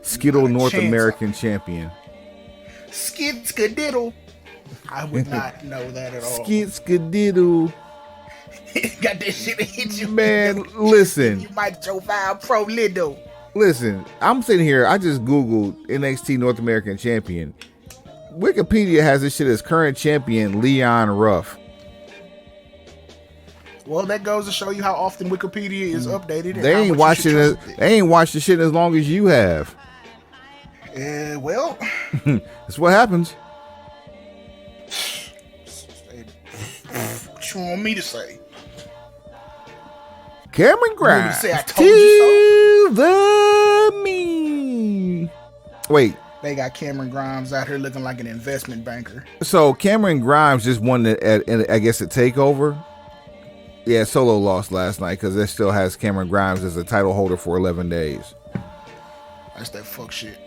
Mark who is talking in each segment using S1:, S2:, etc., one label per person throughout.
S1: Skittle North American champion.
S2: Skid-skadiddle. I would not know that at all.
S1: Skid-skadiddle.
S2: Got that shit to hit you.
S1: Man, listen.
S2: You might Joe Val Pro Lido.
S1: Listen, I'm sitting here. I just Googled NXT North American champion. Wikipedia has this shit as current champion Leon Ruff.
S2: Well, that goes to show you how often Wikipedia is updated.
S1: They ain't watching it. They ain't watched the shit as long as you have.
S2: Well,
S1: that's what happens.
S2: What you want me to say?
S1: Cameron Grimes.
S2: Say I told you so?
S1: The me. Wait.
S2: They got Cameron Grimes out here looking like an investment banker.
S1: So Cameron Grimes just won I guess, a takeover. Yeah, Solo lost last night because it still has Cameron Grimes as a title holder for 11 days.
S2: That's that fuck shit.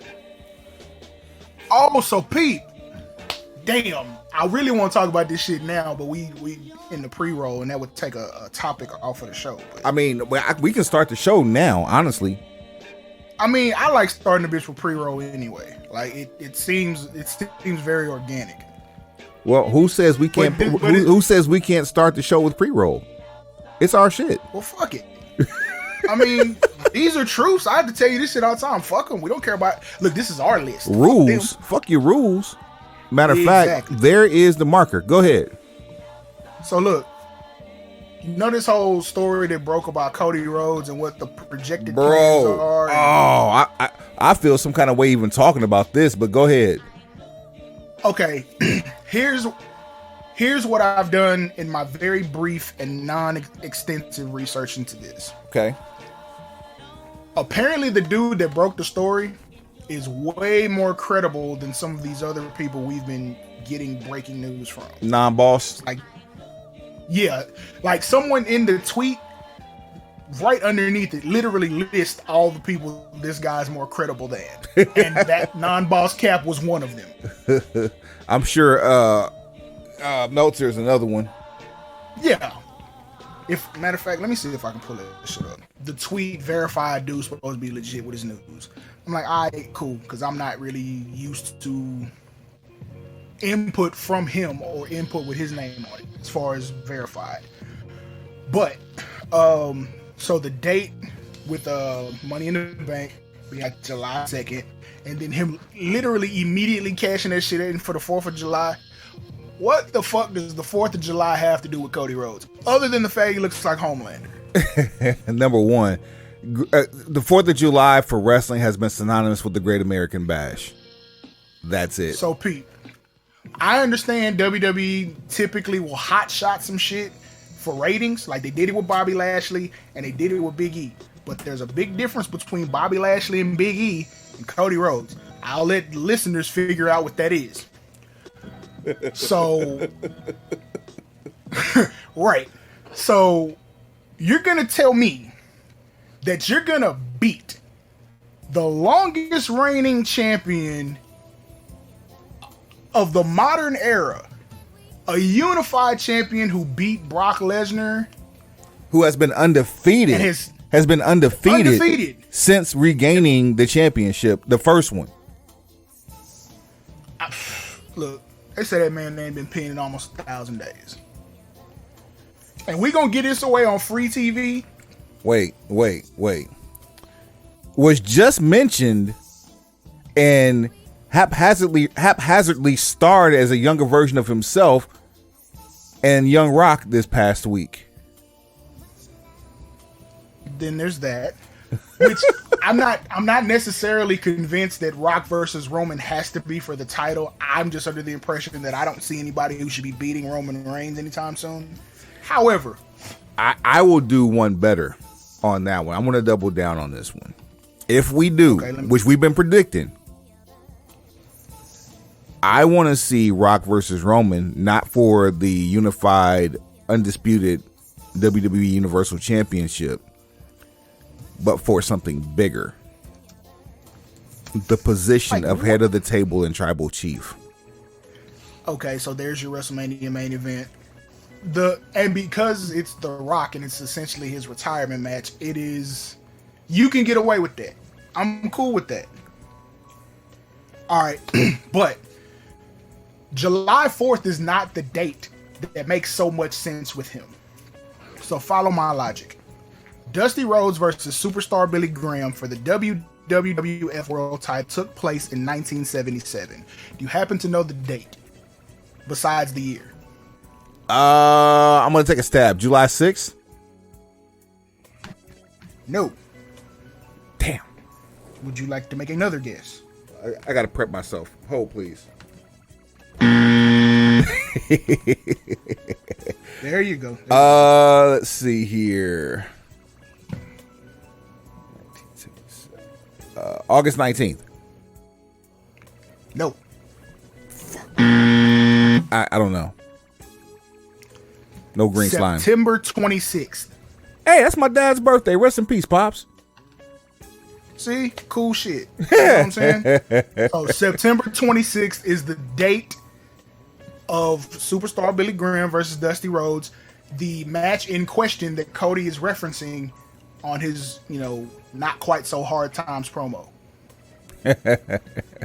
S2: Oh, so Pete. Damn. I really want to talk about this shit now, but we in the pre-roll, and that would take a topic off of the show. But,
S1: I mean, we can start the show now, honestly.
S2: I mean, I like starting the bitch with pre-roll anyway. Like it seems very organic.
S1: Well, who says we can't? Who says we can't start the show with pre-roll? It's our shit.
S2: Well, fuck it. I mean, these are truths. I have to tell you this shit all the time. Fuck them. We don't care about. Look, this is our list.
S1: Rules. Fuck your rules. Matter of fact, there is the marker. Go ahead.
S2: So look, you know this whole story that broke about Cody Rhodes and what the projected plans are.
S1: Oh, I feel some kind of way even talking about this, but go ahead.
S2: Okay, here's what I've done in my very brief and non-extensive research into this.
S1: Okay.
S2: Apparently, the dude that broke the story is way more credible than some of these other people we've been getting breaking news from.
S1: Non-boss?
S2: Like someone in the tweet right underneath it literally lists all the people this guy's more credible than. And that non-boss Cap was one of them.
S1: I'm sure Meltzer's another one.
S2: Yeah. Matter of fact, let me see if I can pull this shit up. The tweet verified dude's supposed to be legit with his news. I'm like, all right, cool, because I'm not really used to input from him or input with his name on it as far as verified. But so the date with Money in the Bank, we got July 2nd, and then him literally immediately cashing that shit in for the 4th of July. What the fuck does the 4th of July have to do with Cody Rhodes? Other than the fact he looks like Homelander.
S1: Number one, the 4th of July for wrestling has been synonymous with the Great American Bash. That's it.
S2: So, Pete, I understand WWE typically will hotshot some shit for ratings, like they did it with Bobby Lashley and they did it with Big E. But there's a big difference between Bobby Lashley and Big E and Cody Rhodes. I'll let listeners figure out what that is. So, right. So, you're going to tell me that you're going to beat the longest reigning champion of the modern era, a unified champion who beat Brock Lesnar,
S1: who has been undefeated, has been undefeated since regaining the championship, the first one.
S2: Look, they say that man ain't been pinned in almost 1,000 days. And we gonna get this away on free TV.
S1: Wait. Was just mentioned and haphazardly starred as a younger version of himself and Young Rock this past week.
S2: Then there's that. Which I'm not necessarily convinced that Rock versus Roman has to be for the title. I'm just under the impression that I don't see anybody who should be beating Roman Reigns anytime soon. However,
S1: I will do one better on that one. I'm going to double down on this one. If we do, which we've been predicting, I want to see Rock versus Roman, not for the unified, undisputed WWE Universal Championship, but for something bigger. The position of head of the table and tribal chief.
S2: Okay, so there's your WrestleMania main event. And because it's The Rock and it's essentially his retirement match, you can get away with that. I'm cool with that. All right, but July 4th is not the date that makes so much sense with him. So follow my logic. Dusty Rhodes versus Superstar Billy Graham for the WWF World Title took place in 1977. Do you happen to know the date besides the year?
S1: I'm gonna take a stab. July 6th?
S2: No.
S1: Damn.
S2: Would you like to make another guess?
S1: I gotta prep myself. Hold, please.
S2: There you go.
S1: Let's see here. August 19th.
S2: No.
S1: I don't know. No green slime.
S2: September 26th.
S1: Hey, that's my dad's birthday. Rest in peace, Pops.
S2: See? Cool shit. You know what I'm saying? So September 26th is the date of Superstar Billy Graham versus Dusty Rhodes. The match in question that Cody is referencing on his, not quite so hard times promo.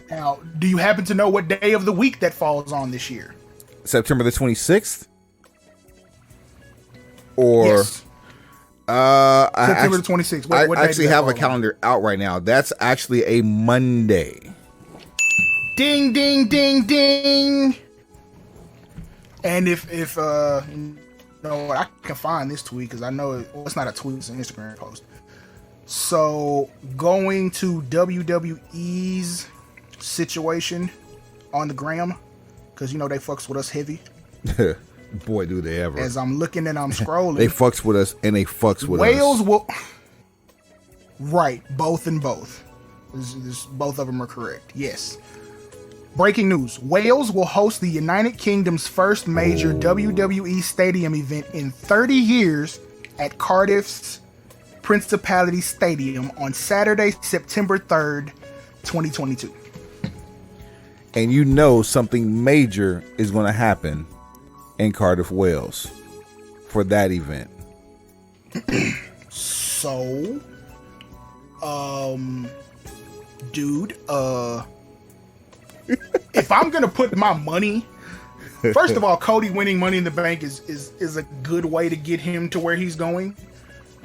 S2: Now, do you happen to know what day of the week that falls on this year?
S1: September the 26th? Or...
S2: Yes. September the 26th. What
S1: I actually have a calendar out right now. That's actually a Monday.
S2: Ding, ding, ding, ding. And if I can find this tweet because I know it's not a tweet, it's an Instagram post. So going to WWE's situation on the gram, because they fucks with us heavy.
S1: Boy, do they ever.
S2: As I'm looking and I'm scrolling.
S1: They fucks with us and they fucks with
S2: Wales
S1: us.
S2: will... Right, both and both. Both of them are correct. Yes. Breaking news. Wales will host the United Kingdom's first major WWE stadium event in 30 years at Cardiff's Principality Stadium on Saturday, September 3rd, 2022.
S1: And something major is going to happen in Cardiff, Wales for that event.
S2: So, dude, if I'm gonna put my money, first of all, Cody winning Money in the Bank is a good way to get him to where he's going,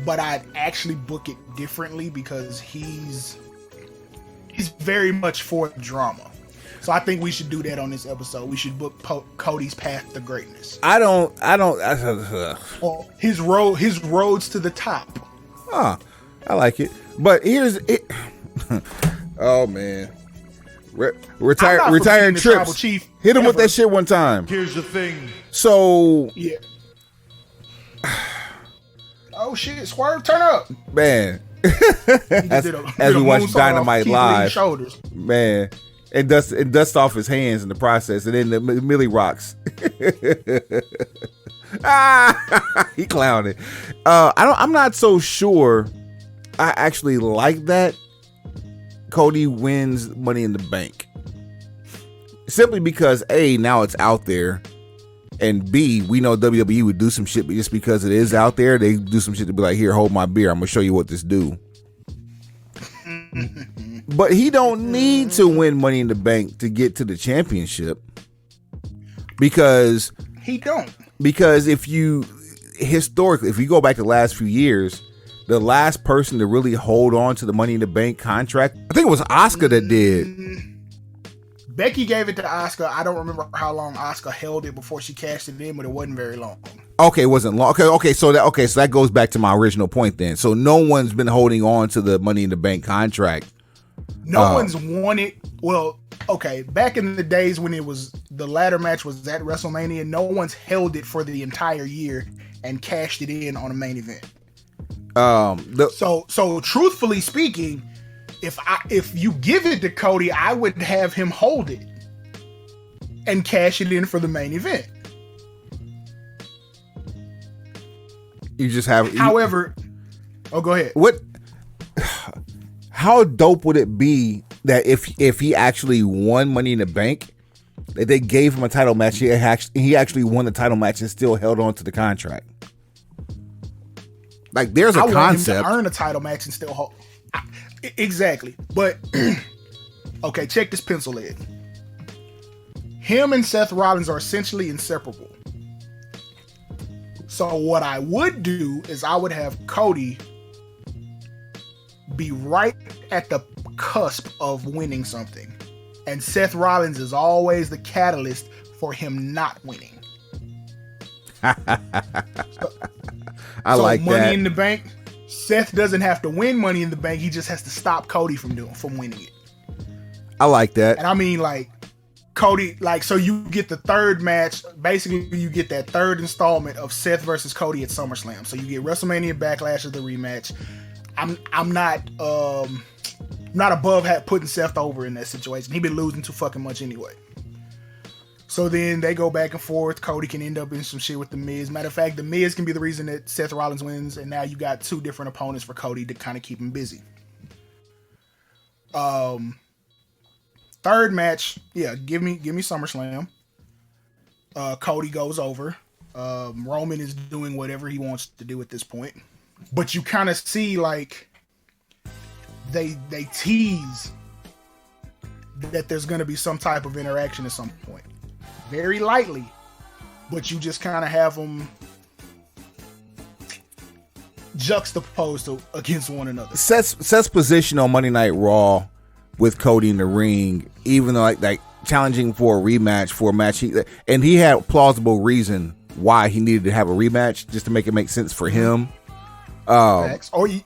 S2: but I'd actually book it differently because he's very much for drama. So I think we should do that on this episode. We should book Cody's path to greatness.
S1: I don't.
S2: Well, his roads to the top.
S1: I like it. But here's it. Oh man, retiring trips.
S2: Chief
S1: Hit him with that shit one time.
S3: Here's the thing.
S1: So
S2: yeah. Oh shit! Swerve, turn up,
S1: man. as we watch Dynamite live, man. And dust off his hands in the process, and then the Millie rocks. He clowning. I'm not so sure. I actually like that Cody wins Money in the Bank, simply because A, now it's out there, and B, we know WWE would do some shit, but just because it is out there, they do some shit to be like, here, hold my beer. I'm gonna show you what this do. But he don't need to win Money in the Bank to get to the championship, because
S2: he don't.
S1: Because if you go back the last few years, the last person to really hold on to the Money in the Bank contract, I think it was Asuka that did.
S2: Becky gave it to Asuka. I don't remember how long Asuka held it before she cashed it in, but it wasn't very long.
S1: Okay, it wasn't long. Okay, so that goes back to my original point then. So no one's been holding on to the Money in the Bank contract.
S2: No one's won it. Well, okay, back in the days when it was the ladder match was at WrestleMania, no one's held it for the entire year and cashed it in on a main event. So truthfully speaking, if you give it to Cody, I would have him hold it and cash it in for the main event.
S1: You just have.
S2: However, go ahead.
S1: What? How dope would it be that if he actually won Money in the Bank, that they gave him a title match, he actually won the title match and still held on to the contract? Like, there's a concept.
S2: Want him to earn a title match and still hold. Exactly. But okay, check this pencil in. Him and Seth Rollins are essentially inseparable. So what I would do is I would have Cody be right at the cusp of winning something. And Seth Rollins is always the catalyst for him not winning.
S1: I like
S2: Money
S1: that.
S2: in the Bank, Seth doesn't have to win Money in the Bank. He just has to stop Cody from winning it.
S1: I like that.
S2: And I mean, like, Cody, like, so you get the third match. Basically, you get that third installment of Seth versus Cody at SummerSlam. So you get WrestleMania Backlash as the rematch. I'm not above putting Seth over in that situation. He been losing too fucking much anyway. So then they go back and forth. Cody can end up in some shit with The Miz. Matter of fact, The Miz can be the reason that Seth Rollins wins, and now you got two different opponents for Cody to kind of keep him busy. Third match, yeah, give me SummerSlam. Cody goes over. Roman is doing whatever he wants to do at this point. But you kind of see, like, they tease that there's going to be some type of interaction at some point. Very lightly, but you just kind of have them juxtaposed against one another.
S1: Seth's position on Monday Night Raw with Cody in the ring, even though like challenging for a rematch for a match, he had plausible reason why he needed to have a rematch just to make it make sense for him.
S2: Or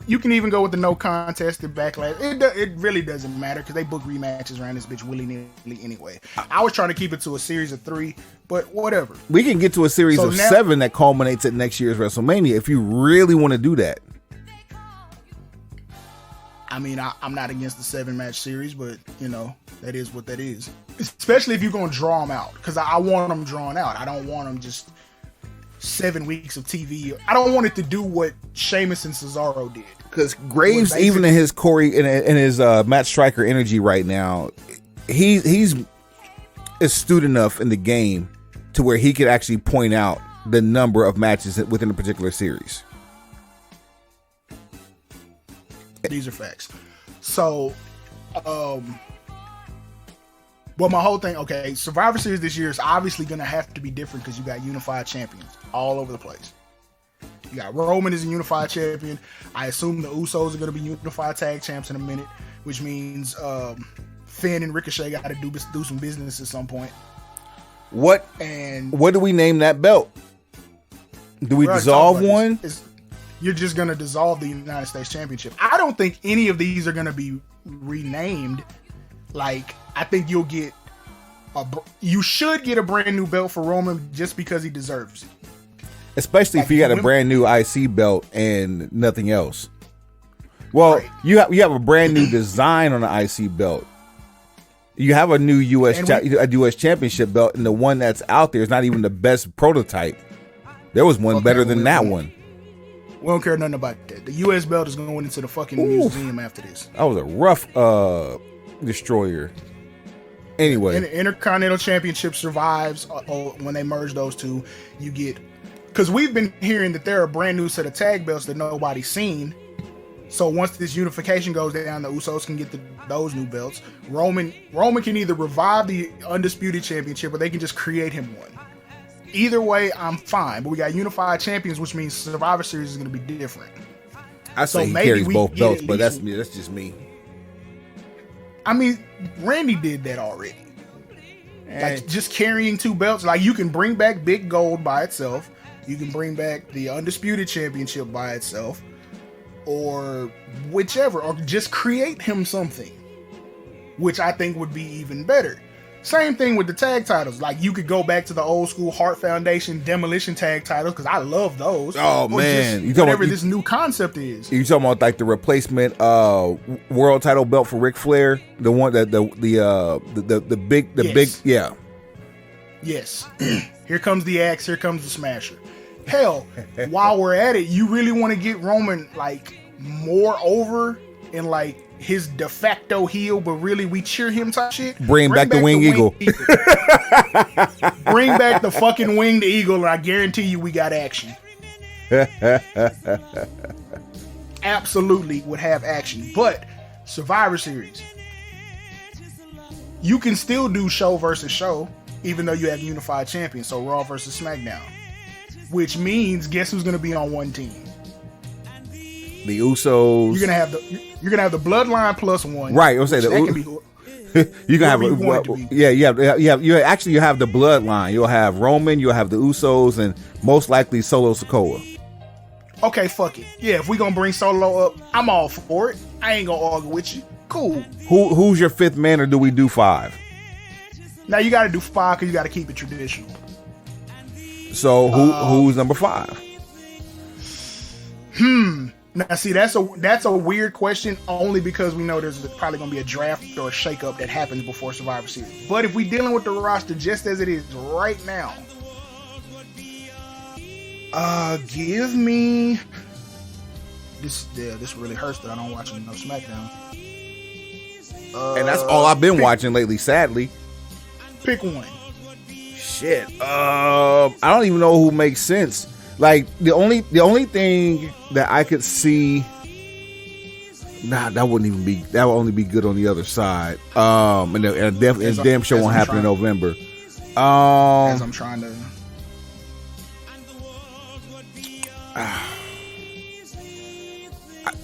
S2: you can even go with the no contest and Backlash. It really doesn't matter because they book rematches around this bitch willy-nilly anyway. I was trying to keep it to a series of 3, but whatever.
S1: We can get to a series of 7 that culminates at next year's WrestleMania if you really want to do that.
S2: I mean, I'm not against the 7-match series, but, you know, that is what that is. Especially if you're going to draw them out, because I want them drawn out. I don't want them just 7 weeks of TV. I don't want it to do what Sheamus and Cesaro did.
S1: Because Graves, even in his Corey, in his Matt Striker energy right now, he's astute enough in the game to where he could actually point out the number of matches within a particular series.
S2: These are facts. So, well, my whole thing, okay, Survivor Series this year is obviously going to have to be different because you got unified champions all over the place. You got Roman as a unified champion. I assume the Usos are going to be unified tag champs in a minute, which means Finn and Ricochet got to do some business at some point.
S1: What do we name that belt? Do we dissolve one?
S2: You're just going to dissolve the United States Championship. I don't think any of these are going to be renamed. Like, I think you should get a brand new belt for Roman just because he deserves it.
S1: Especially if you got a brand new IC belt and nothing else. Well, right. you have a brand new design on the IC belt. You have a new US Championship belt, and the one that's out there is not even the best prototype. There was one better than that one.
S2: We don't care nothing about that. The US belt is going into the fucking museum after this.
S1: That was a rough destroyer. Anyway,
S2: and the Intercontinental Championship survives when they merge those two. You get, because we've been hearing that there are a brand new set of tag belts that nobody's seen. So once this unification goes down, the Usos can get those new belts. Roman can either revive the Undisputed Championship or they can just create him one. Either way, I'm fine. But we got unified champions, which means Survivor Series is going to be different.
S1: I say he carries both belts, but that's just me.
S2: I mean, Randy did that already. Like, just carrying 2 belts. Like, you can bring back Big Gold by itself. You can bring back the Undisputed Championship by itself. Or whichever. Or just create him something. Which I think would be even better. Same thing with the tag titles. Like, you could go back to the old school Hart Foundation Demolition tag titles, because I love those.
S1: Oh, man.
S2: You whatever this new concept is.
S1: You talking about like the replacement world title belt for Ric Flair? The one that the big yeah.
S2: Yes. Here comes the axe, here comes the smasher. Hell, while we're at it, you really want to get Roman like more over in like his de facto heel, but really we cheer him type shit.
S1: Bring back the winged eagle.
S2: Bring back the fucking winged eagle, and I guarantee you we got action. Absolutely would have action. But Survivor Series. You can still do show versus show, even though you have unified champions. So Raw versus SmackDown, which means guess who's going to be on one team?
S1: The Usos.
S2: You're gonna have the Bloodline plus one.
S1: Right. I'll say
S2: that can be.
S1: You can have you have the Bloodline. You'll have Roman. You'll have the Usos, and most likely Solo Sikoa.
S2: Okay, fuck it. Yeah, if we gonna bring Solo up, I'm all for it. I ain't gonna argue with you. Cool.
S1: Who's your fifth man, or do we do 5?
S2: Now you got to do 5 because you got to keep it traditional.
S1: So who's number 5?
S2: Now see, that's a weird question only because we know there's probably gonna be a draft or a shakeup that happens before Survivor Series. But if we dealing with the roster just as it is right now, give me this. Yeah, this really hurts that I don't watch enough SmackDown.
S1: And that's all I've been watching lately, sadly.
S2: Pick one.
S1: Shit. I don't even know who makes sense. Like the only thing that I could see, that would only be good on the other side. And damn sure won't happen in November.
S2: As I'm trying to.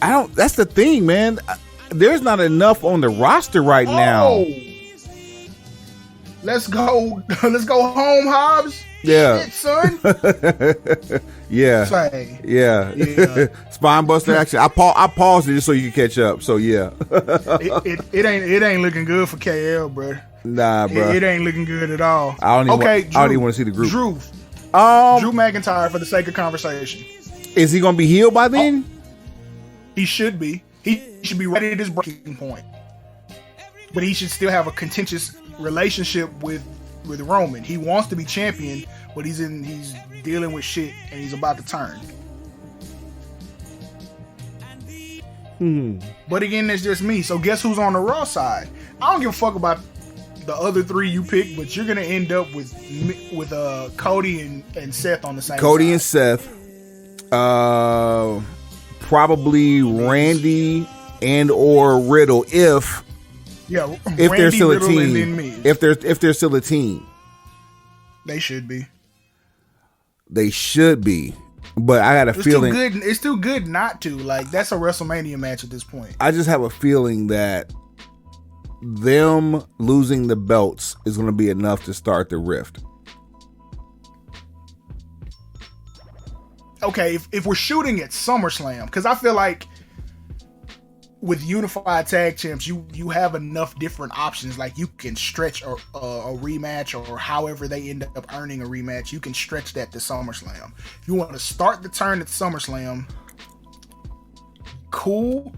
S1: I don't. That's the thing, man. There's not enough on the roster right now.
S2: Let's go home, Hobbs.
S1: Yeah,
S2: shit, son.
S1: Yeah.
S2: Say.
S1: Yeah. Spine buster action. I paused it just so you can catch up. So yeah.
S2: it ain't looking good for KL, bro.
S1: Nah, bro.
S2: It ain't looking good at all.
S1: I don't even want to see the group.
S2: Drew McIntyre, for the sake of conversation.
S1: Is he gonna be healed by then?
S2: He should be. He should be right at his breaking point. But he should still have a contentious relationship with Roman. He wants to be champion, but he's dealing with shit and he's about to turn. But again, that's just me. So guess who's on the Raw side? I don't give a fuck about the other 3 you pick, but you're gonna end up with Cody and Seth on the same
S1: Cody
S2: side.
S1: and Seth. Probably Randy and or Riddle if they're still a team. If they're still a team.
S2: They should be.
S1: But I got a feeling
S2: it's too good not to. Like, that's a WrestleMania match at this point.
S1: I just have a feeling that them losing the belts is going to be enough to start the rift.
S2: Okay, if we're shooting at SummerSlam, because I feel like with unified tag champs, you have enough different options. Like, you can stretch a rematch, or however they end up earning a rematch, you can stretch that to SummerSlam. If you want to start the turn at SummerSlam, cool,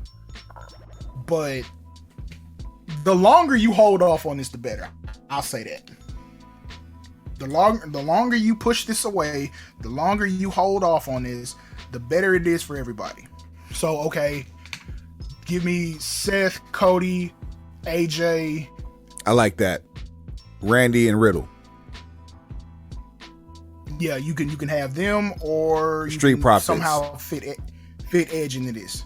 S2: but the longer you hold off on this, the better. I'll say that. The longer you push this away, the longer you hold off on this, the better it is for everybody. So, okay, give me Seth, Cody, AJ.
S1: I like that. Randy and Riddle.
S2: Yeah, you can have them, or you
S1: Street
S2: can
S1: Profits.
S2: somehow fit Edge into this.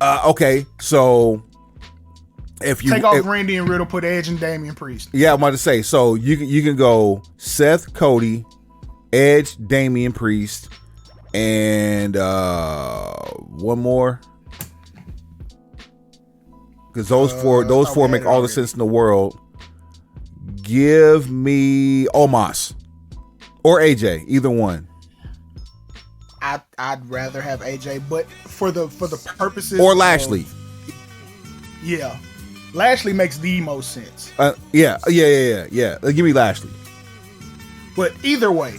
S1: Okay, so if you
S2: take off Randy and Riddle, put Edge and Damian Priest.
S1: Yeah, I'm about to say. So you can go Seth, Cody, Edge, Damian Priest, and one more, because those four make all the sense in the world. Give me Omos or AJ, either one.
S2: I'd rather have AJ, but for the purposes
S1: or Lashley.
S2: Yeah. Lashley makes the most sense.
S1: Yeah. Give me Lashley.
S2: But either way,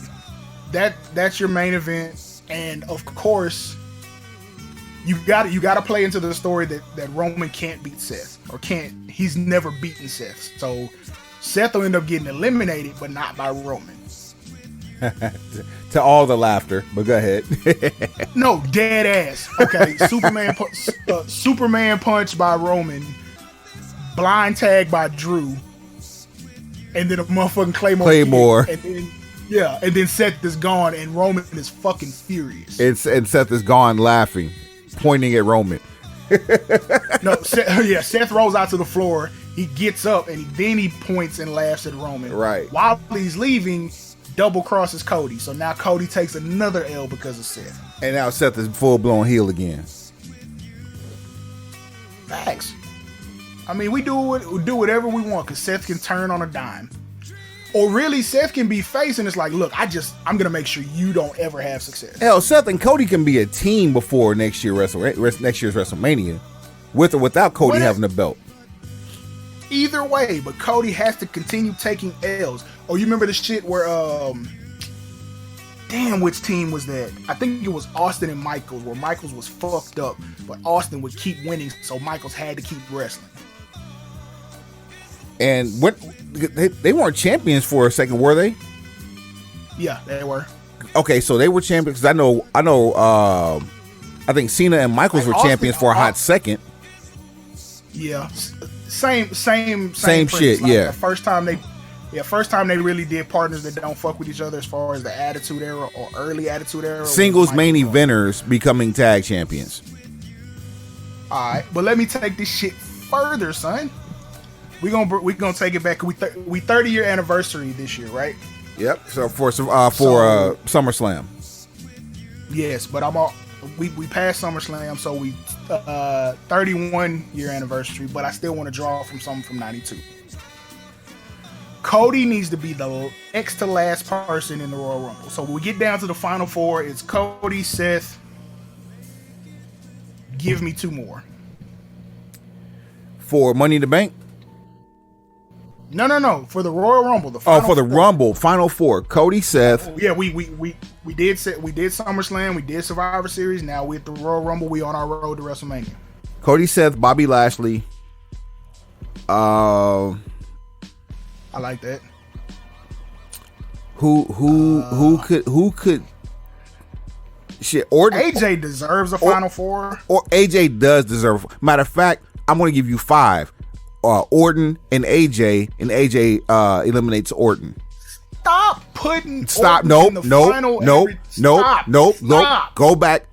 S2: that's your main event, and of course, you got to play into the story that Roman can't beat Seth, or he's never beaten Seth. So Seth will end up getting eliminated, but not by Roman.
S1: To all the laughter, but go ahead.
S2: No, dead ass. Okay, Superman punch by Roman. Blind tag by Drew, and then a motherfucking Claymore. And then Seth is gone, and Roman is fucking furious.
S1: And Seth is gone laughing, pointing at Roman.
S2: No, Seth rolls out to the floor. He gets up and then he points and laughs at Roman.
S1: Right.
S2: While he's leaving, double crosses Cody. So now Cody takes another L because of Seth.
S1: And now Seth is full blown heel again.
S2: Facts. I mean, we do whatever we want because Seth can turn on a dime. Or really, Seth can be face and it's like, look, I'm gonna make sure you don't ever have success.
S1: Hell, Seth and Cody can be a team before next year's WrestleMania, with or without Cody having the belt.
S2: Either way, but Cody has to continue taking L's. Oh, you remember the shit where damn, which team was that? I think it was Austin and Michaels, where Michaels was fucked up, but Austin would keep winning, so Michaels had to keep wrestling.
S1: And what they weren't champions for a second, were they?
S2: Yeah, they were.
S1: Okay, so they were champions. I know. I think Cena and Michaels were champions for a hot second.
S2: Yeah, same
S1: shit.
S2: Like
S1: yeah,
S2: the first time they really did partners that don't fuck with each other as far as the Attitude Era or early Attitude Era.
S1: Singles main eventers becoming tag champions.
S2: All right, but let me take this shit further, son. We gonna take it back. We 30-year anniversary this year, right?
S1: Yep. So for SummerSlam.
S2: Yes, but we passed SummerSlam, so we 31-year anniversary. But I still want to draw from something from '92. Cody needs to be the next to last person in the Royal Rumble. So when we get down to the final four, it's Cody, Seth. Give me two more.
S1: For Money in the Bank?
S2: No. For the Royal Rumble.
S1: Rumble. Final four. Cody, Seth.
S2: Yeah, we did SummerSlam. We did Survivor Series. Now we're at the Royal Rumble. We on our road to WrestleMania.
S1: Cody, Seth, Bobby Lashley.
S2: I like that.
S1: Who could? Shit, Orton.
S2: AJ deserves a final four.
S1: Or AJ does deserve. Matter of fact, I'm going to give you 5. Orton and AJ eliminates Orton.
S2: Stop putting.
S1: Stop.
S2: Orton
S1: Nope.
S2: in the final
S1: Nope.
S2: Stop.
S1: Go back.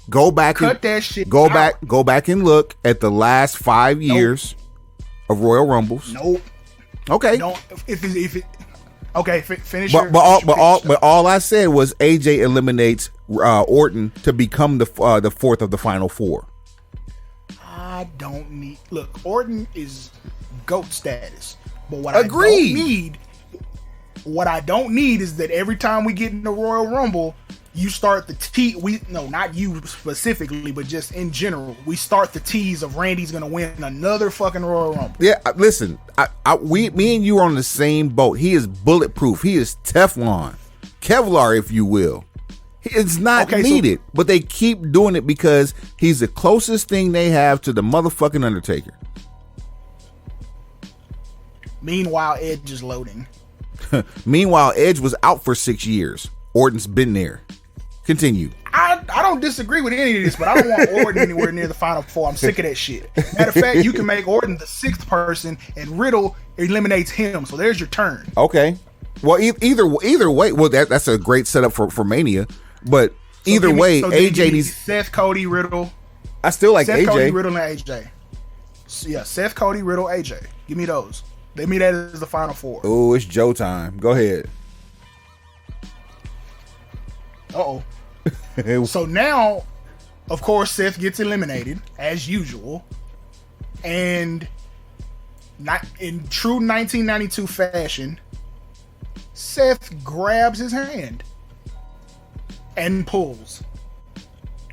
S2: Cut that shit.
S1: Go back and look at the last 5 years of Royal Rumbles.
S2: Nope.
S1: Okay.
S2: Don't. If it. Okay. Finish.
S1: But all I said was AJ eliminates Orton to become the fourth of the final four.
S2: I don't need. Look, Orton is GOAT status. But what I don't need is that every time we get in the Royal Rumble, you start the not you specifically, but just in general, we start the tease of Randy's gonna win another fucking Royal Rumble.
S1: Yeah, listen, me and you are on the same boat. He is bulletproof. He is Teflon, Kevlar, if you will. It's not needed, but they keep doing it because he's the closest thing they have to the motherfucking Undertaker.
S2: Meanwhile, Edge is loading.
S1: Meanwhile, Edge was out for 6 years. Orton's been there. Continue.
S2: I don't disagree with any of this, but I don't want Orton anywhere near the final four. I'm sick of that shit. Matter of fact, you can make Orton the 6th person, and Riddle eliminates him. So there's your turn.
S1: Okay. Well, either way, well, that's a great setup for Mania. But either way, AJ needs
S2: Seth, Cody, Riddle.
S1: I still like
S2: Seth,
S1: AJ.
S2: Cody, Riddle, and AJ. Yeah, Seth, Cody, Riddle, AJ. Give me those. Give me that as the final four.
S1: Oh, it's Joe time. Go ahead.
S2: Uh-oh. So now, of course, Seth gets eliminated, as usual. And not in true 1992 fashion, Seth grabs his hand and pulls.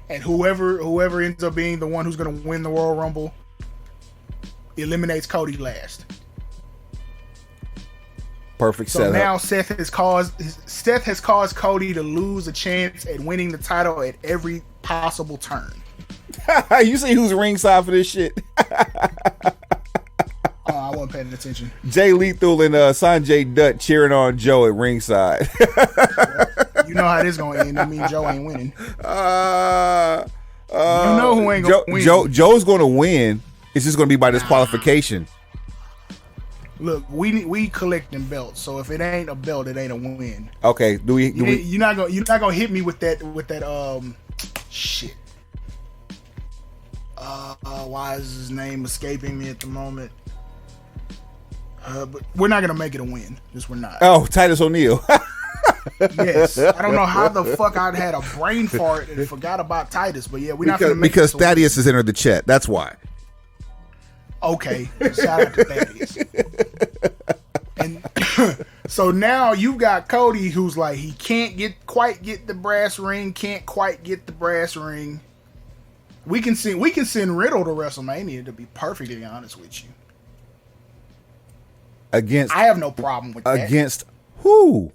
S2: And whoever ends up being the one who's going to win the Royal Rumble eliminates Cody last.
S1: Perfect
S2: so
S1: setup.
S2: Now Seth has caused Cody to lose a chance at winning the title at every possible turn.
S1: You see who's ringside for this shit?
S2: I wasn't paying attention.
S1: Jay Lethal and Sanjay Dutt cheering on Joe at ringside.
S2: You know how this gonna end. I mean, Joe ain't winning. You know who ain't gonna win.
S1: Joe's gonna win. It's just gonna be by disqualification.
S2: Look, we collecting belts, so if it ain't a belt, it ain't a win.
S1: Okay,
S2: You're not gonna hit me with that shit. Why is his name escaping me at the moment? But we're not gonna make it a win. Just we're not.
S1: Oh, Titus O'Neil.
S2: Yes, I don't know how the fuck I'd had a brain fart and forgot about Titus, but yeah, we're not gonna make
S1: because
S2: it
S1: Thaddeus has entered the chat. That's why.
S2: Okay, shout out to Thaddeus. And so now you got Cody, who's like he can't quite get the brass ring. We can send Riddle to WrestleMania, to be perfectly honest with you. I have no problem with that.
S1: Against who?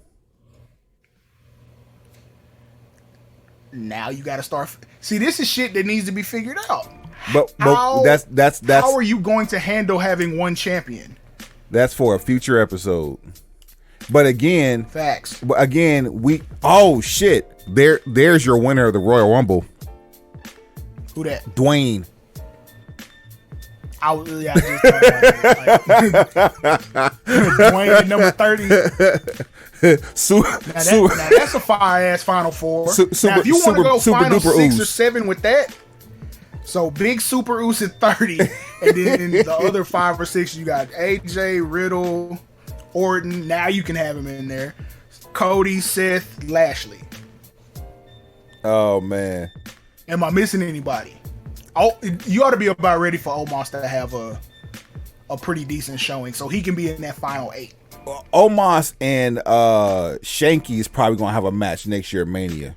S2: Now you got to start. See, this is shit that needs to be figured out.
S1: But that's
S2: how are you going to handle having one champion?
S1: That's for a future episode. But again,
S2: facts.
S1: Oh shit! There's your winner of the Royal Rumble.
S2: Who that?
S1: Dwayne.
S2: I just Dwayne at number 30. Now that's a fire ass Final Four. Now if you want to go Final 6 or 7 with that, so Big Super Uce at 30, and then the other 5 or 6 you got AJ, Riddle, Orton. Now you can have him in there. Cody, Seth, Lashley.
S1: Oh man,
S2: am I missing anybody? Oh, you ought to be about ready for Omos to have a pretty decent showing, so he can be in that final 8.
S1: Omos and Shanky is probably gonna have a match next year at Mania.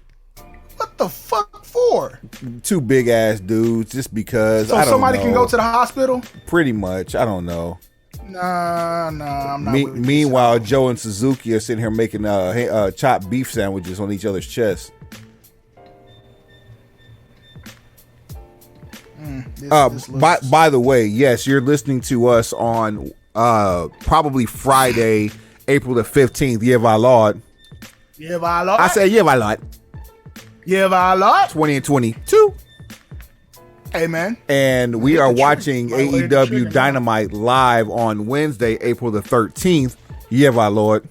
S2: What the fuck for?
S1: 2 big ass dudes, just because.
S2: So
S1: I don't
S2: somebody
S1: know.
S2: Can go to the hospital?
S1: Pretty much. I don't know.
S2: Nah, I'm not.
S1: Meanwhile, Joe and Suzuki are sitting here making chopped beef sandwiches on each other's chests. By the way, yes, you're listening to us on probably Friday, April the 15th. Yeah, my lord.
S2: Yeah, my lord.
S1: I said, yeah, my lord.
S2: Yeah, my lord.
S1: 20 and 22.
S2: Hey, man.
S1: And we are watching AEW Dynamite live on Wednesday, April the 13th. Yeah, my lord.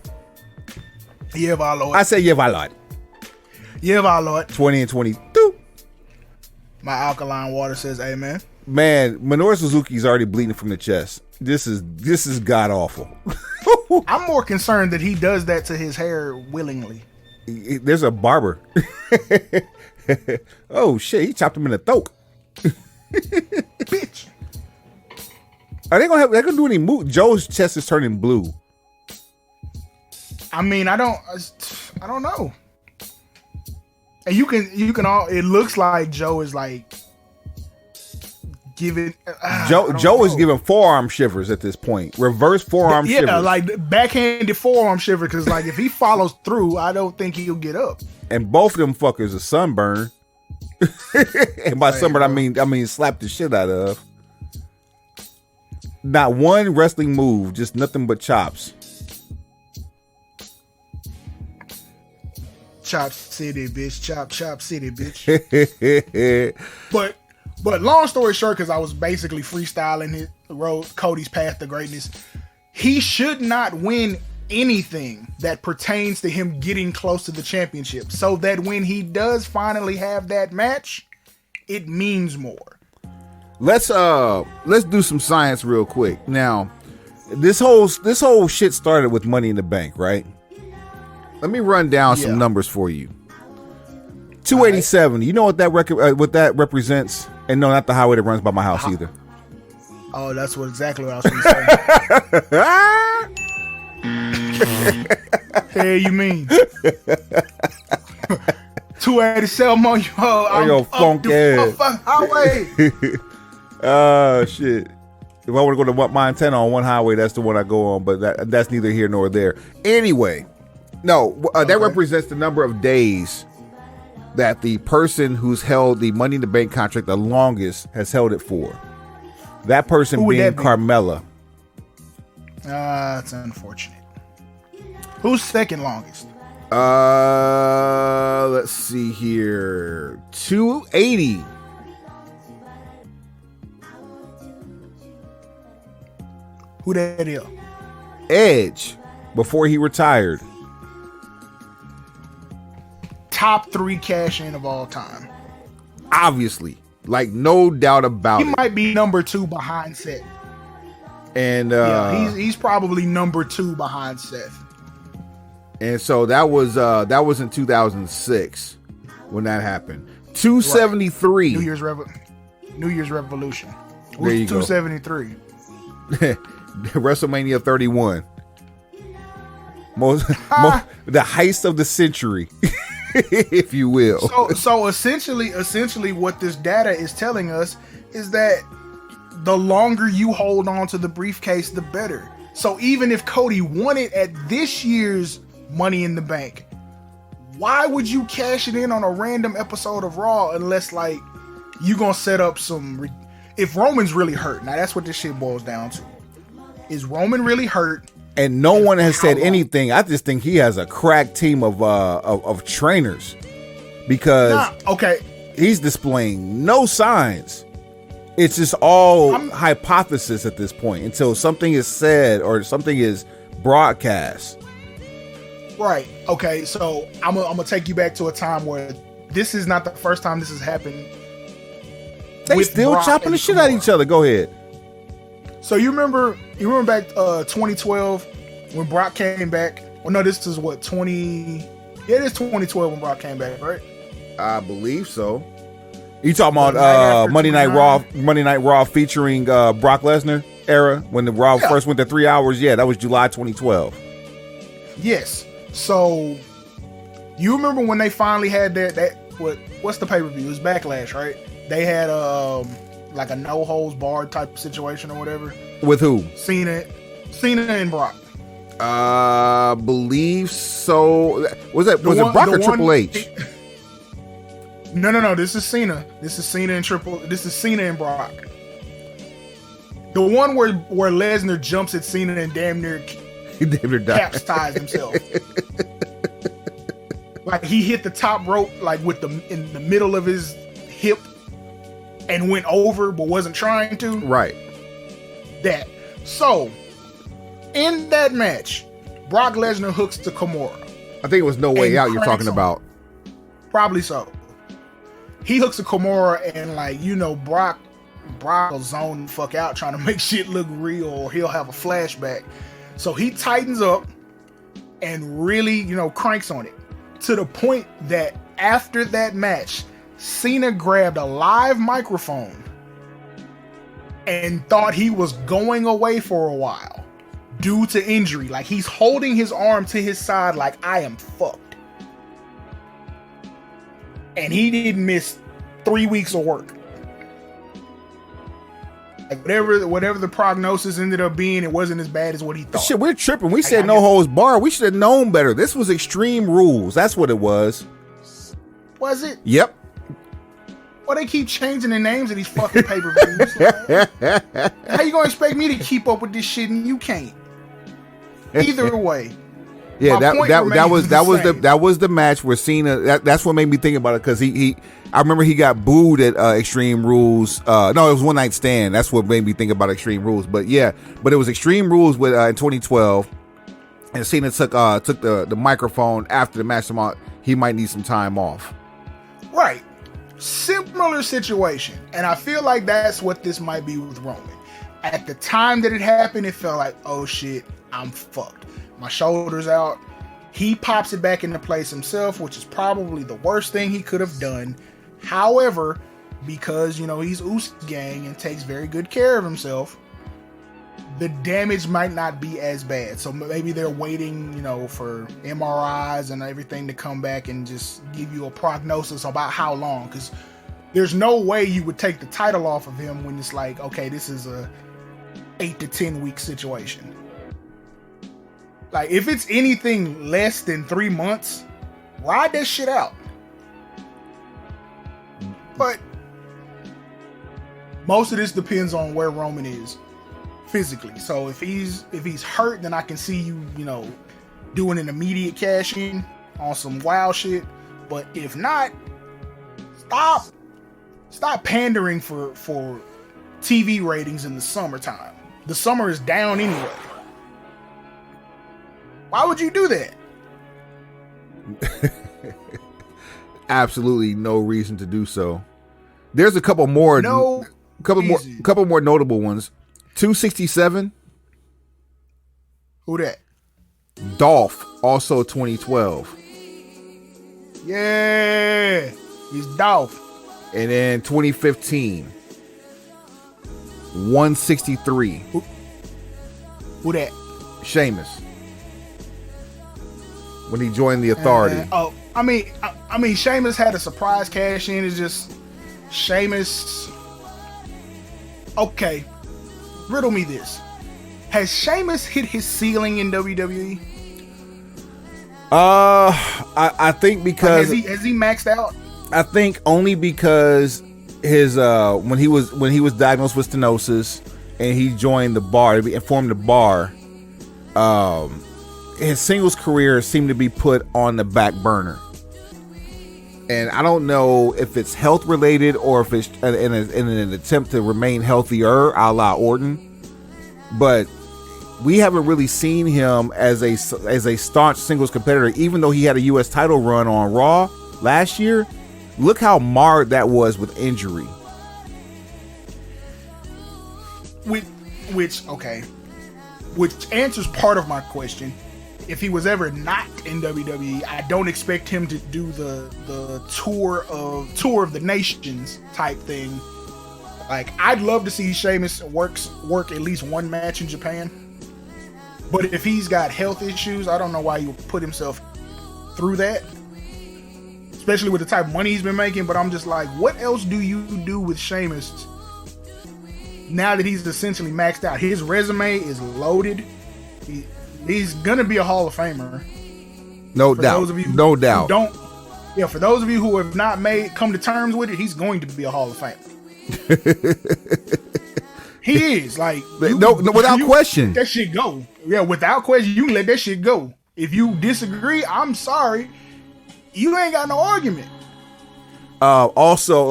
S2: Yeah, my lord.
S1: I said, yeah, my lord.
S2: Yeah, my lord.
S1: 20 and 22.
S2: My alkaline water says amen.
S1: Man, Minoru Suzuki's already bleeding from the chest. This is god awful.
S2: I'm more concerned that he does that to his hair willingly.
S1: There's a barber. Oh shit, he chopped him in the throat.
S2: Bitch.
S1: Are they gonna do any move? Joe's chest is turning blue.
S2: I mean, I don't know. And you can all. It looks like Joe is like giving.
S1: Joe is giving forearm shivers at this point. Reverse forearm shivers. Yeah,
S2: like backhanded forearm shiver. Because like if he follows through, I don't think he'll get up.
S1: And both of them fuckers are sunburned. And by sunburn, I mean slap the shit out of. Not one wrestling move, just nothing but chops.
S2: Chop City, bitch. Chop City, bitch. But long story short, because I was basically freestyling his road, Cody's path to greatness. He should not win anything that pertains to him getting close to the championship, so that when he does finally have that match, it means more.
S1: Let's do some science real quick. Now, this whole shit started with Money in the Bank, right? Let me run down some numbers for you. 287. Right. You know what that represents? And no, not the highway that runs by my house either.
S2: Oh, that's exactly what I was going to say. Hey, you mean 287 on your
S1: funk ass
S2: highway?
S1: Oh shit! If I want to go to Montana on one highway, that's the one I go on. But that's neither here nor there. Anyway. No, that represents the number of days that the person who's held the Money in the Bank contract the longest has held it for. That person being Carmella.
S2: That's unfortunate. Who's second longest?
S1: Let's see here. 280.
S2: Who that is?
S1: Edge, before he retired.
S2: Top 3 cash in of all time.
S1: Obviously. Like, no doubt about it.
S2: He might be number 2 behind Seth.
S1: And
S2: he's probably number 2 behind Seth.
S1: And so that was in 2006 when that happened. 273.
S2: New Year's Revolution.
S1: There you
S2: 273.
S1: Go. WrestleMania 31. The heist of the century, if you will.
S2: So essentially what this data is telling us is that the longer you hold on to the briefcase, the better. So even if Cody won it at this year's Money in the Bank, why would you cash it in on a random episode of Raw unless like you gonna set up some? If Roman's really hurt, now that's what this shit boils down to. Is Roman really hurt?
S1: And no one has said anything. I just think he has a crack team of trainers because he's displaying no signs. It's just all hypothesis at this point until something is said or something is broadcast.
S2: Right. Okay. So I'm gonna take you back to a time where this is not the first time this has happened.
S1: They still chopping the shit out of each other. Go ahead.
S2: So you remember back 2012 when Brock came back? Well, no, this is what 20. Yeah, it is 2012 when Brock came back, right?
S1: I believe so. You talking about Monday Night Raw featuring Brock Lesnar era when the Raw first went to 3 hours? Yeah, that was July 2012.
S2: Yes. So you remember when they finally had what's the pay-per-view? It was Backlash, right? They had like a no holds barred type of situation or whatever.
S1: With who?
S2: Cena and Brock.
S1: Believe so. Was it Brock or Triple H?
S2: No. This is Cena. This is Cena and Brock. The one where Lesnar jumps at Cena and damn near capsized himself. Like he hit the top rope like in the middle of his hip and went over but wasn't trying to.
S1: Right.
S2: That. So in that match, Brock Lesnar hooks to Kimura.
S1: I think it was No Way Out you're talking about.
S2: Probably so. He hooks a Kimura and Brock will zone the fuck out trying to make shit look real or he'll have a flashback. So he tightens up and really, cranks on it to the point that after that match, Cena grabbed a live microphone and thought he was going away for a while due to injury. Like he's holding his arm to his side like I am fucked. And he didn't miss 3 weeks of work. Like whatever the prognosis ended up being, it wasn't as bad as what he thought.
S1: Shit, we're tripping. We said no holds barred. We should have known better. This was Extreme Rules. That's what it was.
S2: Was it?
S1: Yep.
S2: Well, they keep changing the names of these fucking pay-per-views. How you gonna expect me to keep up with this shit and you can't? Either way.
S1: Yeah, that was the match where Cena. That's what made me think about it because I remember he got booed at Extreme Rules. No, it was One Night Stand. That's what made me think about Extreme Rules. But it was Extreme Rules with in 2012, and Cena took the microphone after the match. He might need some time off.
S2: Right, similar situation, and I feel like that's what this might be with Roman. At the time that it happened, it felt like, oh shit, I'm fucked. My shoulder's out. He pops it back into place himself, which is probably the worst thing he could have done. However, because, he's Uso gang and takes very good care of himself, the damage might not be as bad. So maybe they're waiting, for MRIs and everything to come back and just give you a prognosis about how long. Because there's no way you would take the title off of him when it's like, okay, this is a 8 to 10 week situation. Like, if it's anything less than 3 months, ride that shit out. But most of this depends on where Roman is physically. So if he's hurt, then I can see you, doing an immediate cash in on some wild shit. But if not, stop pandering for TV ratings in the summertime. The summer is down anyway. Why would you do that?
S1: Absolutely no reason to do so. There's a couple more.
S2: No,
S1: couple more notable ones. 267.
S2: Who that?
S1: Dolph, also 2012.
S2: Yeah, he's Dolph.
S1: And then 2015. 163.
S2: Who that?
S1: Sheamus. When he joined the Authority.
S2: I mean, Sheamus had a surprise cash in. It's just Sheamus. Okay, riddle me this: has Sheamus hit his ceiling in WWE?
S1: I think because
S2: has he maxed out?
S1: I think only because his when he was diagnosed with stenosis and he joined the Bar and formed the Bar, his singles career seemed to be put on the back burner. And I don't know if it's health related or if it's in an attempt to remain healthier, a la Orton. But we haven't really seen him as a staunch singles competitor, even though he had a U.S. title run on Raw last year. Look how marred that was with injury.
S2: Which answers part of my question. If he was ever not in WWE, I don't expect him to do the tour of the nations type thing. Like, I'd love to see Sheamus work at least one match in Japan. But if he's got health issues, I don't know why he would put himself through that. Especially with the type of money he's been making. But I'm just like, what else do you do with Sheamus now that he's essentially maxed out? His resume is loaded. He's gonna be a Hall of Famer.
S1: No doubt. No doubt.
S2: For those of you who have not come to terms with it, he's going to be a Hall of Famer. He is, like,
S1: without question.
S2: That shit go. Yeah, without question, you can let that shit go. If you disagree, I'm sorry. You ain't got no argument.
S1: Also,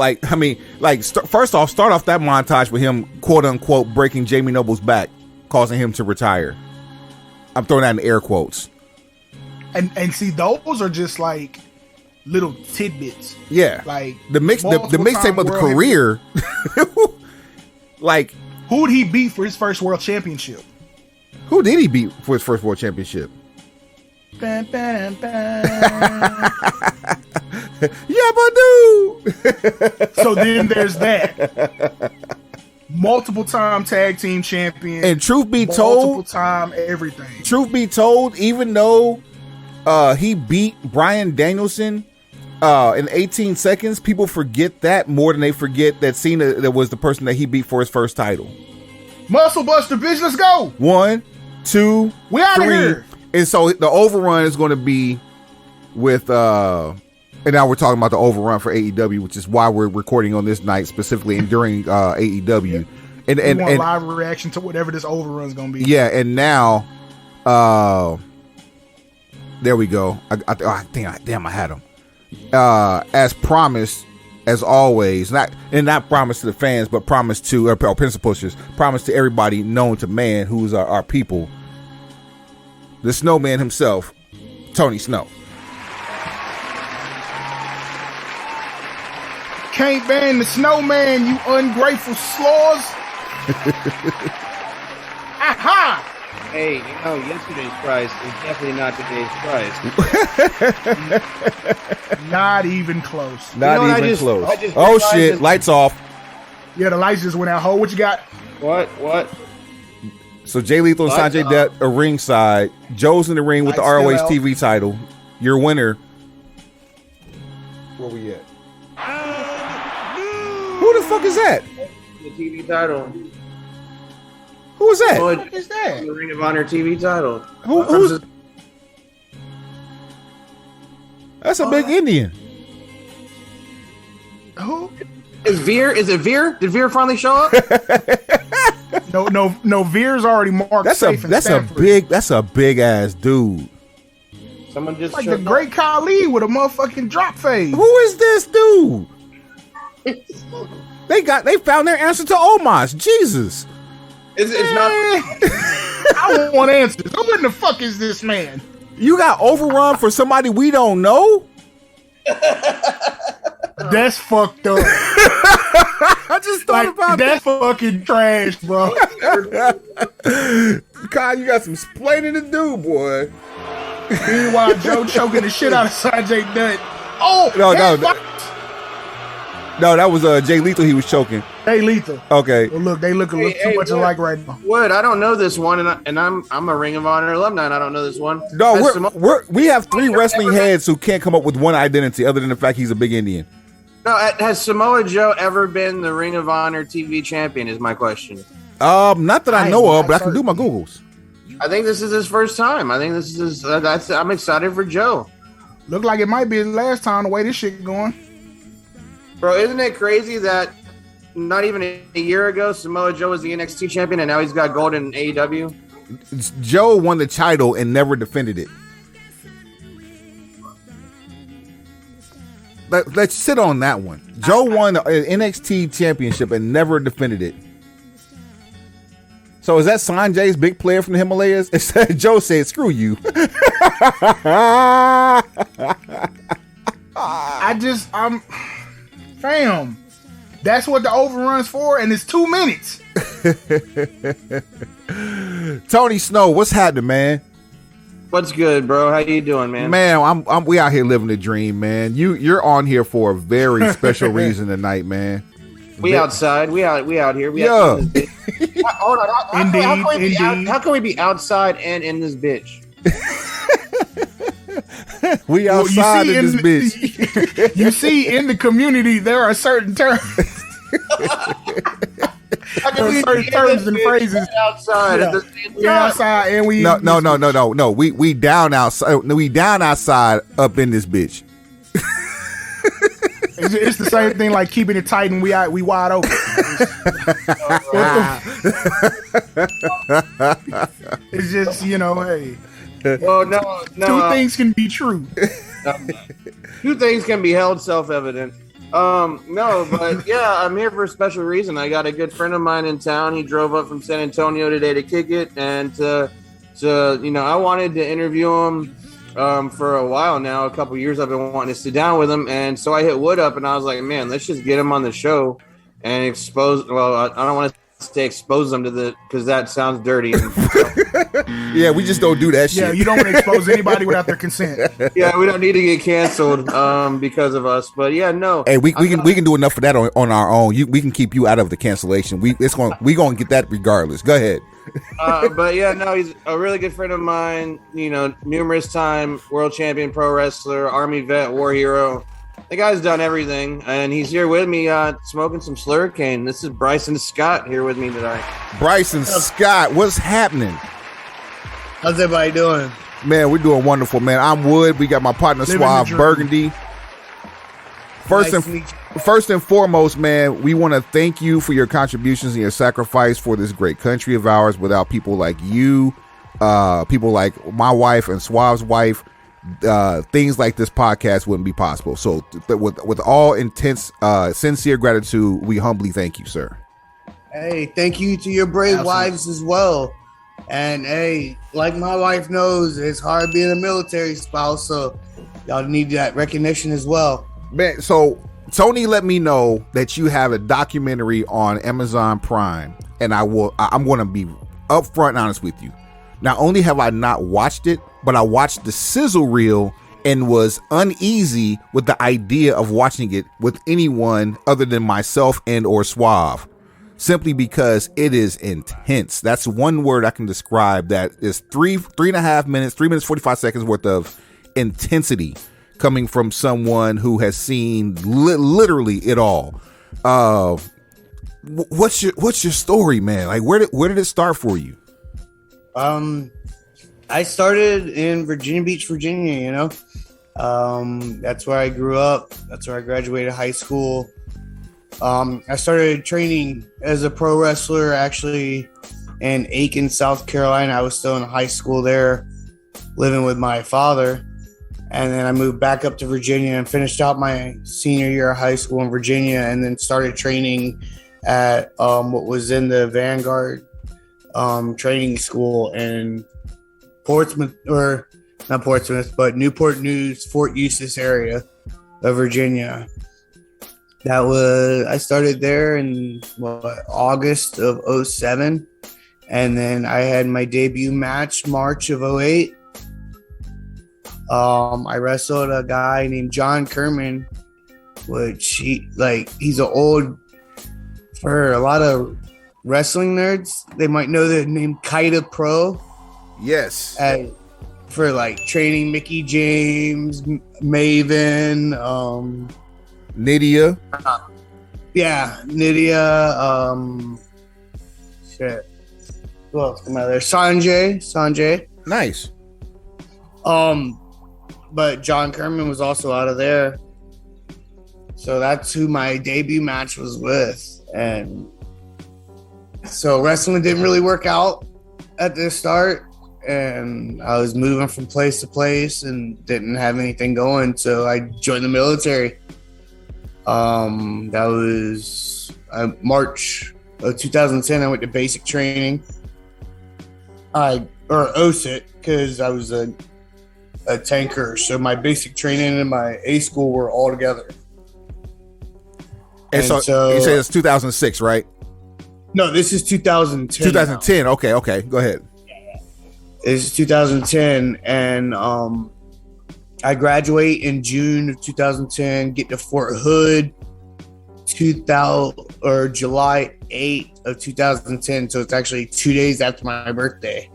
S1: first off, start off that montage with him, quote unquote, breaking Jamie Noble's back, causing him to retire. I'm throwing that in air quotes.
S2: And see, those are just like little tidbits.
S1: Yeah,
S2: like
S1: the mixtape of the career. Like,
S2: who would he beat for his first world championship?
S1: Who did he beat for his first world championship?
S2: Bam, bam, bam.
S1: Yabba-doo!
S2: So then there's that. Multiple time tag team champion.
S1: And truth be told,
S2: multiple time everything.
S1: Truth be told, even though he beat Bryan Danielson in 18 seconds, people forget that more than they forget that Cena that was the person that he beat for his first title.
S2: Muscle Buster, bitch, let's go.
S1: 1, 2,
S2: we out of
S1: 3.
S2: here.
S1: And so the overrun is going to be with and now we're talking about the overrun for AEW, which is why we're recording on this night specifically and during AEW.
S2: And we want live reaction to whatever this overrun is going to be.
S1: Yeah, and now, there we go. I had him. As promised, as always, not promise to the fans, but promise to our pencil pushers, promise to everybody known to man, who's our people. The Snowman himself, Tony Snow.
S2: Can't ban the Snowman, you ungrateful slaws. Aha!
S3: Hey, yesterday's price is definitely not today's price.
S2: Not even close.
S1: Not even close. Oh shit! Lights off.
S2: Yeah, the lights just went out. Ho, what you got?
S3: What?
S1: So Jay Lethal and Sanjay Dutt are ringside. Joe's in the ring with the ROH TV title. Your winner. Where we at? Who the fuck is that?
S3: The TV title.
S1: Who is that?
S2: What is that?
S3: The Ring of Honor TV title.
S1: Who's? That's a big Indian.
S2: Who?
S3: Is it Veer? Did Veer finally show up?
S2: No. Veer's already marked.
S1: That's a big ass dude.
S3: Someone just
S2: like the Great Khali with a motherfucking drop fade.
S1: Who is this dude? They found their answer to Omos. Jesus.
S3: It's not.
S2: I want answers. Who in the fuck is this man?
S1: You got overrun for somebody we don't know?
S2: That's fucked up.
S1: I just thought about
S2: that's fucking trash, bro.
S1: Kyle, you got some explaining to do, boy.
S2: Meanwhile, Joe choking the shit out of Sanjay Dutt. Oh
S1: no, that was Jay Lethal. He was choking.
S2: Jay Lethal.
S1: Okay.
S2: Well, look, they look too much alike right now.
S3: What? I don't know this one, and I'm a Ring of Honor alumni, and I don't know this one.
S1: No, we have 3 wrestling heads who can't come up with one identity other than the fact he's a big Indian.
S3: No, has Samoa Joe ever been the Ring of Honor TV champion? Is my question.
S1: Not that I know of, but I can do my Googles.
S3: I think this is his first time. I think this is his. I'm excited for Joe.
S2: Look like it might be his last time the way this shit going.
S3: Bro, isn't it crazy that not even a year ago Samoa Joe was the NXT champion and now he's got gold in AEW?
S1: Joe won the title and never defended it. Let's sit on that one. Joe won the NXT championship and never defended it. So is that Sanjay's big player from the Himalayas? Joe said, "Screw you."
S2: Fam, that's what the overrun's for, and it's 2 minutes.
S1: Tony Snow, what's happening, man?
S3: What's good, bro? How you doing, man?
S1: Man, we out here living the dream, man. You're on here for a very special reason tonight, man.
S3: We outside. We out here.
S1: Yeah.
S3: Hold on.
S2: Indeed.
S3: How can we be outside and in this bitch?
S1: We outside in this bitch.
S2: You see, in the community, there are certain terms. Certain terms and phrases.
S3: Outside.
S2: Yeah. We outside and we.
S1: No. We down outside. We down outside up in this bitch.
S2: It's the same thing like keeping it tight and we wide open. It's just, hey.
S3: Well, no.
S2: Two things can be true.
S3: Two things can be held self-evident. No, but yeah, I'm here for a special reason. I got a good friend of mine in town. He drove up from San Antonio today to kick it, and I wanted to interview him for a while now. A couple years I've been wanting to sit down with him, and so I hit Wood up, and I was like, man, let's just get him on the show and expose. Well, I don't want to say expose them because that sounds dirty.
S1: Yeah, we just don't do that shit.
S2: Yeah, you don't want to expose anybody without their consent.
S3: Yeah, we don't need to get canceled because of us. But yeah, no.
S1: Hey, we can do enough for that on our own. We can keep you out of the cancellation. We gonna get that regardless. Go ahead.
S3: But yeah, no, he's a really good friend of mine. Numerous time world champion pro wrestler, Army vet, war hero. The guy's done everything, and he's here with me smoking some Slurricane. This is Brysin Scott here with me tonight.
S1: Brysin Scott, what's happening?
S4: How's everybody doing?
S1: Man, we're doing wonderful, man. I'm Wood. We got my partner Suave Burgundy. First and foremost, man, we want to thank you for your contributions and your sacrifice for this great country of ours. Without people like you, people like my wife and Suave's wife, things like this podcast wouldn't be possible. So with all intense, sincere gratitude, we humbly thank you, sir.
S4: Hey, thank you to your brave wives as well. And hey, like my wife knows, it's hard being a military spouse, so y'all need that recognition as well.
S1: Man, so Tony let me know that you have a documentary on Amazon Prime, and I'm going to be upfront and honest with you. Not only have I not watched it, but I watched the sizzle reel and was uneasy with the idea of watching it with anyone other than myself and or Suave, simply because it is intense. That's one word I can describe. That is 3.5 minutes, 3 minutes 45 seconds worth of intensity coming from someone who has seen literally it all. What's your story, man? Like where did it start for you?
S4: I started in Virginia Beach, Virginia, that's where I grew up. That's where I graduated high school. I started training as a pro wrestler actually in Aiken, South Carolina. I was still in high school there, living with my father. And then I moved back up to Virginia and finished out my senior year of high school in Virginia, and then started training at what was in the Vanguard training school in Portsmouth, or not Portsmouth, but Newport News, Fort Eustis area of Virginia. I started there in August of 07. And then I had my debut match March of 08. I wrestled a guy named John Kerman, which he's an old, for a lot of wrestling nerds, they might know the name Kaida Pro.
S1: Yes.
S4: For like training Mickey James, Maven,
S1: Nydia.
S4: Nydia, shit. Who else come out of there? Sanjay.
S1: Nice.
S4: But John Kerman was also out of there. So that's who my debut match was with. And so wrestling didn't really work out at the start. And I was moving from place to place and didn't have anything going. So I joined the military. That was March of 2010. I went to basic training. Or OSIT, because I was a tanker. So my basic training and my A school were all together.
S1: And so you say it's 2006, right?
S4: No, this is 2010.
S1: 2010. Now. Okay. Go ahead.
S4: It's 2010, and I graduate in June of 2010. Get to Fort Hood, July 8th of 2010. So it's actually 2 days after my birthday,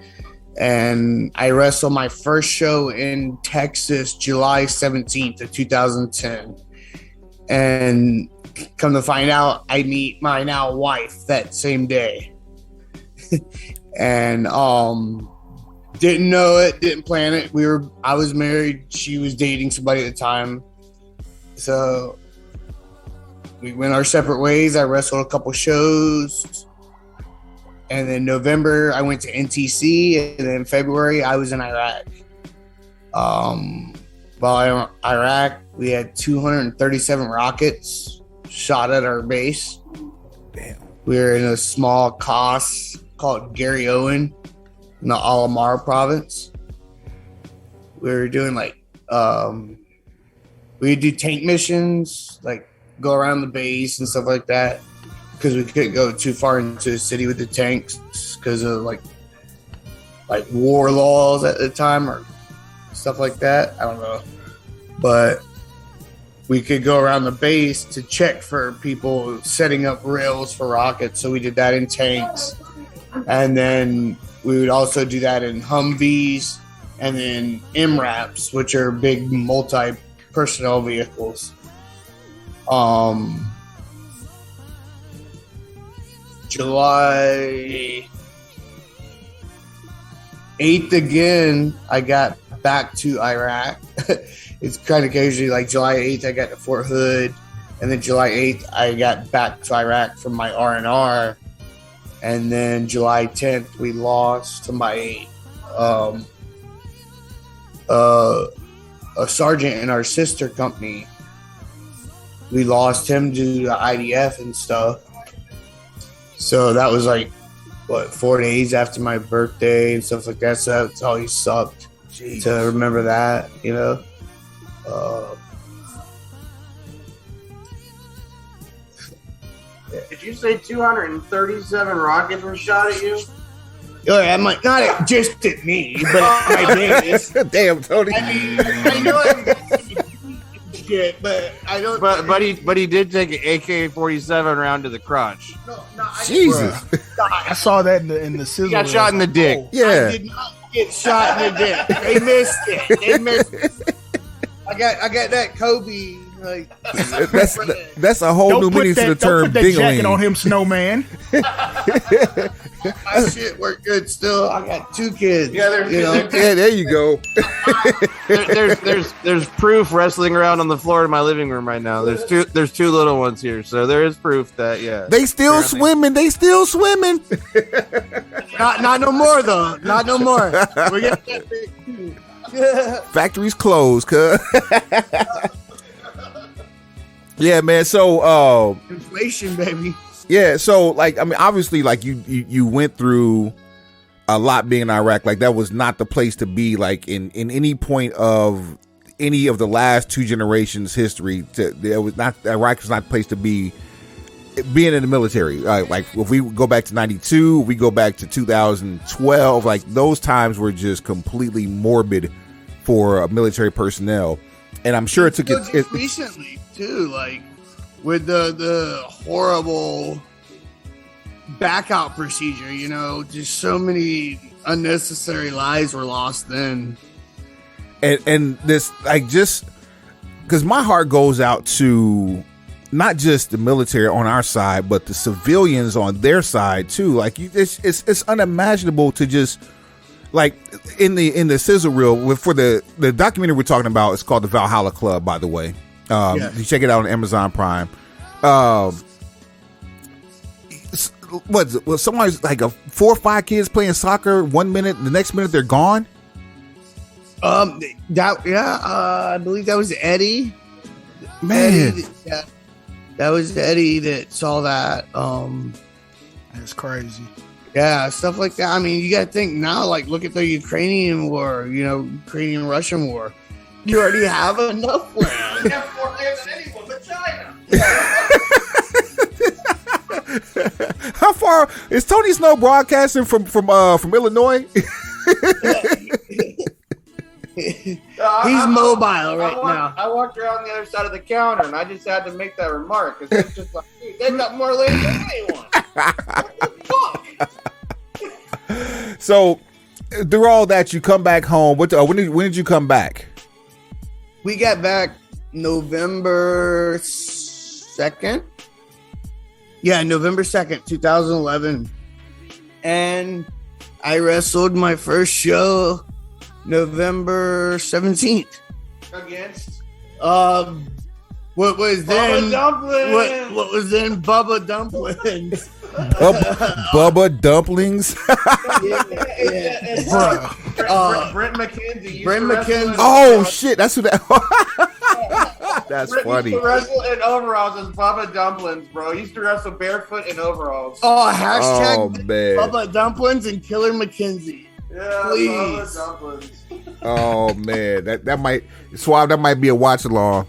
S4: and I wrestled my first show in Texas, July 17th of 2010, and come to find out, I meet my now wife that same day, and didn't know it, didn't plan it. I was married, she was dating somebody at the time. So we went our separate ways. I wrestled a couple shows. And then November I went to NTC, and then February I was in Iraq. While in Iraq, we had 237 rockets shot at our base.
S1: Damn. We
S4: were in a small COS called Gary Owen in the Al-Amar province. We were doing we'd do tank missions, like go around the base and stuff like that, because we couldn't go too far into the city with the tanks because of like war laws at the time or stuff like that. I don't know. But we could go around the base to check for people setting up rails for rockets. So we did that in tanks. And then we would also do that in Humvees and then MRAPs, which are big multi-personnel vehicles. July 8th again, I got back to Iraq. It's kind of crazy. Like July 8th, I got to Fort Hood, and then July 8th, I got back to Iraq from my R&R. And then July 10th, we lost to my a sergeant in our sister company. We lost him due to IDF and stuff. So that was 4 days after my birthday and stuff like that. So that's always sucked. Jeez. To remember that, you know.
S3: Did you say 237 rockets were shot at you?
S4: Yeah, not just at me, but at my base.
S1: Damn, Tony.
S4: I mean, I know shit, but I don't.
S3: But he did take an AK-47 round to the crotch.
S4: No,
S1: Jesus.
S2: I saw that in the sizzle.
S3: He got shot in the dick.
S1: Yeah.
S4: I did not get shot in the dick. They missed it. I got that Kobe.
S1: That's a whole new meaning to the term
S2: don't put that jacket
S1: dingling.
S2: on him, snowman.
S4: My shit worked good still. I got 2 kids.
S3: Yeah,
S1: Yeah, there you go.
S3: there's proof wrestling around on the floor in my living room right now. There's two little ones here, so there is proof that
S1: they still swimming. They still swimming.
S4: Not no more though. Not no more. We're getting that big too.
S1: Factories closed, cuz. Yeah, man. So
S4: inflation, baby.
S1: Yeah, so obviously you went through a lot being in Iraq. Like that was not the place to be in any point of any of the last 2 generations history. Iraq was not a place to be. Being in the military, like if we go back to 92, we go back to 2012, like those times were just completely morbid for military personnel. And I'm sure it took it
S4: recently too, like with the horrible back out procedure, you know, just so many unnecessary lives were lost then.
S1: And this, like, just because my heart goes out to not just the military on our side, but the civilians on their side too. Like, it's unimaginable to just, like, in the sizzle reel for the documentary we're talking about. It's called the Valhalla Club, by the way. You check it out on Amazon Prime. Someone's like 4 or 5 kids playing soccer 1 minute, the next minute they're gone.
S4: I believe that was Eddie.
S1: Man,
S4: Eddie, that was Eddie that saw that.
S2: That's crazy.
S4: Yeah, stuff like that. I mean, you got to think now, like, look at the Ukrainian war, you know, Ukrainian-Russian war. You already have enough land.
S3: You have more land than anyone but China.
S1: How far is Tony Snow broadcasting from Illinois?
S4: He's mobile now.
S3: I walked around the other side of the counter, and I just had to make that remark because it's just like, dude, they've got more land than anyone. What the fuck?
S1: So, through all that, you come back home. When did you come back?
S4: We got back November 2nd. Yeah, November 2nd, 2011. And I wrestled my first show November 17th.
S3: Against?
S4: What was
S3: Bubba
S4: then
S3: Dumplings.
S4: what was then Bubba Dumplings.
S1: Bubba Dumplings.
S3: Brent McKenzie.
S4: Brent McKenzie.
S1: Oh shit, that's who that. That's
S3: Brent
S1: funny.
S3: used to wrestle in overalls as Bubba Dumplings, bro. He used to wrestle barefoot in overalls.
S4: Oh, hashtag
S1: Oh, man.
S4: Bubba Dumplings and Killer McKenzie.
S3: Yeah,
S4: Please.
S3: Bubba Dumplings.
S1: Oh man, that might Suave. That might be a watch along.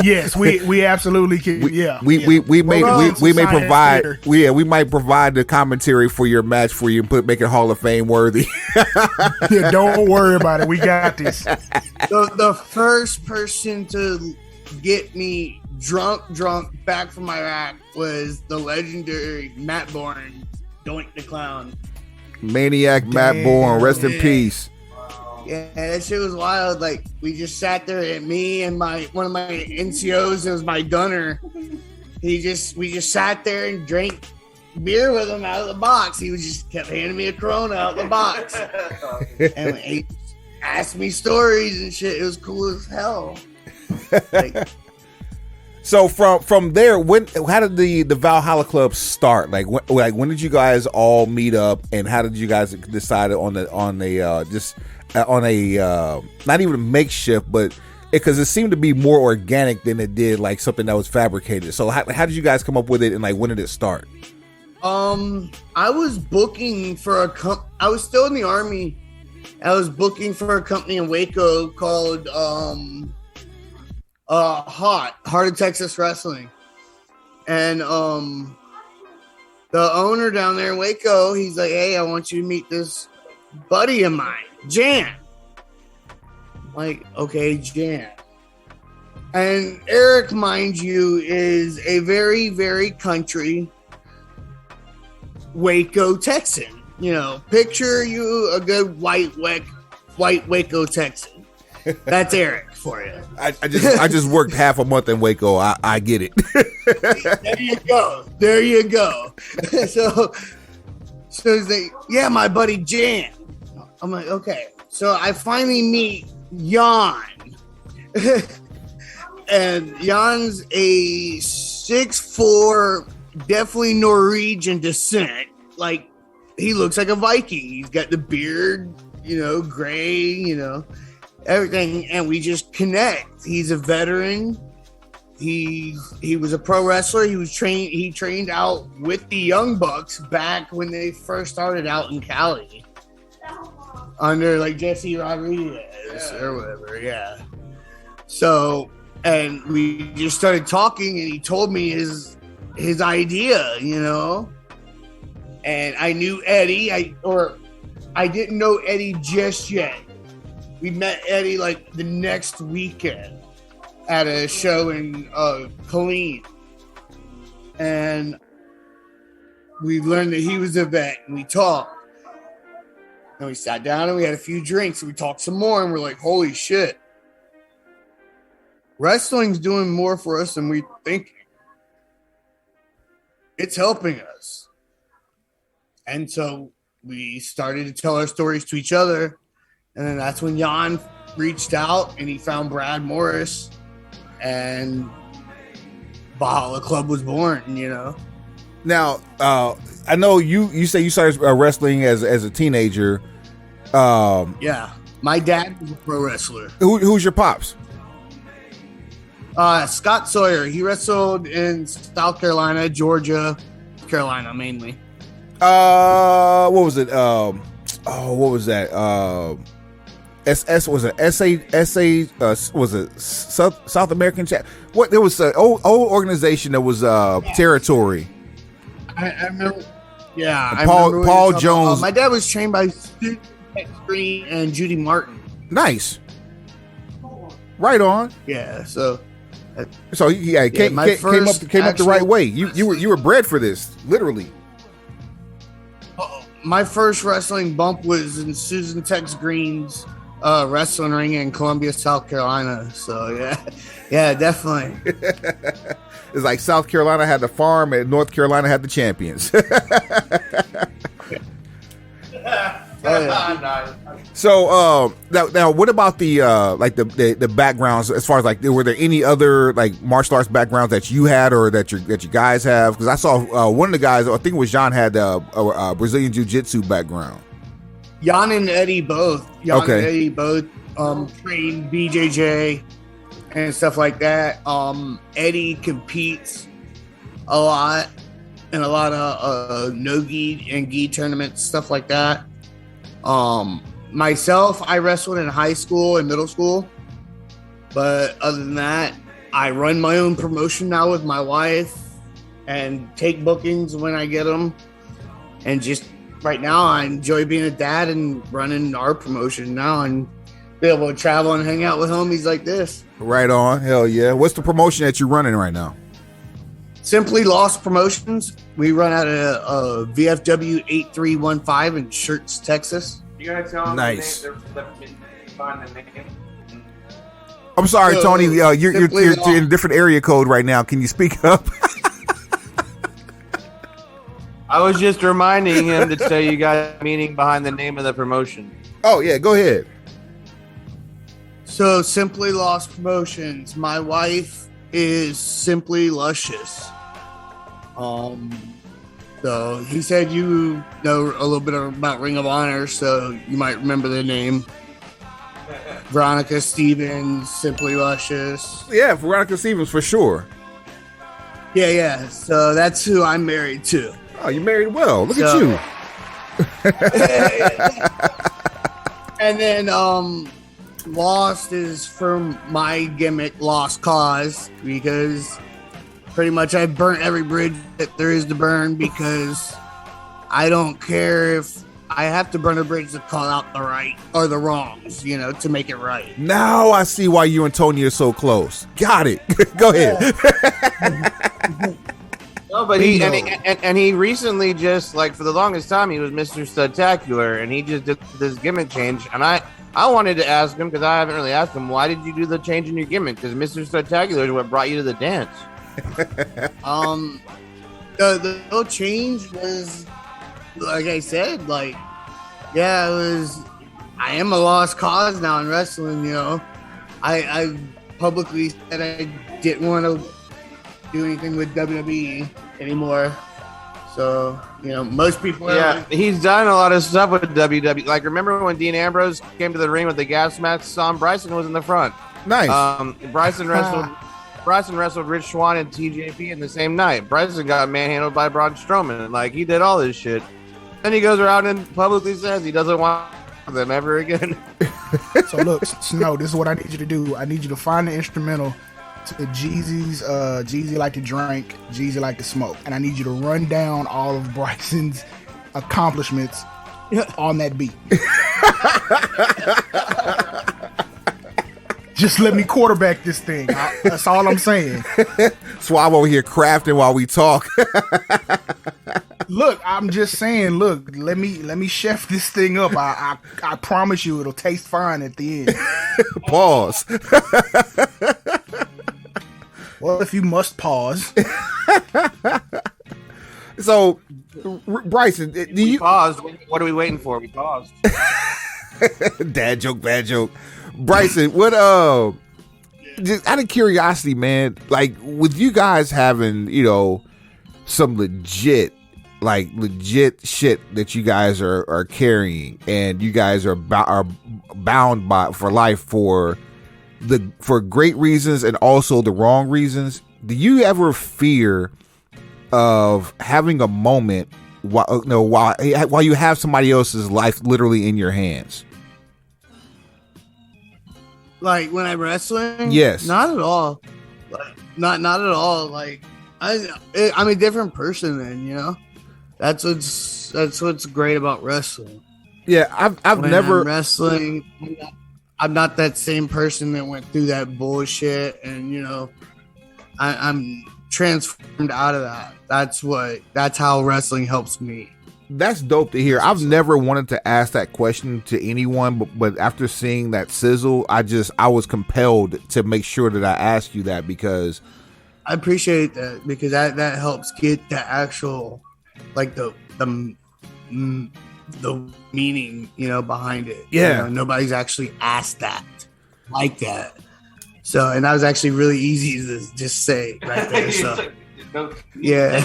S2: Yes, we absolutely can.
S1: We may provide. We might provide the commentary for your match for you and make it Hall of Fame worthy.
S2: Yeah, don't worry about it. We got this.
S4: The first person to get me drunk back from Iraq was the legendary Matt Bourne, Doink the Clown.
S1: Maniac Matt Bourne, rest in peace.
S4: Yeah, that shit was wild. Like, we just sat there, and me and one of my NCOs, it was my gunner. We just sat there and drank beer with him out of the box. He just kept handing me a Corona out of the box, and he asked me stories and shit. It was cool as hell. Like,
S1: So from there, how did the Valhalla Club start? Like when did you guys all meet up, and how did you guys decide on a not even a makeshift, but because it seemed to be more organic than it did like something that was fabricated. So how did you guys come up with it, and like when did it start?
S4: I was booking for I was still in the Army. I was booking for a company in Waco called Heart of Texas Wrestling, and the owner down there in Waco, he's like, "Hey, I want you to meet this buddy of mine, Jan." I'm like, okay, Jan. And Eric, mind you, is a very, very country Waco Texan. You know, picture you a good white Waco Texan. That's Eric for you.
S1: I just worked half a month in Waco. I get it.
S4: There you go. So he's like, yeah, my buddy Jan. I'm like, okay. So I finally meet Jan. And Jan's a 6'4", definitely Norwegian descent. Like, he looks like a Viking. He's got the beard, gray, everything, and we just connect. He's a veteran. He was a pro wrestler. He trained out with the Young Bucks back when they first started out in Cali under like Jesse Rodriguez. or whatever. Yeah. So, and we just started talking, and he told me his idea, you know. And I knew Eddie. I didn't know Eddie just yet. We met Eddie like the next weekend at a show in Killeen. And we learned that he was a vet, and we talked. And we sat down and we had a few drinks, and we talked some more, and we're like, holy shit. Wrestling's doing more for us than we think. It's helping us. And so we started to tell our stories to each other. And then that's when Jan reached out and he found Brad Morris, and Valhalla Club was born, you know.
S1: Now, I know you say you started wrestling as a teenager.
S4: Yeah. My dad was a pro wrestler.
S1: Who's your pops?
S4: Scott Sawyer. He wrestled in South Carolina, Georgia, Carolina mainly.
S1: What was it? What was that? Was it South American chat? What, there was an old organization that was territory.
S4: I remember. Yeah,
S1: Paul Jones.
S4: My dad was trained by Green and Judy Martin.
S1: Nice. Right on.
S4: Yeah. So
S1: came up the right way. You were bred for this, literally.
S4: My first wrestling bump was in Susan Tex Green's wrestling ring in Columbia, South Carolina. So yeah, definitely.
S1: It's like South Carolina had the farm and North Carolina had the champions. So now what about the like the backgrounds, as far as like, were there any other like martial arts backgrounds that you had or that you guys have? Because I saw one of the guys, I think it was John, had a Brazilian Jiu-Jitsu background.
S4: Jan and Eddie both. Trained BJJ and stuff like that. Eddie competes a lot in a lot of no-gi and gi tournaments, stuff like that. Myself, I wrestled in high school and middle school, but other than that, I run my own promotion now with my wife and take bookings when I get them. And just right now, I enjoy being a dad and running our promotion now and be able to travel and hang out with homies like this.
S1: Right on. Hell yeah. What's the promotion that you're running right now?
S4: Simply Lost Promotions. We run out of VFW 8315 in Shirts, Texas.
S3: You gotta tell them
S1: nice.
S3: The name.
S1: I'm sorry, Tony. You're in a different area code right now. Can you speak up?
S3: I was just reminding him to say you got a meaning behind the name of the promotion.
S1: Oh yeah, go ahead.
S4: So Simply Lost Promotions. My wife is Simply Luscious. So he said you know a little bit about Ring of Honor, so you might remember the name. Veronica Stevens, Simply Luscious.
S1: Yeah, Veronica Stevens for sure.
S4: Yeah. So that's who I'm married to.
S1: Oh, you married well. Look at you.
S4: And then Lost is for my gimmick, Lost Cause, because pretty much I burnt every bridge that there is to burn, because I don't care if I have to burn a bridge to call out the right or the wrongs, you know, to make it right.
S1: Now I see why you and Tony are so close. Got it. Go ahead.
S3: No, but he recently just, like, for the longest time he was Mr. Studtacular, and he just did this gimmick change, and I wanted to ask him, because I haven't really asked him, why did you do the change in your gimmick? Because Mr. Studtacular is what brought you to the dance.
S4: The whole change was, like I said, like, yeah, it was, I am a lost cause now in wrestling, you know. I publicly said I didn't want to do anything with WWE anymore. So, you know, most people...
S3: Yeah, he's done a lot of stuff with WWE. Like, remember when Dean Ambrose came to the ring with the gas mask on? Bryson was in the front.
S1: Nice.
S3: Bryson wrestled Rich Swann and TJP in the same night. Bryson got manhandled by Braun Strowman. Like, he did all this shit. Then he goes around and publicly says he doesn't want them ever again.
S2: So look, Snow, this is what I need you to do. I need you to find the instrumental to Jeezy's Jeezy Like to Drink, Jeezy Like to Smoke. And I need you to run down all of Bryson's accomplishments on that beat. Just let me quarterback this thing. That's all I'm saying.
S1: So I'm over here crafting while we talk.
S2: Look, I'm just saying, look, let me chef this thing up. I promise you it'll taste fine at the end.
S1: Pause.
S2: Well, if you must pause.
S1: So, Bryson, do you
S3: paused? What are we waiting for? We paused.
S1: Dad joke, bad joke. Bryson, what just out of curiosity, man, like with you guys having, you know, some legit shit that you guys are carrying, and you guys are bound by for life for great reasons and also the wrong reasons. Do you ever fear of having a moment while you have somebody else's life literally in your hands?
S4: Like when I'm wrestling?
S1: Yes.
S4: Not at all. Like, not at all. Like I'm a different person then, you know? That's what's great about wrestling.
S1: Yeah, I've
S4: when
S1: never
S4: I'm wrestling. I'm not that same person that went through that bullshit, and you know, I'm transformed out of that. That's how wrestling helps me.
S1: That's dope to hear. I've never wanted to ask that question to anyone, but after seeing that sizzle, I was compelled to make sure that I asked you that, because
S4: I appreciate that, because that helps get the actual, like the meaning, you know, behind it.
S1: Yeah.
S4: You know, nobody's actually asked that like that. So, and that was actually really easy to just say right there. So, yeah.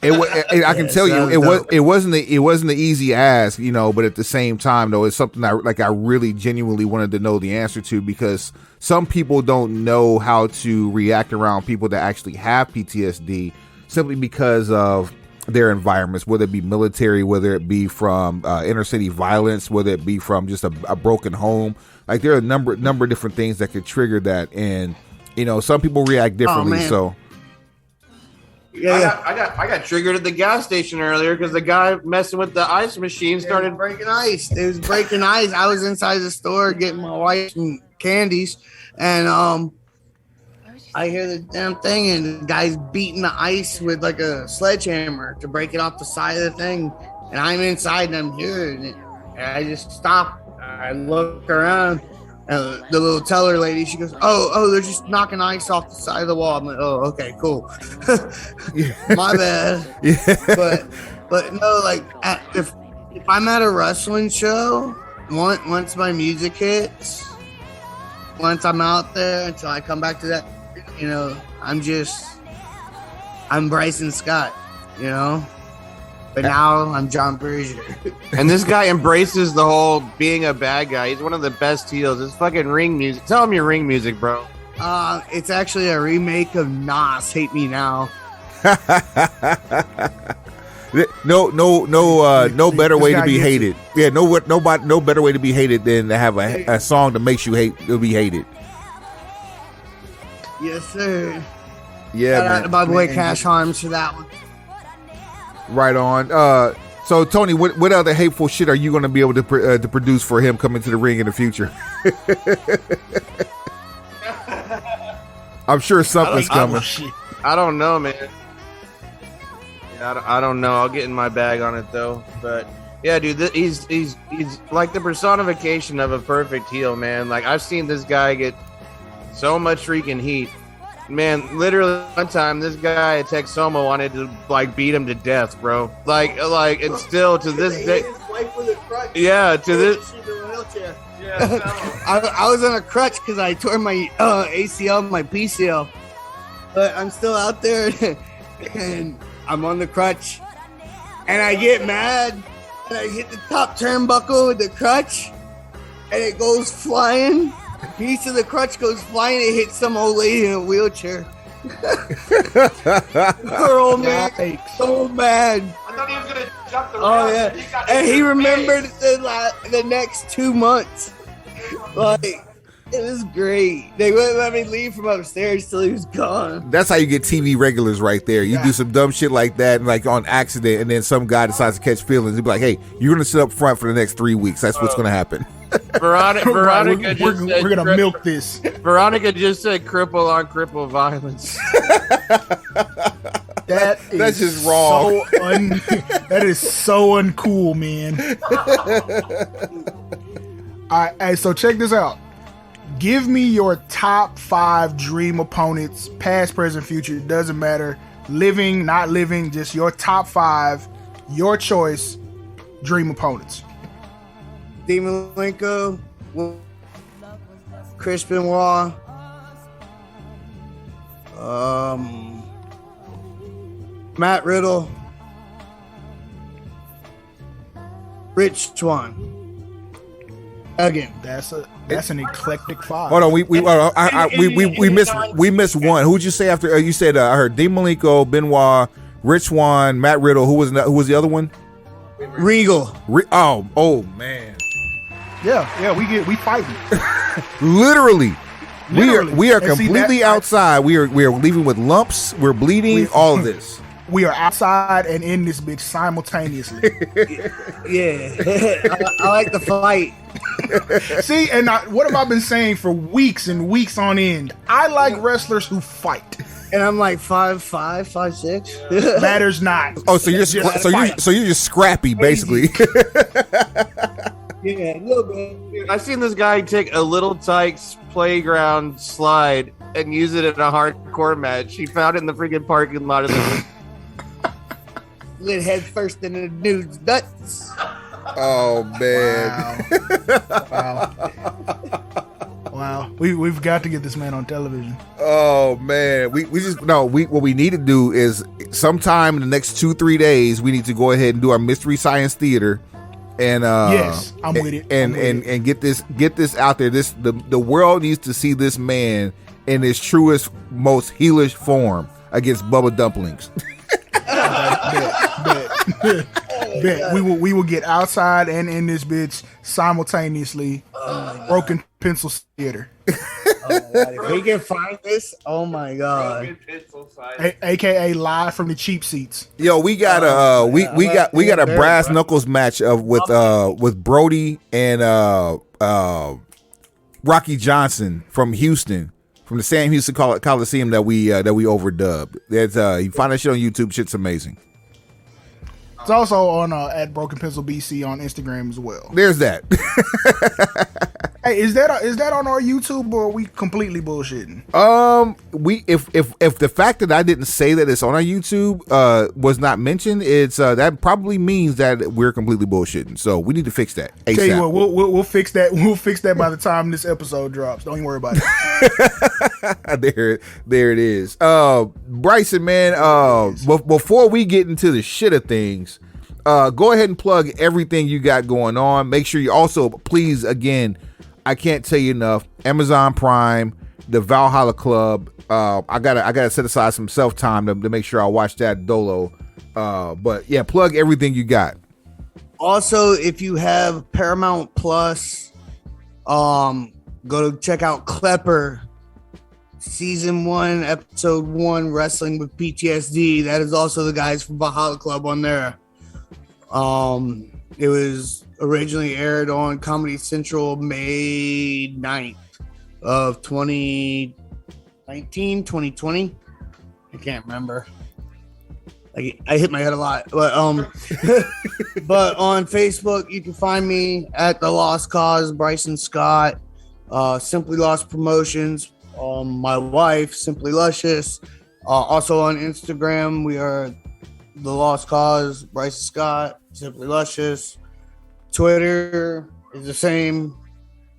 S1: I can tell you, it wasn't the easy ask, you know, but at the same time, though, it's something I really genuinely wanted to know the answer to, because some people don't know how to react around people that actually have PTSD simply because of their environments, whether it be military, whether it be from inner city violence, whether it be from just a broken home. Like there are a number of different things that could trigger that, and you know, some people react differently. So
S3: yeah, I got triggered at the gas station earlier because the guy messing with the ice machine started
S4: breaking ice. It was breaking ice. I was inside the store getting my wife some candies, and I hear the damn thing, and the guy's beating the ice with like a sledgehammer to break it off the side of the thing. And I'm inside and I'm hearing it. And I just stop. I look around, and the little teller lady, she goes, "Oh, they're just knocking ice off the side of the wall." I'm like, "Oh, okay, cool." My bad. Yeah. But no, like if I'm at a wrestling show, once my music hits, once I'm out there until I come back to that, you know, I'm Brysin Scott, you know, but now I'm John Berger.
S3: And this guy embraces the whole being a bad guy. He's one of the best heels. It's fucking ring music. Tell him your ring music, bro.
S4: It's actually a remake of Nas Hate Me Now.
S1: No better way to be hated. Yeah, no better way to be hated than to have a song that makes you be hated.
S4: Yes, sir.
S1: Yeah,
S4: shout out to my boy Cash Harms for that one.
S1: Right on. So Tony, what other hateful shit are you going to be able to produce for him coming to the ring in the future? I'm sure something's coming.
S3: I don't know, man. Yeah, I don't know. I'll get in my bag on it though. But yeah, dude, he's like the personification of a perfect heel, man. Like I've seen this guy get so much freaking heat. Man, literally one time this guy at Texoma wanted to like beat him to death, bro. Like and still to this day. Yeah, to this.
S4: Yeah, I was on a crutch because I tore my ACL, my PCL, but I'm still out there and I'm on the crutch, and I get mad and I hit the top turnbuckle with the crutch, and it goes flying. A piece of the crutch goes flying. It hits some old lady in a wheelchair. Her old man, so mad.
S3: I thought he was gonna jump the
S4: Oh yeah, and he remembered the next 2 months. Like, it was great. They wouldn't let me leave from upstairs till he was gone.
S1: That's how you get TV regulars right there. You do some dumb shit like that, like on accident, and then some guy decides to catch feelings. He'd be like, "Hey, you're gonna sit up front for the next 3 weeks. That's what's gonna happen."
S3: Veronica
S2: we're gonna milk this.
S3: Veronica just said cripple on cripple violence.
S1: That's just wrong.
S2: That is so uncool, man. All right, hey, so check this out. Give me your top 5 dream opponents, past, present, future. It doesn't matter. Living, not living, just your top 5, your choice, dream opponents.
S4: Dean Malenko, Chris Benoit, Matt Riddle, Rich Swann. Again,
S2: that's an eclectic 5.
S1: Hold on, we missed one. Who'd you say after? You said I heard Dean Malenko, Benoit, Rich Swann, Matt Riddle. Who was the other one?
S4: Regal.
S1: Oh man.
S2: Yeah, we fighting.
S1: Literally. We are
S2: And see,
S1: completely outside. We are leaving with lumps. We're bleeding. All of this.
S2: We are outside and in this bitch simultaneously.
S4: Yeah, I like the fight.
S2: See, and what have I been saying for weeks and weeks on end? I like wrestlers who fight.
S4: And I'm like 5'5", 5'6".
S2: Matters not.
S1: Oh, so you're just scrappy, basically.
S4: Yeah, a little bit.
S3: I've seen this guy take a Little Tykes playground slide and use it in a hardcore match. He found it in the freaking parking lot of the
S4: Lit head first in the dude's nuts.
S1: Oh man!
S2: Wow. We've got to get this man on television.
S1: Oh man, what we need to do is sometime in the next 2-3 days we need to go ahead and do our Mystery Science Theater, and
S2: yes, I'm with it.
S1: And get this out there. The world needs to see this man in his truest, most heelish form against Bubba Dumplings.
S2: Bet. We will get outside and in this bitch simultaneously. Broken Pencil Theater.
S4: If we can find this, oh my god!
S2: AKA live from the cheap seats.
S1: Yo, we got a brass knuckles match with Brody and Rocky Johnson from Houston. From the Sam Houston Coliseum that we overdubbed. That's you find that shit on YouTube. Shit's amazing.
S2: It's also on at Broken Pencil BC on Instagram as well.
S1: There's that.
S2: Hey, is that on our YouTube or are we completely bullshitting?
S1: If the fact that I didn't say that it's on our YouTube was not mentioned, it's that probably means that we're completely bullshitting. So we need to fix that. ASAP.
S2: Tell you what, we'll fix that. We'll fix that by the time this episode drops. Don't even worry about
S1: it. there it is. Brysin, man. Before we get into the shit of things, go ahead and plug everything you got going on. Make sure you also, please, again, I can't tell you enough. Amazon Prime, the Valhalla Club. I gotta set aside some self time to make sure I watch that Dolo. But yeah, plug everything you got.
S4: Also, if you have Paramount Plus, go to check out Klepper Season 1, Episode 1, Wrestling with PTSD. That is also the guys from Valhalla Club on there. It was originally aired on Comedy Central May 9th of 2019, 2020. I can't remember. I hit my head a lot. But but on Facebook, you can find me at The Lost Cause, Brysin Scott, Simply Lost Promotions, my wife, Simply Luscious. Also on Instagram, we are The Lost Cause, Brysin Scott, Simply Luscious. Twitter is the same.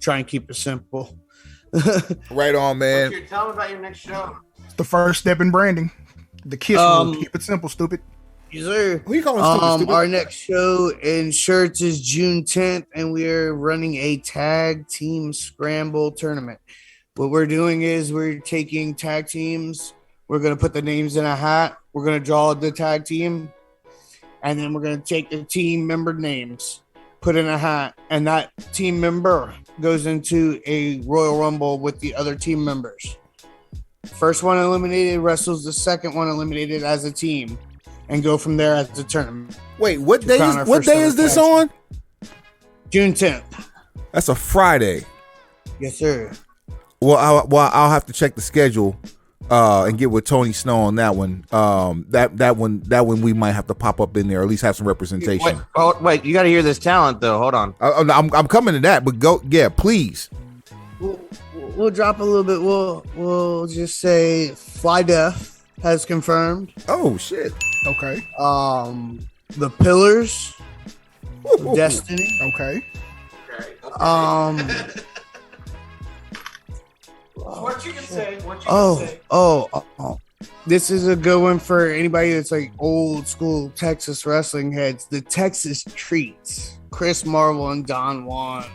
S4: Try and keep it simple.
S1: Right on, man.
S3: Tell them about your next show.
S2: It's the first step in branding. The KISS rule. Keep it simple, stupid.
S4: Yes, sir.
S1: Who you calling stupid?
S4: Our next show in shirts is June 10th, and we are running a tag team scramble tournament. What we're doing is we're taking tag teams. We're going to put the names in a hat. We're going to draw the tag team. And then we're going to take the team member names. put in a hat, and that team member goes into a Royal Rumble with the other team members. First one eliminated wrestles the second one eliminated as a team, and go from there as a tournament.
S1: Wait, what day is this on?
S4: June 10th.
S1: That's a Friday.
S4: Yes, sir.
S1: Well, I'll have to check the schedule and get with Tony Snow on that one. That one we might have to pop up in there, or at least have some representation.
S3: Wait, you got to hear this talent though. Hold on.
S1: I'm coming to that, but go, yeah, please.
S4: We'll drop a little bit. We'll just say Fly Death has confirmed.
S1: Oh shit.
S2: Okay.
S4: The Pillars, Destiny.
S2: Okay.
S3: What you can say.
S4: Oh. This is a good one for anybody that's like old school Texas wrestling heads. The Texas Treats, Chris Marvel and Don Juan.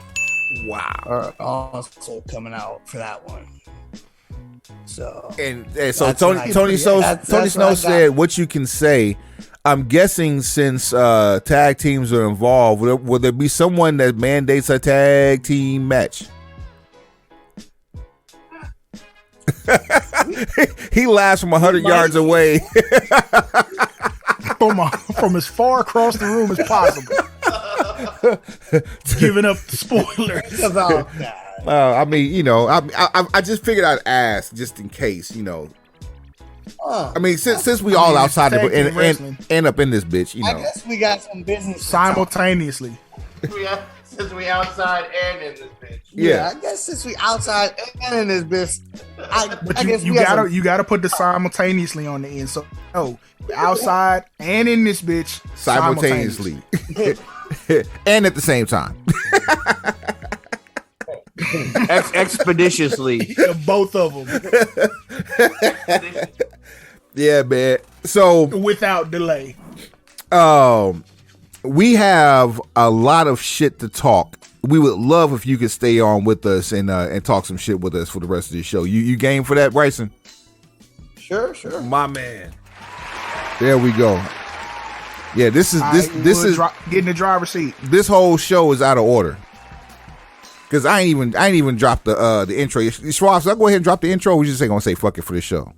S1: Wow.
S4: Are also coming out for that one. So
S1: so Tony Snow said what you can say. I'm guessing since tag teams are involved, will there be someone that mandates a tag team match? He laughs from 100 yards away.
S2: from as far across the room as possible. Giving up spoilers
S4: about that.
S1: I mean, I just figured I'd ask just in case, I mean, since we all outside and up in this bitch,
S4: I guess we got some business
S2: simultaneously.
S3: Since we outside and in this bitch.
S4: Yeah, I guess since we outside and in this bitch, I guess
S2: you gotta put the simultaneously on the end. So outside and in this bitch
S1: simultaneously. And at the same time.
S3: Expeditiously.
S2: Both of them.
S1: Yeah, man. So
S2: without delay.
S1: We have a lot of shit to talk. We would love if you could stay on with us and talk some shit with us for the rest of the show. You game for that, Bryson?
S4: Sure.
S1: My man. There we go. Yeah, this is
S2: getting the driver's seat.
S1: This whole show is out of order. Cause I ain't even dropped the intro. Schwab, so I'll go ahead and drop the intro. We just ain't gonna say fuck it for the show.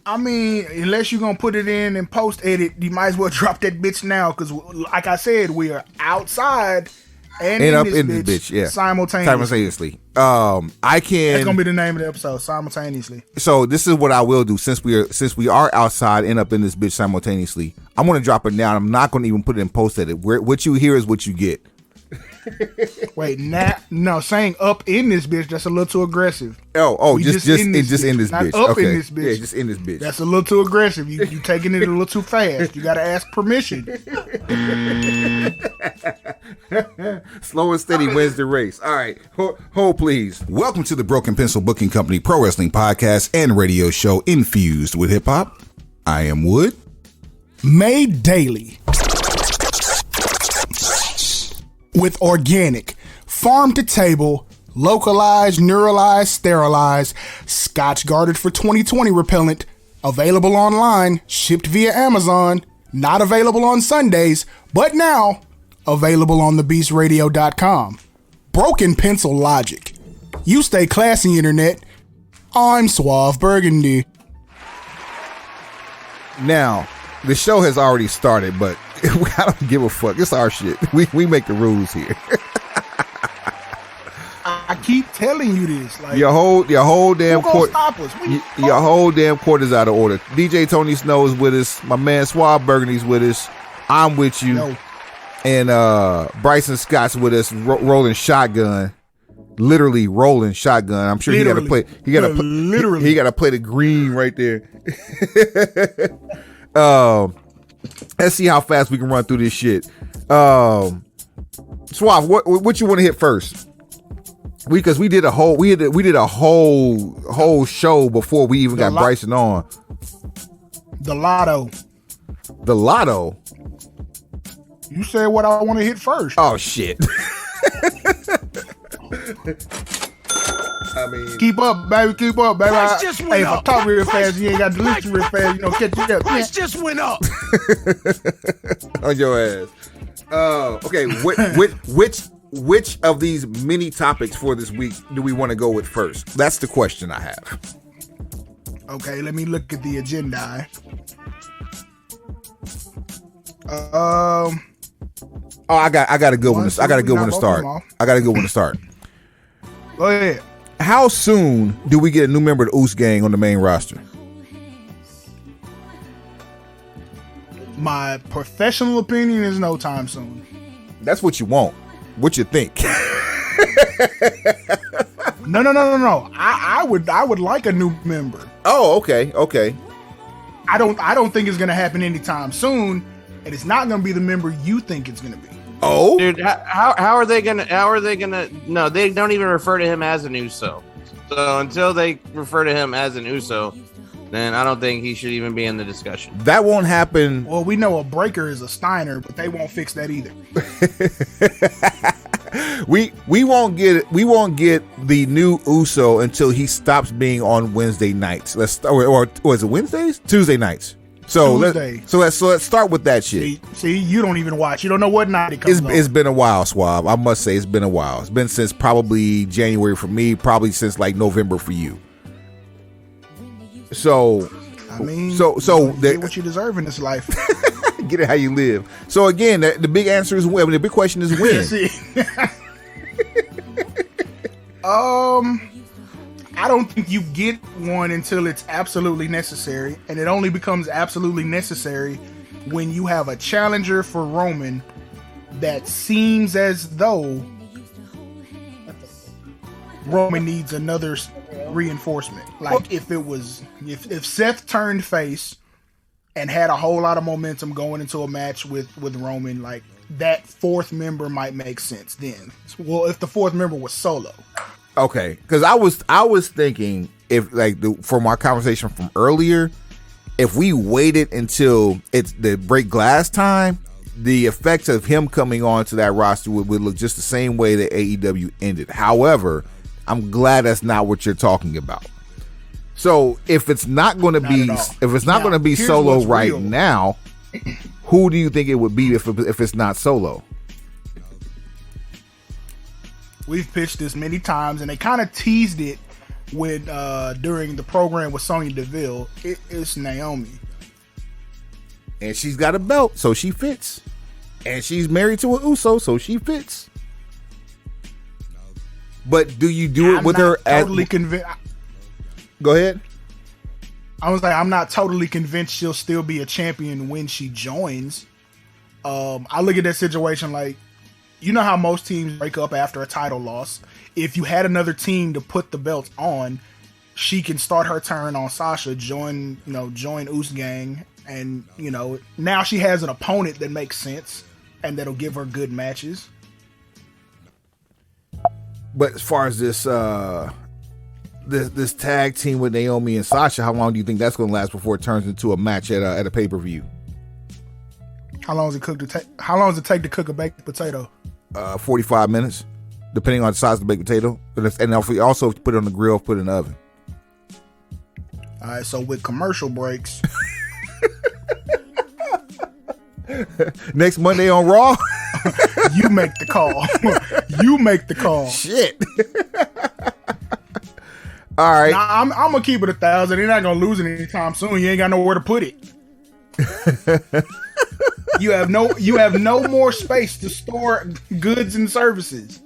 S2: I mean, unless you're gonna put it in and post edit, you might as well drop that bitch now. Cause like I said, we are outside and in
S1: up
S2: this
S1: in
S2: bitch,
S1: this bitch, yeah,
S2: simultaneously.
S1: I can.
S2: That's gonna be the name of the episode, simultaneously.
S1: So this is what I will do since we are outside and up in this bitch simultaneously. I'm gonna drop it down. I'm not gonna even put it in post edit. What you hear is what you get.
S2: Wait, no, saying up in this bitch, that's a little too aggressive.
S1: Just in this bitch.
S2: Up
S1: okay.
S2: in this bitch.
S1: Yeah, just in this bitch.
S2: That's a little too aggressive. You taking it a little too fast. You got to ask permission.
S1: Slow and steady wins the race. All right, hold please. Welcome to the Broken Pencil Booking Company Pro Wrestling Podcast and Radio Show infused with hip hop. I am Wood.
S2: Made daily. With organic, farm to table, localized, neuralized, sterilized, Scotch guarded for 2020 repellent, available online, shipped via Amazon, not available on Sundays, but now available on thebeastradio.com. Broken Pencil Logic. You stay classy, internet. I'm Suave Burgundy.
S1: Now, the show has already started, but I don't give a fuck. It's our shit. We make the rules here.
S2: I keep telling you this. Like,
S1: your whole damn court. Your whole damn court is out of order. DJ Tony Snow is with us. My man Suave Burgundy's with us. I'm with you.
S2: No.
S1: And Brysin Scott's with us, rolling shotgun. Literally rolling shotgun. I'm sure he got to play. He got to play the green right there. Let's see how fast we can run through this shit. Suave, what you want to hit first? Because we did a whole show before we even got Bryson on.
S2: The lotto.
S1: The lotto.
S2: You said what I want to hit first.
S1: Oh shit. I mean,
S2: keep up, baby. Keep up, baby.
S5: If
S2: I talk real fast, you ain't got to listen real fast. Catch you up.
S5: Price just went up.
S1: On your ass. Okay. Which of these many topics for this week do we want to go with first? That's the question I have.
S2: Okay, let me look at the agenda. Oh,
S1: I got a good one. I got a good one to start.
S2: Go ahead.
S1: How soon do we get a new member of the Oos Gang on the main roster?
S2: My professional opinion is no time soon.
S1: That's what you want. What you think?
S2: No. I would like a new member.
S1: Oh, okay.
S2: I don't think it's gonna happen anytime soon, and it's not gonna be the member you think it's gonna be.
S1: Oh,
S3: Dude, how are they gonna? No, they don't even refer to him as an Uso. So until they refer to him as an Uso, then I don't think he should even be in the discussion.
S1: that won't happen.
S2: Well, we know a breaker is a Steiner, but they won't fix that either.
S1: We won't get the new Uso until he stops being on Wednesday nights. Or is it Wednesdays? Tuesday nights. So let's start with that shit.
S2: See, you don't even watch. You don't know what night it comes on.
S1: It's been a while, Swab. I must say it's been a while. It's been since probably January for me, probably since like November for you. So
S2: I mean, get what you deserve in this life.
S1: Get it how you live. So again, the big answer is when. The big question is when.
S2: I don't think you get one until it's absolutely necessary, and it only becomes absolutely necessary when you have a challenger for Roman that seems as though Roman needs another reinforcement. Like if Seth turned face and had a whole lot of momentum going into a match with Roman, like that fourth member might make sense then. Well, if the fourth member was Solo.
S1: Okay, because I was thinking if from our conversation from earlier, if we waited until it's the break glass time, the effects of him coming on to that roster would look just the same way that AEW ended. However, I'm glad that's not what you're talking about. So if it's not going to be Solo right now, who do you think it would be if it's not Solo?
S2: We've pitched this many times, and they kind of teased it with during the program with Sonya Deville. It's Naomi,
S1: and she's got a belt, so she fits, and she's married to an Uso, so she fits. But do you do it with her?
S2: Totally convinced.
S1: Go ahead.
S2: I was like, I'm not totally convinced she'll still be a champion when she joins. I look at that situation like, you know how most teams break up after a title loss. If you had another team to put the belts on, she can start her turn on Sasha, join Uso Gang, and now she has an opponent that makes sense and that'll give her good matches.
S1: But as far as this this tag team with Naomi and Sasha, how long do you think that's going to last before it turns into a match at a pay-per-view?
S2: How long does it take to cook a baked potato?
S1: 45 minutes, depending on the size of the baked potato. And if we also put it on the grill, put it in the oven.
S2: All right, so with commercial breaks.
S1: Next Monday on Raw.
S2: You make the call. You make the call.
S1: Shit. All right.
S2: Now, I'm gonna keep it 1,000. You're not gonna lose it anytime soon. You ain't got nowhere to put it. You have no more space to store goods and services.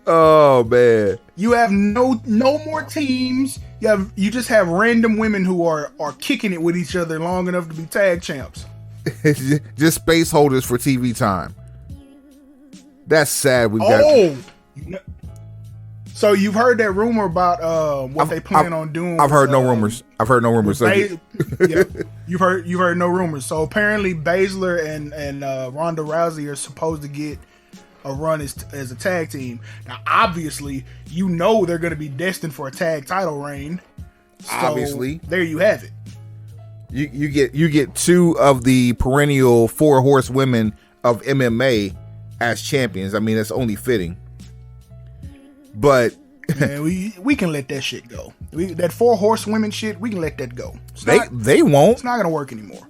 S1: Oh man.
S2: You have no more teams. You just have random women who are kicking it with each other long enough to be tag champs.
S1: Just space holders for TV time. That's sad.
S2: So you've heard that rumor about what they plan on doing?
S1: I've heard no rumors. I've heard no rumors.
S2: You've heard no rumors. So apparently Baszler and Ronda Rousey are supposed to get a run as a tag team. Now, obviously, they're going to be destined for a tag title reign. So
S1: obviously,
S2: there you have it.
S1: You get two of the perennial 4 horsewomen of MMA as champions. I mean, that's only fitting. But
S2: man, we can let that shit go. That 4 horsewomen shit, we can let that go.
S1: They won't.
S2: It's not gonna work anymore.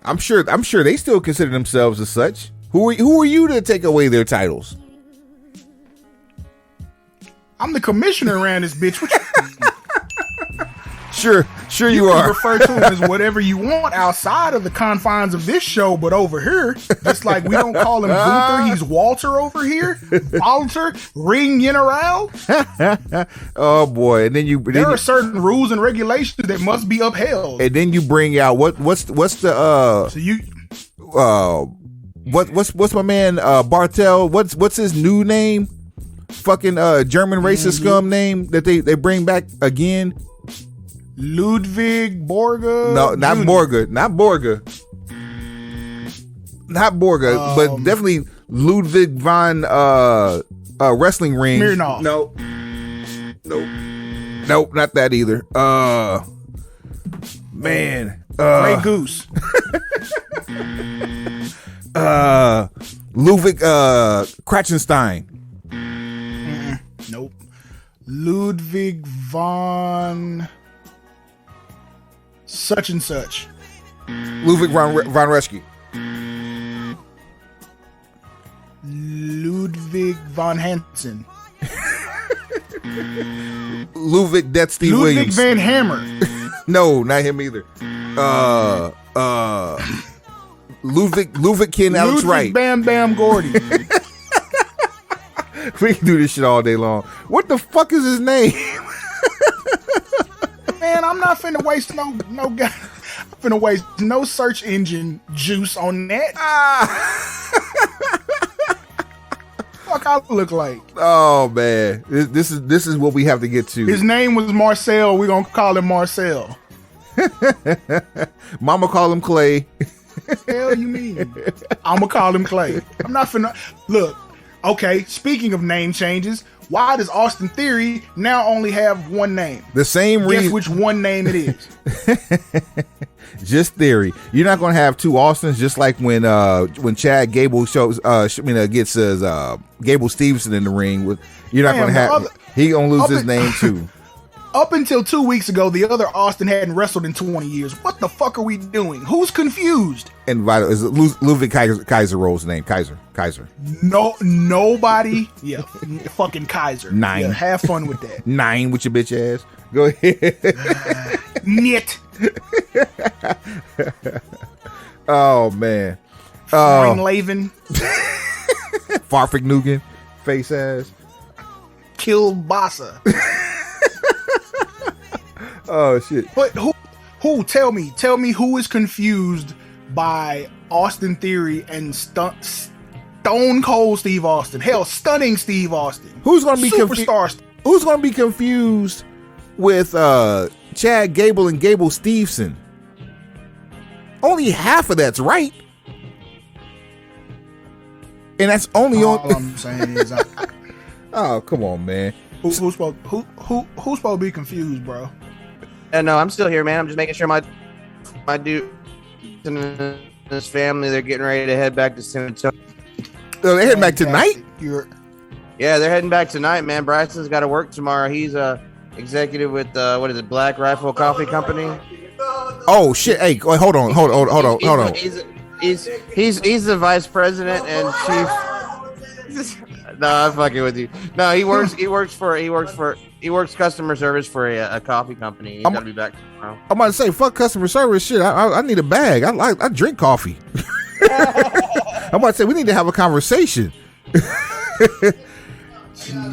S1: I'm sure they still consider themselves as such. Who are you to take away their titles?
S2: I'm the commissioner around this bitch. What
S1: Sure you
S2: can
S1: are.
S2: refer to him as whatever you want outside of the confines of this show, but over here, just like we don't call him Luther, he's Walter over here. Walter, ring general.
S1: Oh boy! And then
S2: there are certain rules and regulations that must be upheld.
S1: And then you bring out what's the
S2: so you
S1: what's my man Bartel? What's his new name? Fucking German racist scum name that they bring back again.
S2: Ludwig Borga.
S1: No, not
S2: Jr.
S1: Borga. Not Borga. Not Borga, but definitely Ludwig von wrestling ring.
S2: Smirnoff.
S1: Nope, not that either. Man.
S2: Grey Goose.
S1: Ludwig Kratzenstein.
S2: Nope. Ludwig von such and such.
S1: Ludwig von Reschke.
S2: Ludwig von Hansen.
S1: Ludwig Death Steve
S2: Ludwig
S1: Williams.
S2: Van Hammer.
S1: No, not him either. Ludwig Ken Alex
S2: Ludwig
S1: Wright.
S2: Bam Bam Gordy.
S1: We can do this shit all day long. What the fuck is his name?
S2: Man, I'm not finna waste no guy. I'm finna waste no search engine juice on that. Fuck I look like.
S1: Oh man, this is what we have to get to.
S2: His name was Marcel. We're gonna call him Marcel.
S1: Mama call him Clay.
S2: Hell you mean? I'm gonna call him Clay. I'm not finna look. Okay, speaking of name changes, why does Austin Theory now only have one name?
S1: The same reason.
S2: Guess which one name it is.
S1: Just Theory. You're not gonna have two Austins, just like when Chad Gable gets his Gable Stevenson in the ring. You're not gonna have. He gonna lose his name too.
S2: Up until 2 weeks ago, the other Austin hadn't wrestled in 20 years. What the fuck are we doing? Who's confused?
S1: And Vital is Ludwig Kaiser Roll's name. Kaiser.
S2: No, nobody. Yeah, fucking Kaiser.
S1: 9.
S2: Yeah, have fun with that.
S1: 9 with your bitch ass. Go ahead.
S2: Nit.
S1: Oh man.
S2: Lavin.
S1: Farfik Nugan. Face ass.
S2: Kilbasa.
S1: Oh shit.
S2: But who? Tell me who is confused by Austin Theory and Stone Cold Steve Austin? Hell, stunning Steve Austin.
S1: Who's gonna be
S2: superstar?
S1: Who's gonna be confused with Chad Gable and Gable Stevenson? Only half of that's right, and that's only
S2: all I'm saying is,
S1: oh come on, man.
S2: Who's supposed to be confused, bro?
S3: No, I'm still here, man. I'm just making sure my dude and his family, they're getting ready to head back to San Antonio.
S1: They're heading back tonight?
S3: Yeah, they're heading back tonight, man. Bryson's got to work tomorrow. He's a executive with Black Rifle Coffee Company.
S1: Oh shit! Hey, hold on.
S3: He's the vice president and chief. No, I'm fucking with you. No, he works customer service for a coffee company. He's got to be back tomorrow.
S1: I'm about to say, fuck customer service shit. I need a bag. I drink coffee. I'm about to say we need to have a conversation.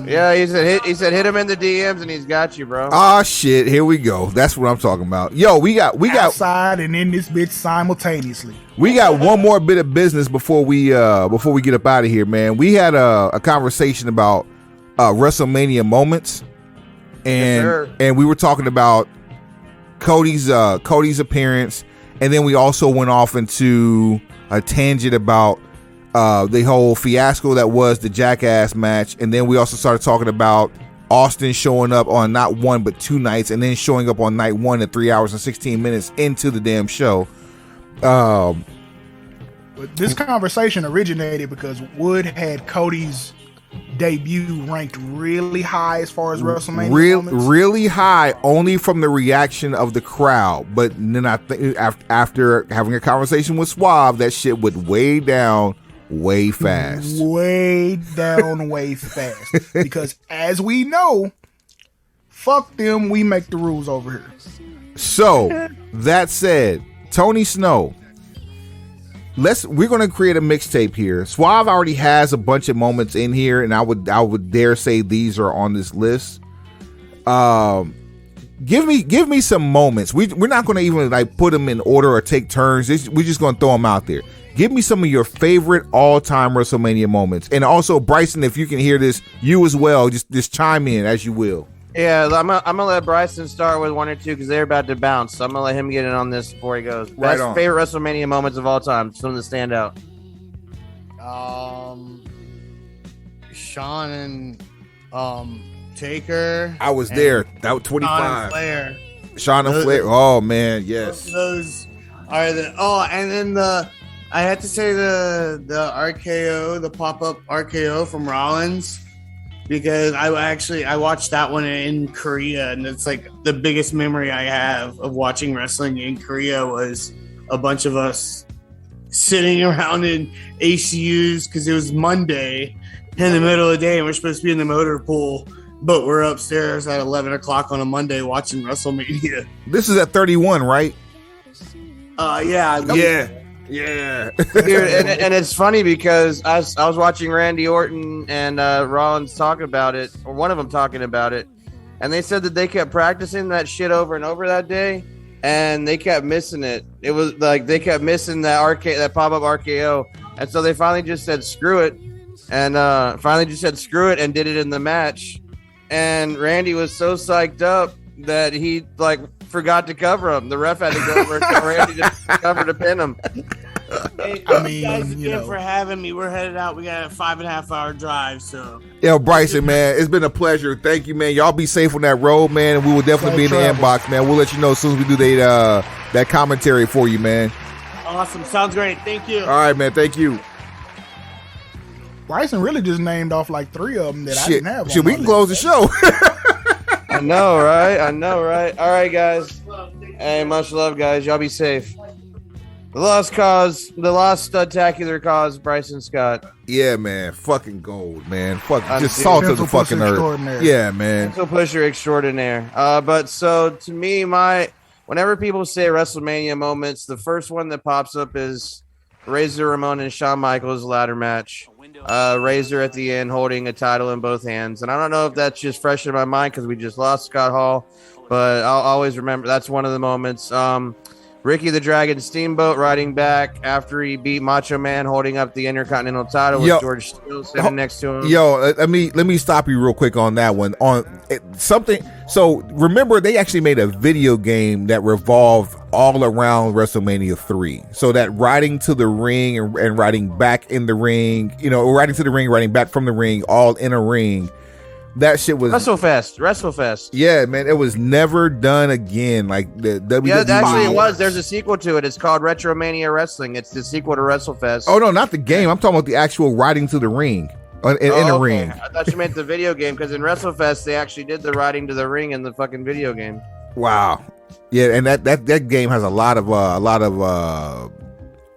S3: Yeah, he said hit him in the DMs and he's got you, bro.
S1: Ah shit, here we go. That's what I'm talking about. Yo, we got
S2: outside and in this bitch simultaneously.
S1: We got one more bit of business before we get up out of here, man. We had a conversation about WrestleMania moments, and we were talking about Cody's appearance, and then we also went off into a tangent about the whole fiasco that was the Jackass match, and then we also started talking about Austin showing up on not one but 2 nights, and then showing up on night 1 at 3 hours and 16 minutes into the damn show. But
S2: this conversation originated because Wood had Cody's debut ranked really high as far as WrestleMania moments.
S1: Really high, only from the reaction of the crowd. But then I think after having a conversation with Suave, that shit went way down way fast.
S2: Way down way fast. Because as we know, fuck them, we make the rules over here.
S1: So, that said, Tony Snow, we're gonna create a mixtape here. Suave already has a bunch of moments in here, and I would dare say these are on this list. Give me some moments. We're not gonna even like put them in order or take turns. We're just gonna throw them out there. Give me some of your favorite all-time WrestleMania moments, and also Bryson, if you can hear this, you as well. Just chime in as you will.
S3: Yeah, I'm gonna let Bryson start with one or two because they're about to bounce. So I'm gonna let him get in on this before he goes.
S1: Right
S3: Best
S1: on.
S3: favorite WrestleMania moments of all time. Some that stand out.
S4: Sean and Taker.
S1: I was there. That was 25.
S4: Sean and Flair.
S1: Sean and Flair. Oh man, yes.
S4: Those are and then I had to say the RKO, the pop-up RKO from Rollins, because I watched that one in Korea, and it's like the biggest memory I have of watching wrestling in Korea was a bunch of us sitting around in ACUs because it was Monday in the middle of the day and we're supposed to be in the motor pool, but we're upstairs at 11 o'clock on a Monday watching WrestleMania.
S1: This is at 31, right?
S4: Yeah.
S1: Yeah.
S3: Dude, and it's funny because I was watching Randy Orton and Rollins talk about it, or one of them talking about it, and they said that they kept practicing that shit over and over that day, and they kept missing it. It was like they kept missing that pop-up RKO, and so they finally just said screw it, and did it in the match. And Randy was so psyched up that he like forgot to cover him. The ref had to go over and tell Randy to cover to pin him.
S4: Hey, guys again for having me. We're headed out. We got a 5.5 hour drive. So,
S1: Yo, Bryson, man, it's been a pleasure. Thank you, man. Y'all be safe on that road, man. And we will definitely be in the inbox, man. We'll let you know as soon as we do that commentary for you, man.
S4: Awesome. Sounds great. Thank you.
S1: All right, man. Thank you.
S2: Bryson really just named off like 3 of them that I didn't have.
S1: Shit, we can close the show.
S3: I know, right? All right, guys. Hey, much love, guys. Y'all be safe. The lost spectacular cause, Brysin Scott.
S1: Yeah, man. Fucking gold, man. Just
S3: Dude.
S1: salt of the fucking earth. Yeah, man.
S3: Pencil pusher extraordinaire. But so to me, whenever people say WrestleMania moments, the first one that pops up is Razor Ramon and Shawn Michaels ladder match. Razor at the end holding a title in both hands. And I don't know if that's just fresh in my mind because we just lost Scott Hall, but I'll always remember that's one of the moments. Ricky the Dragon Steamboat riding back after he beat Macho Man, holding up the Intercontinental title with George Steele sitting next to him.
S1: Let me stop you real quick on that one. So remember, they actually made a video game that revolved all around WrestleMania 3. So that riding to the ring and riding back in the ring, riding to the ring, riding back from the ring, all in a ring. That shit was WrestleFest. Yeah, man, it was never done again. Like the WWE.
S3: Yeah, actually, it was. There's a sequel to it. It's called Retromania Wrestling. It's the sequel to WrestleFest.
S1: Oh no, not the game. I'm talking about the actual riding to the ring in the ring.
S3: I thought you meant the video game because in WrestleFest they actually did the riding to the ring in the fucking video game.
S1: Wow. Yeah, and that game has a lot of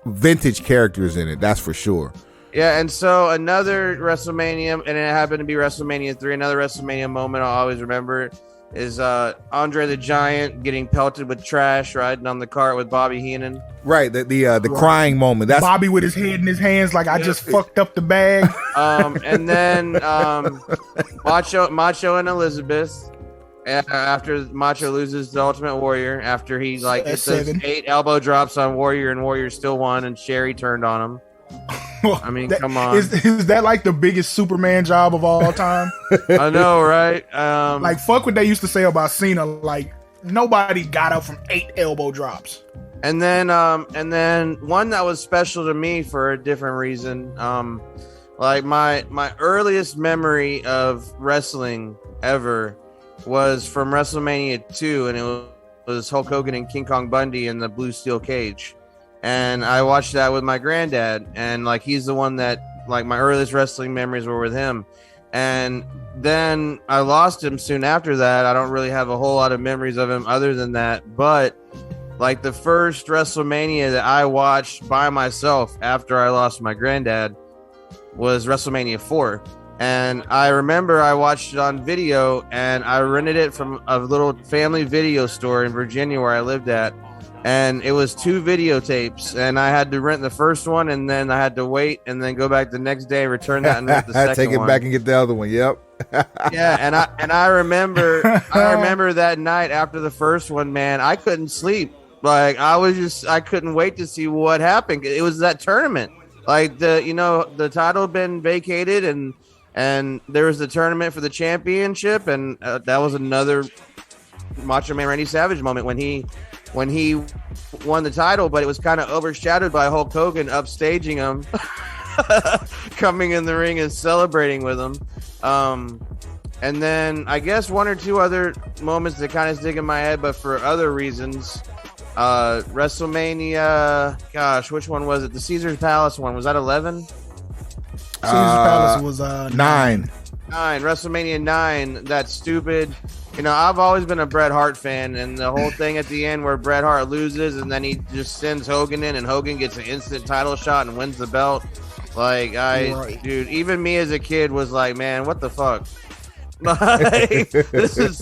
S1: vintage characters in it. That's for sure.
S3: Yeah, and so another WrestleMania, and it happened to be WrestleMania 3, another WrestleMania moment I'll always remember is Andre the Giant getting pelted with trash riding on the cart with Bobby Heenan.
S1: Right, the crying moment. That's
S2: Bobby with his head in his hands like I just fucked up the bag.
S3: And then Macho and Elizabeth after Macho loses the Ultimate Warrior after he gets those 8 elbow drops on Warrior and Warrior still won and Sherry turned on him. I mean, come on.
S2: Is that like the biggest Superman job of all time?
S3: I know, right?
S2: Like, fuck what they used to say about Cena. Like, nobody got up from 8 elbow drops.
S3: And then one that was special to me for a different reason. Like my earliest memory of wrestling ever was from WrestleMania 2, and it was Hulk Hogan and King Kong Bundy in the blue steel cage. And I watched that with my granddad, and like he's the one that like my earliest wrestling memories were with him. And then I lost him soon after that. I don't really have a whole lot of memories of him other than that. But Like the first WrestleMania that I watched by myself after I lost my granddad was WrestleMania 4. And I remember I watched it on video, and I rented it from a little family video store in Virginia where I lived at. And it was 2 videotapes, and I had to rent the first one, and then I had to wait and then go back the next day, return that, and rent the second one.
S1: Take it back and get the other one. Yep.
S3: Yeah, and I remember that night after the first one, man, I couldn't sleep. Like I couldn't wait to see what happened. It was that tournament. Like the title had been vacated, and there was the tournament for the championship, and that was another Macho Man Randy Savage moment when he won the title, but it was kind of overshadowed by Hulk Hogan upstaging him, coming in the ring and celebrating with him. And then I guess 1 or 2 other moments that kind of stick in my head, but for other reasons. WrestleMania, gosh, which one was it? The Caesar's Palace one. Was that 11?
S2: Caesar's Palace was 9.
S3: 9. WrestleMania 9. That stupid. I've always been a Bret Hart fan, and the whole thing at the end where Bret Hart loses and then he just sends Hogan in, and Hogan gets an instant title shot and wins the belt. Like, dude, even me as a kid was like, man, what the fuck? Like, this is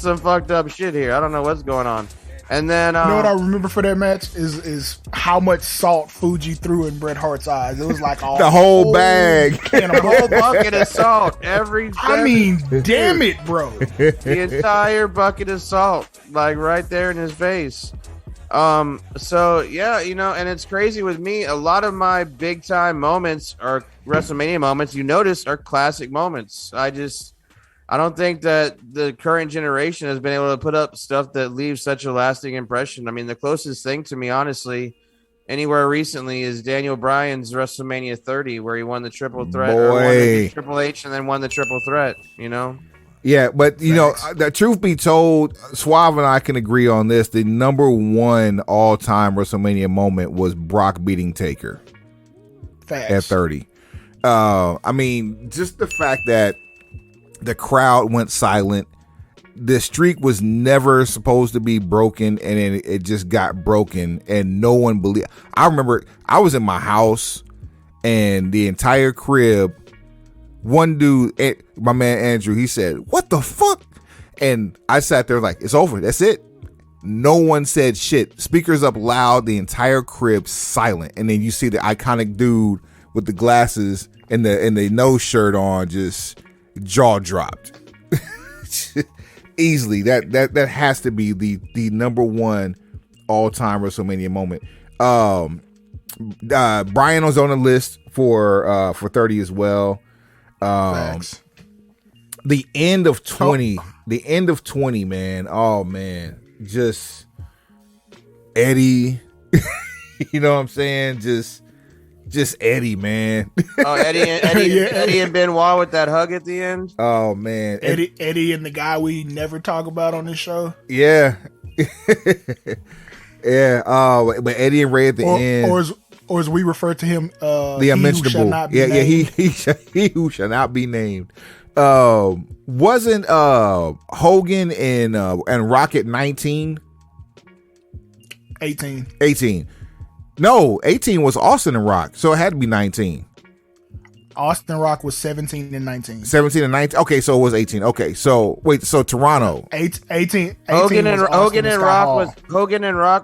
S3: some fucked up shit here. I don't know what's going on. And then
S2: you know what I remember for that match is how much salt Fuji threw in Bret Hart's eyes. It was like
S1: the whole bag,
S3: a whole bucket of salt.
S2: I mean, damn it, bro!
S3: The entire bucket of salt, like right there in his face. So yeah, and it's crazy with me. A lot of my big time moments or WrestleMania moments, you notice, are classic moments. I don't think that the current generation has been able to put up stuff that leaves such a lasting impression. I mean, the closest thing to me, honestly, anywhere recently is Daniel Bryan's WrestleMania 30, where he won the triple threat, or won the Triple H, and then won the triple threat.
S1: Yeah, but the truth be told, Suave and I can agree on this. The number 1 all-time WrestleMania moment was Brock beating Taker.
S2: Facts.
S1: At 30. I mean, just the fact that the crowd went silent. The streak was never supposed to be broken, and then it just got broken, and no one believed. I remember I was in my house, and the entire crib, one dude, my man Andrew, he said, "What the fuck?" And I sat there like, "It's over. That's it." No one said shit. Speakers up loud, the entire crib silent, and then you see the iconic dude with the glasses and the no shirt on, just jaw dropped. Easily, that has to be the number 1 all-time WrestleMania moment. Brian was on the list for 30 as well. The end of 20, man. Oh man, just Eddie. You know what I'm saying? Just Eddie, man.
S3: Oh, Eddie and Benoit with that hug at the end.
S1: Oh man,
S2: Eddie and the guy we never talk about on this show.
S1: Yeah, yeah. But Eddie and Ray at the end,
S2: or as we refer to him,
S1: the unmentionable. He who shall not be named. Wasn't Hogan and Rocket 19?
S2: 18.
S1: No, 18 was Austin and Rock, so it had to be 19.
S2: Austin Rock was 17 and 19.
S1: 17 and 19. Okay, so it was 18. Okay, so wait, so Toronto.
S2: 18
S3: Hogan and Rock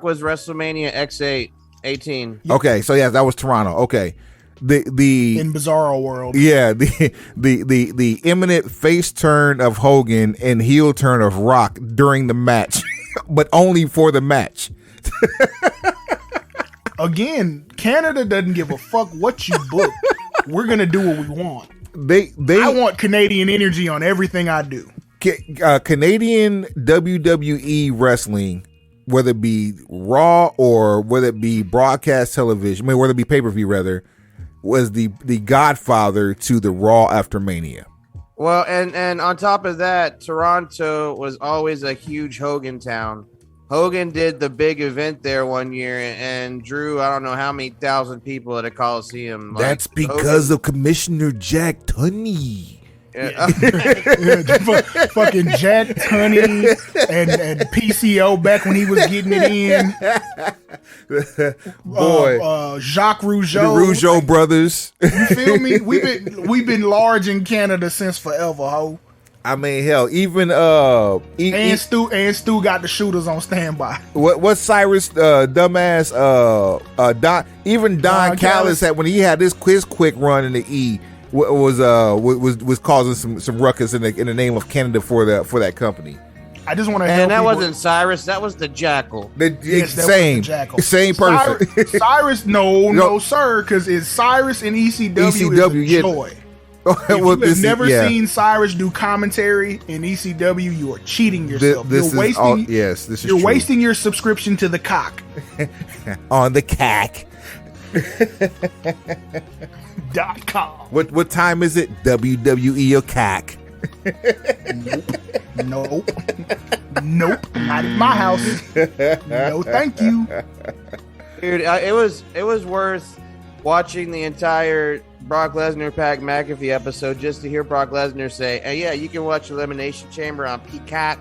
S3: was WrestleMania X8. 18.
S1: Okay, so yeah, that was Toronto. Okay. The
S2: in Bizarro World.
S1: Yeah, the imminent face turn of Hogan and heel turn of Rock during the match, but only for the match.
S2: Again, Canada doesn't give a fuck what you book. We're gonna do what we want. I want Canadian energy on everything I do.
S1: Canadian WWE wrestling, whether it be Raw or whether it be broadcast television, whether it be pay-per-view rather, was the godfather to the Raw after Mania.
S3: Well, and on top of that, Toronto was always a huge Hogan town. Hogan did the big event there one year and drew, I don't know how many thousand people at a Coliseum.
S1: That's because of Commissioner Jack Tunney.
S2: Fucking Jet, Honey, and PCO back when he was getting it in.
S1: Boy,
S2: Jacques Rougeau,
S1: the Rougeau brothers.
S2: You feel me? We've been large in Canada since forever, ho.
S1: I mean, hell, even
S2: Stu got the shooters on standby.
S1: What Cyrus dumbass Don Callis had when he had this quick run in the E was causing some ruckus in the name of Canada for that company.
S2: I just want to.
S3: And that wasn't Cyrus. That was the Jackal.
S1: Same person.
S2: Cyrus, no, sir, because it's Cyrus and ECW is a joy. If you have never seen Cyrus do commentary in ECW, you are cheating yourself. You're wasting your subscription to the cock.
S1: On the cack.
S2: .com.
S1: What time is it? WWE or cack?
S2: Nope. Not in my house. No, thank you.
S3: Dude, it was worth watching the entire Brock Lesnar Pat McAfee episode just to hear Brock Lesnar say, "Hey, yeah, you can watch Elimination Chamber on Peacock."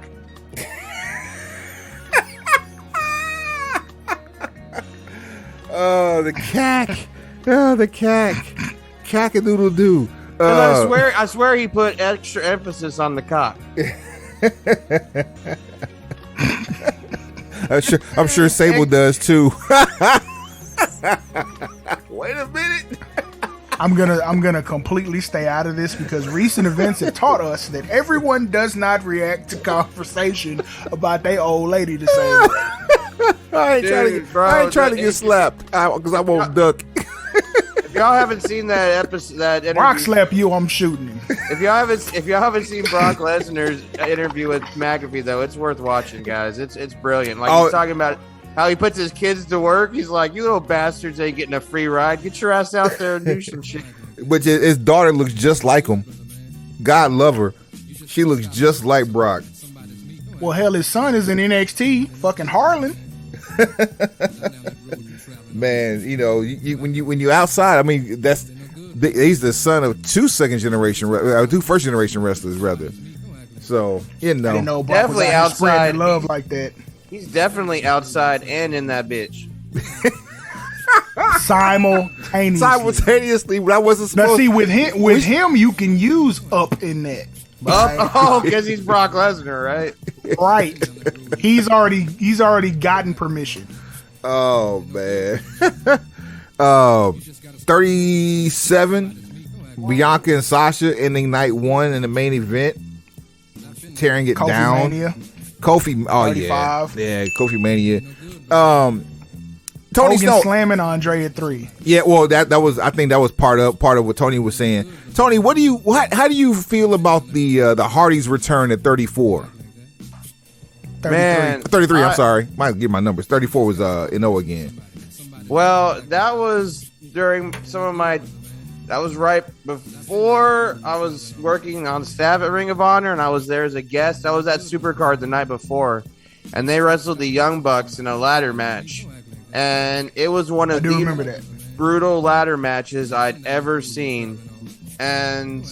S1: Oh, the cack. Oh, the cack. Cack-a-doodle-doo.
S3: And I swear he put extra emphasis on the cock.
S1: I'm sure Sable does too. Wait a minute.
S2: I'm gonna completely stay out of this because recent events have taught us that everyone does not react to conversation about their old lady the same way.
S1: I ain't trying to get slapped because I won't duck.
S3: If y'all haven't seen that episode, that interview,
S2: Brock slap you, I'm shooting him.
S3: If y'all haven't seen Brock Lesnar's interview with McAfee, though, it's worth watching, guys. It's brilliant. Like he's talking about how he puts his kids to work. He's like, "You little bastards ain't getting a free ride. Get your ass out there and do some shit."
S1: But his daughter looks just like him. God love her. She looks just like Brock.
S2: Well, hell, his son is in NXT, fucking Harlan.
S1: Man, you know, when you outside, I mean, he's the son of two first generation wrestlers, rather. So you know,
S2: I didn't know Brock
S3: definitely
S2: was
S3: outside
S2: love like that.
S3: He's definitely outside and in that bitch.
S2: Simultaneously,
S1: but I wasn't supposed.
S2: Now, see, with him, you can use up in that.
S3: Because he's Brock Lesnar, right?
S2: Right. He's already gotten permission.
S1: Oh man. 37. Bianca and Sasha ending night one in the main event, tearing it
S2: Kofi
S1: down.
S2: Mania.
S1: Kofi,
S2: 35.
S1: yeah, Kofi Mania. Tony
S2: Hogan
S1: Snow
S2: slamming Andre at 3.
S1: Yeah, well, that was, I think that was part of what Tony was saying. Tony, how do you feel about the Hardys' return at 34? 33. I'm sorry, might get my numbers. 34 was NO again.
S3: Well, that was during that was right before I was working on staff at Ring of Honor, and I was there as a guest. I was at Supercard the night before, and they wrestled the Young Bucks in a ladder match, and it was one of the most brutal ladder matches I'd ever seen. And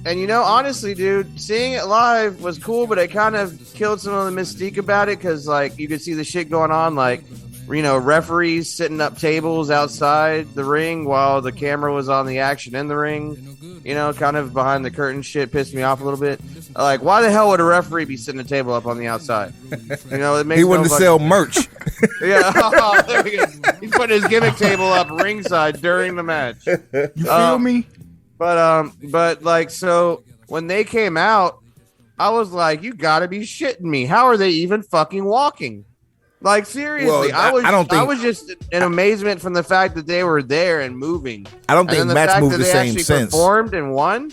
S3: you know, honestly, dude, seeing it live was cool, but it kind of killed some of the mystique about it, because like you could see the shit going on, like, you know, referees setting up tables outside the ring while the camera was on the action in the ring. You know, kind of behind the curtain shit pissed me off a little bit. Like, why the hell would a referee be setting a table up on the outside? You know, it makes
S1: he wanted to sell merch.
S3: Yeah, there we go. He's putting his gimmick table up ringside during the match.
S2: You feel me?
S3: But like, so when they came out, I was like, you gotta be shitting me. How are they even fucking walking? Like, seriously,
S1: well,
S3: I was just in amazement from the fact that they were there and moving.
S1: I don't think Matt's moved the same since.
S3: Performed and won.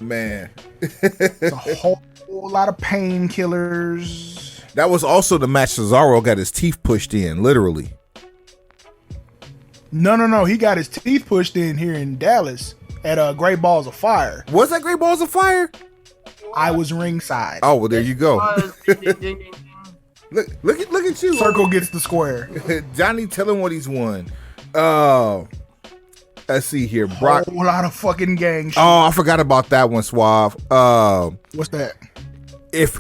S1: Man,
S2: it's a whole lot of painkillers.
S1: That was also the match Cesaro got his teeth pushed in, literally.
S2: No. He got his teeth pushed in here in Dallas at Great Balls of Fire.
S1: Was that Great Balls of Fire?
S2: I was ringside.
S1: Oh, well, there you go. Look at you.
S2: Circle gets the square.
S1: Johnny, tell him what he's won. Let's see here. Brock.
S2: Whole lot of fucking gang shit.
S1: Oh, I forgot about that one, Suave.
S2: What's that?
S1: If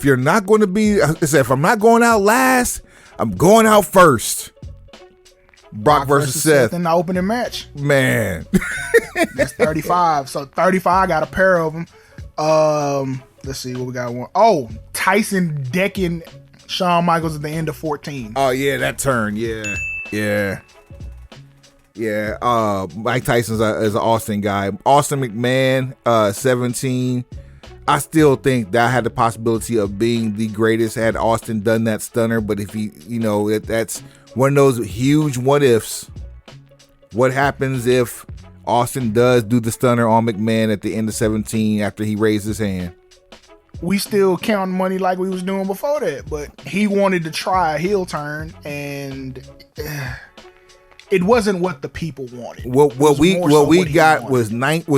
S1: you're not going to be, if I'm not going out last, I'm going out first. Brock versus Seth
S2: in the opening match.
S1: Man.
S2: That's 35. So 35 got a pair of them. Let's see what we got. One. Oh, Tyson decking Shawn Michaels at the end of 14.
S1: Oh yeah, that turn. Yeah. Mike Tyson's is an Austin guy. Austin McMahon, 17. I still think that had the possibility of being the greatest had Austin done that stunner. But if he, that's one of those huge what ifs. What happens if Austin does do the stunner on McMahon at the end of 17 after he raised his hand?
S2: We still counting money like we was doing before that, but he wanted to try a heel turn, and it wasn't what the people wanted.
S1: What we got was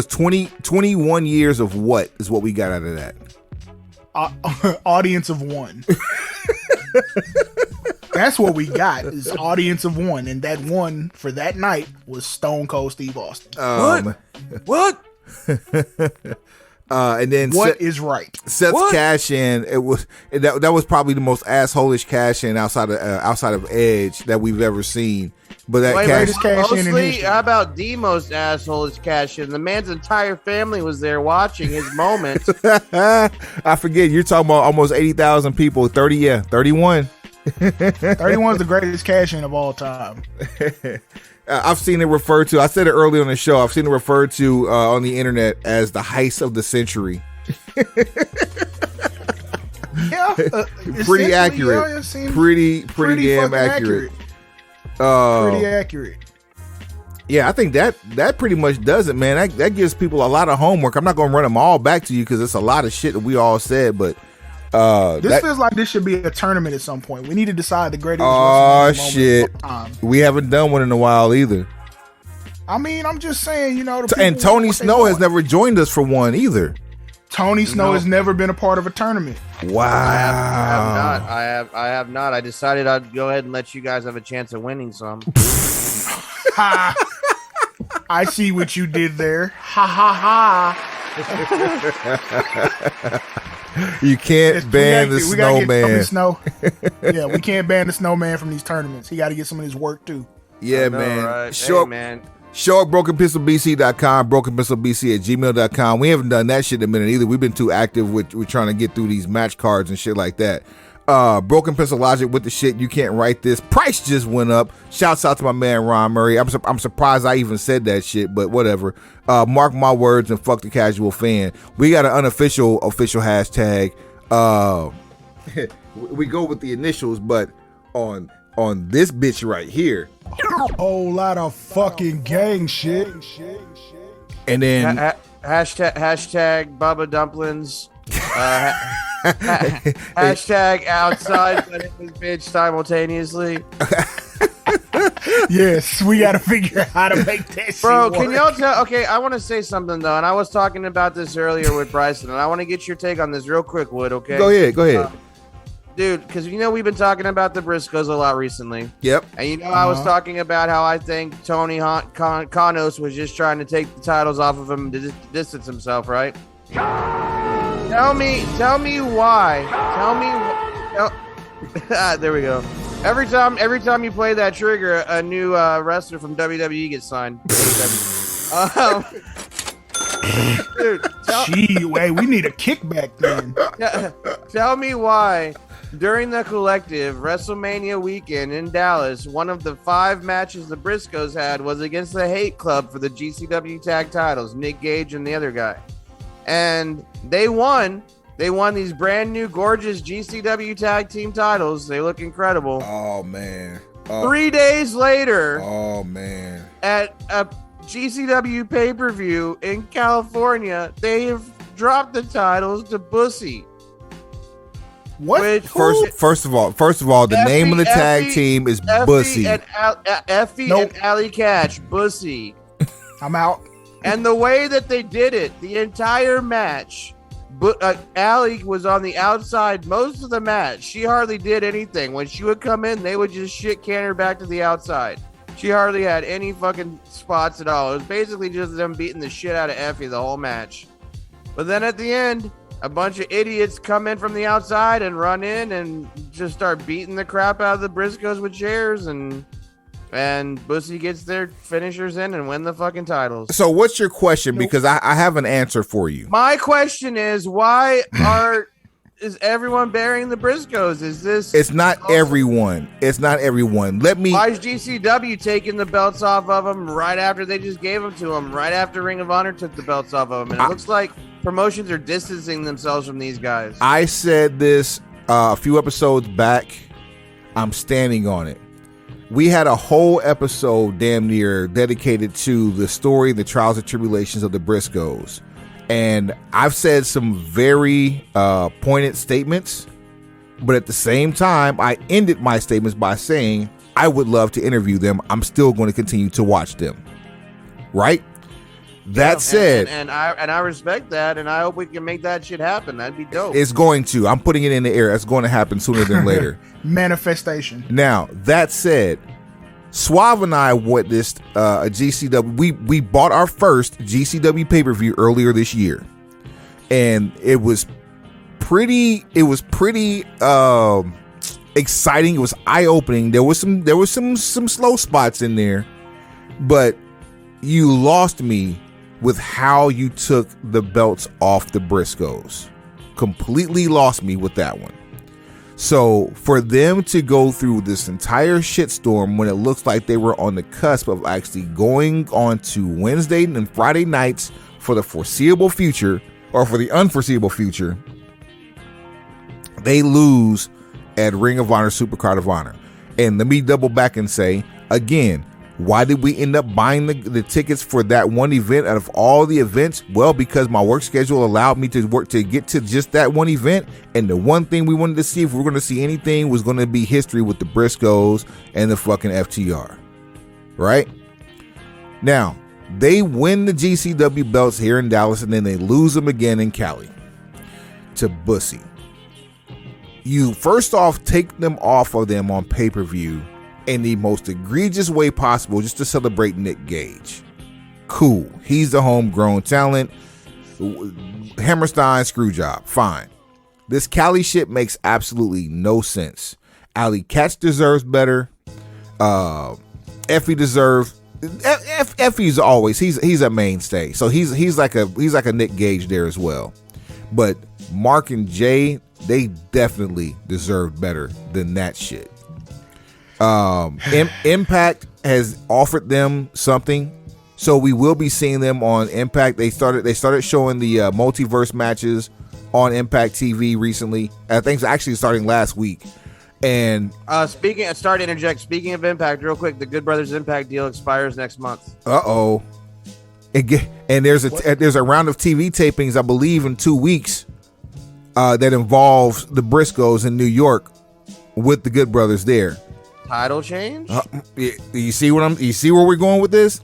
S1: 21 years of what is what we got out of that.
S2: Audience of one. That's what we got, is audience of one, and that one for that night was Stone Cold Steve Austin.
S3: What?
S1: And then
S2: what is right?
S1: Seth's cash in, that was probably the most assholish cash in outside of Edge that we've ever seen. But that
S2: cash in
S3: mostly, how about the most assholish cash in? The man's entire family was there watching his moment.
S1: I forget, you're talking about almost 80,000 people. 31.
S2: 31 is the greatest cash in of all time.
S1: I've seen it referred to, I said it earlier on the show, I've seen it referred to on the internet as the heist of the century.
S2: Yeah,
S1: pretty accurate.
S2: Yeah,
S1: pretty damn accurate.
S2: Pretty accurate.
S1: Yeah, I think that pretty much does it, man. That gives people a lot of homework. I'm not going to run them all back to you because it's a lot of shit that we all said, but
S2: this feels like this should be a tournament at some point. We need to decide the greatest.
S1: Oh shit! We haven't done one in a while either.
S2: I mean, I'm just saying,
S1: and Tony Snow has never joined us for one either.
S2: Tony Snow has never been a part of a tournament.
S1: Wow!
S3: I have not. I decided I'd go ahead and let you guys have a chance of winning some.
S2: I see what you did there. Ha ha
S1: ha! You can't ban the snowman.
S2: Yeah, we can't ban the snowman from these tournaments. He got to get some of his work too.
S1: Yeah, man.
S3: Right?
S1: Show at brokenpistolbc.com, brokenpistolbc@gmail.com. We haven't done that shit in a minute either. We've been too active with trying to get through these match cards and shit like that. Broken Pencil Logic with the shit. You can't write this. Price just went up. Shouts out to my man Ron Murray. I'm surprised I even said that shit, but whatever. Mark my words and fuck the casual fan. We got an unofficial hashtag. We go with the initials, but on this bitch right here,
S2: whole lot of fucking gang shit.
S1: And then
S3: hashtag Bubba Dumplings. Hashtag outside but in this bitch simultaneously.
S2: Yes, we gotta figure out how to make that shit work.
S3: Can y'all tell? Okay, I want to say something though, and I was talking about this earlier with Bryson, and I want to get your take on this real quick, Wood. Okay,
S1: go ahead.
S3: Dude, because we've been talking about the Briscoes a lot recently.
S1: Yep.
S3: And I was talking about how I think Tony Khanos was just trying to take the titles off of him to distance himself, right? Tell me why. There we go. Every time you play that trigger, a new wrestler from WWE gets signed.
S2: Dude, we need a kickback then.
S3: Tell me why during the Collective WrestleMania weekend in Dallas, one of the 5 matches the Briscoes had was against the Hate Club for the GCW tag titles, Nick Gage and the other guy. And they won. They won these brand new gorgeous GCW tag team titles. They look incredible.
S1: Oh, man.
S3: 3 days later.
S1: Oh, man.
S3: At a GCW pay-per-view in California, they have dropped the titles to Bussy.
S2: What?
S1: First of all, the name of the tag team is Bussy.
S3: Effie and Alley Catch, Bussy.
S2: I'm out.
S3: And the way that they did it, the entire match, Allie was on the outside most of the match. She hardly did anything. When she would come in, they would just shit can her back to the outside. She hardly had any fucking spots at all. It was basically just them beating the shit out of Effie the whole match. But then at the end, a bunch of idiots come in from the outside and run in and just start beating the crap out of the Briscoes with chairs, and Bussy gets their finishers in and win the fucking titles.
S1: So what's your question? Because I have an answer for you.
S3: My question is, why is everyone burying the Briscoes?
S1: It's not everyone. It's not everyone.
S3: Why is GCW taking the belts off of them right after they just gave them to them? Right after Ring of Honor took the belts off of them, and it looks like promotions are distancing themselves from these guys.
S1: I said this a few episodes back. I'm standing on it. We had a whole episode damn near dedicated to the story, the trials and tribulations of the Briscoes. And I've said some very pointed statements, but at the same time, I ended my statements by saying I would love to interview them. I'm still going to continue to watch them. Right? That said,
S3: and I respect that, and I hope we can make that shit happen. That'd be dope.
S1: It's going to. I'm putting it in the air. It's going to happen sooner than later.
S2: Manifestation.
S1: Now, that said, Suave and I witnessed a GCW. We bought our first GCW pay-per-view earlier this year, and it was pretty exciting. It was eye-opening. There was some slow spots in there, but you lost me with how you took the belts off the Briscoes. Completely lost me with that one. So for them to go through this entire shitstorm when it looks like they were on the cusp of actually going on to Wednesday and Friday nights for the foreseeable future, or for the unforeseeable future, they lose at Ring of Honor, Supercard of Honor. And let me double back and say, again, why did we end up buying the tickets for that one event out of all the events? Well, because my work schedule allowed me to work to get to just that one event. And the one thing we wanted to see, if we were going to see anything, was going to be history with the Briscoes and the fucking FTR. Right? Now, they win the GCW belts here in Dallas, and then they lose them again in Cali to Bussy. You first off take them off of them on pay-per-view in the most egregious way possible, just to celebrate Nick Gage. Cool. He's the homegrown talent. Hammerstein screwjob. Fine. This Cali shit makes absolutely no sense. Ali Katch deserves better. Effie deserves. Effie's always he's a mainstay. So he's like a Nick Gage there as well. But Mark and Jay, they definitely deserve better than that shit. Impact has offered them something, so we will be seeing them on Impact. They started showing the multiverse matches on Impact TV recently. I think it's actually starting last week. And speaking of Impact, real quick, the Good Brothers Impact deal expires next month. And there's a round of TV tapings, I believe, in 2 weeks that involves the Briscoes in New York with the Good Brothers there.
S3: Title change?
S1: You see where we're going with this?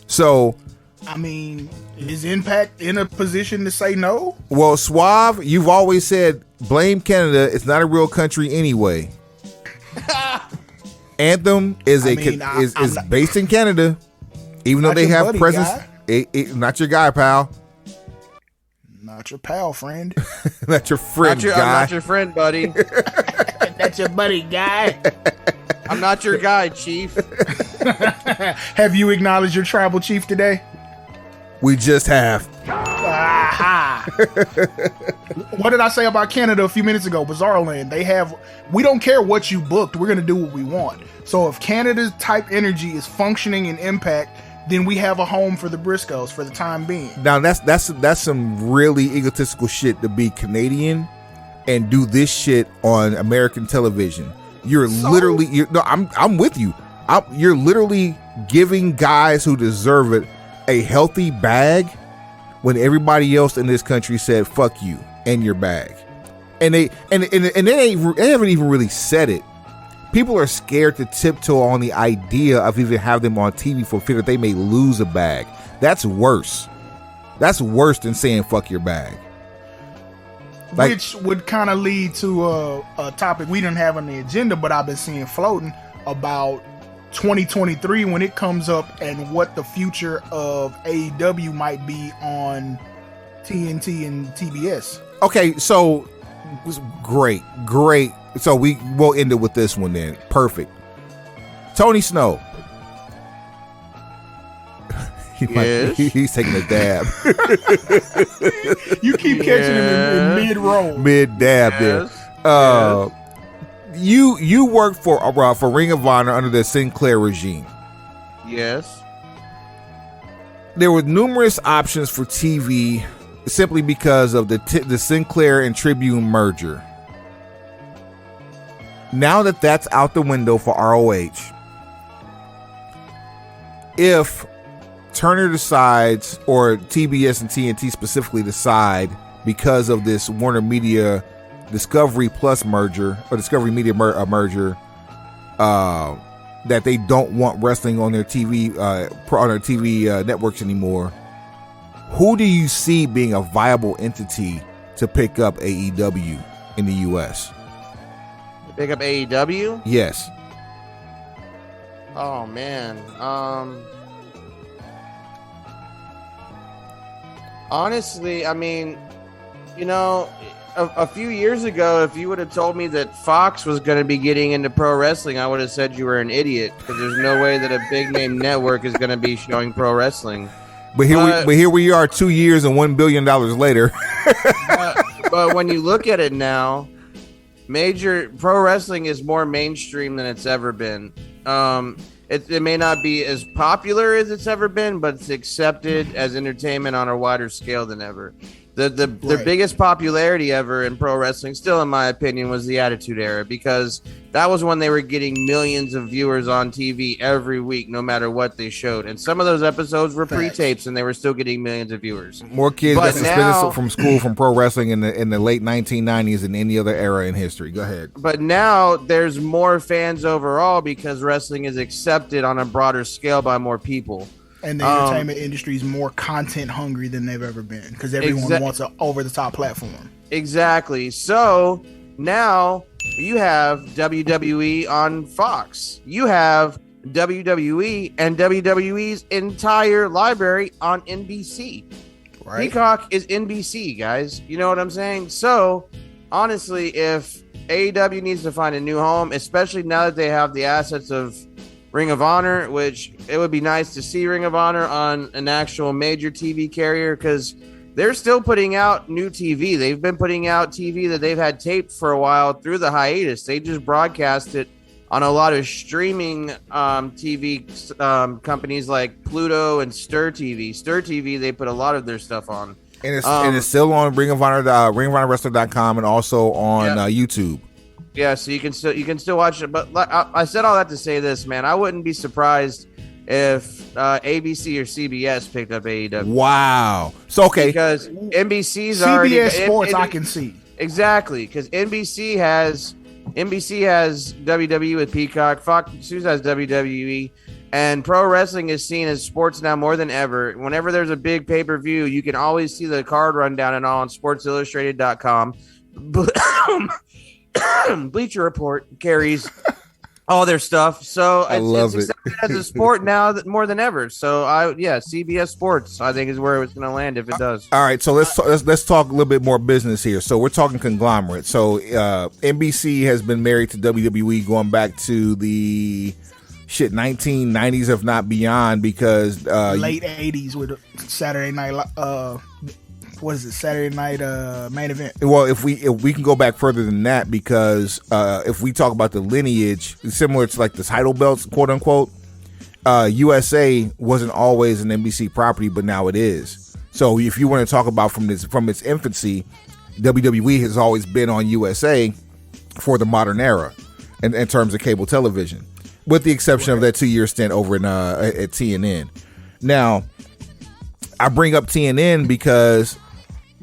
S1: So,
S2: I mean, is Impact in a position to say no?
S1: Well, Suave, you've always said blame Canada. It's not a real country anyway. Anthem is based in Canada, even though they have presence. Not your guy, pal.
S2: Not your pal, friend.
S1: Not your friend, guy.
S3: I'm not your friend, buddy.
S2: That's your buddy, guy.
S3: I'm not your guy, Chief.
S2: Have you acknowledged your tribal chief today?
S1: We just have.
S2: Aha. What did I say about Canada a few minutes ago? Bizarro Land. We don't care what you booked. We're going to do what we want. So if Canada's type energy is functioning in Impact, then we have a home for the Briscoes for the time being. Now
S1: that's some really egotistical shit to be Canadian and do this shit on American television. I'm with you. You're literally giving guys who deserve it a healthy bag when everybody else in this country said fuck you and your bag. And they haven't even really said it. People are scared to tiptoe on the idea of even having them on TV for fear that they may lose a bag. That's worse. That's worse than saying fuck your bag.
S2: Which would kind of lead to a topic we didn't have on the agenda, but I've been seeing floating about 2023 when it comes up, and what the future of AEW might be on TNT and TBS.
S1: Okay, so great. So we'll end it with this one then. Perfect. Tony Snow. He's taking a dab.
S2: You keep catching him in mid-roll.
S1: Mid-dab there. You worked for Ring of Honor under the Sinclair regime.
S3: Yes.
S1: There were numerous options for TV simply because of the Sinclair and Tribune merger. Now that that's out the window for ROH, if Turner decides, or TBS and TNT specifically decide, because of this Warner Media Discovery Plus merger, or Discovery Media merger, that they don't want wrestling on their TV networks anymore, who do you see being a viable entity to pick up AEW in the U.S.?
S3: Pick up AEW?
S1: Yes.
S3: Oh man. Honestly, I mean, you know, a few years ago, if you would have told me that Fox was going to be getting into pro wrestling, I would have said you were an idiot, because there's no way that a big name network is going to be showing pro wrestling.
S1: But here we are 2 years and $1 billion later.
S3: But when you look at it now, major pro wrestling is more mainstream than it's ever been. It may not be as popular as it's ever been, but it's accepted as entertainment on a wider scale than ever. The biggest popularity ever in pro wrestling, still in my opinion, was the Attitude Era, because that was when they were getting millions of viewers on TV every week, no matter what they showed. And some of those episodes were pre-tapes, and they were still getting millions of viewers.
S1: More kids got suspended from school from pro wrestling in the late 1990s than any other era in history. Go ahead.
S3: But now there's more fans overall because wrestling is accepted on a broader scale by more people.
S2: And the entertainment industry is more content hungry than they've ever been, because everyone wants an over-the-top platform.
S3: Exactly. So now you have WWE on Fox. You have WWE and WWE's entire library on NBC. Right. Peacock is NBC, guys. You know what I'm saying? So honestly, if AEW needs to find a new home, especially now that they have the assets of Ring of Honor, which it would be nice to see Ring of Honor on an actual major TV carrier, because they're still putting out new TV. They've been putting out TV that they've had taped for a while through the hiatus. They just broadcast it on a lot of streaming TV companies like Pluto and Stir TV. Stir TV, they put a lot of their stuff on.
S1: And it's still on Ring of Honor, ringofhonorwrestler.com, and also on YouTube.
S3: Yeah, so you can still watch it. But I said all that to say this, man. I wouldn't be surprised if ABC or CBS picked up AEW.
S1: Wow. So okay,
S3: because NBC's
S2: CBS
S3: already
S2: Sports, I can see
S3: exactly, because NBC has WWE with Peacock, Fox News has WWE, and pro wrestling is seen as sports now more than ever. Whenever there's a big pay-per-view, you can always see the card rundown and all on SportsIllustrated.com. Bleacher Report carries all their stuff, so it's accepted as a sport now more than ever. So CBS Sports, I think, is where it's going to land if it does.
S1: All right, so let's talk a little bit more business here. So we're talking conglomerate. So NBC has been married to WWE going back to the 1990s, if not beyond, because
S2: late 80s with Saturday Night. What is it? Saturday Night Main Event.
S1: Well, if we can go back further than that, because if we talk about the lineage, similar to like the title belts, quote unquote, USA wasn't always an NBC property, but now it is. So if you want to talk about from its infancy, WWE has always been on USA for the modern era in terms of cable television, with the exception of that 2-year stint over in at TNN. Now, I bring up TNN because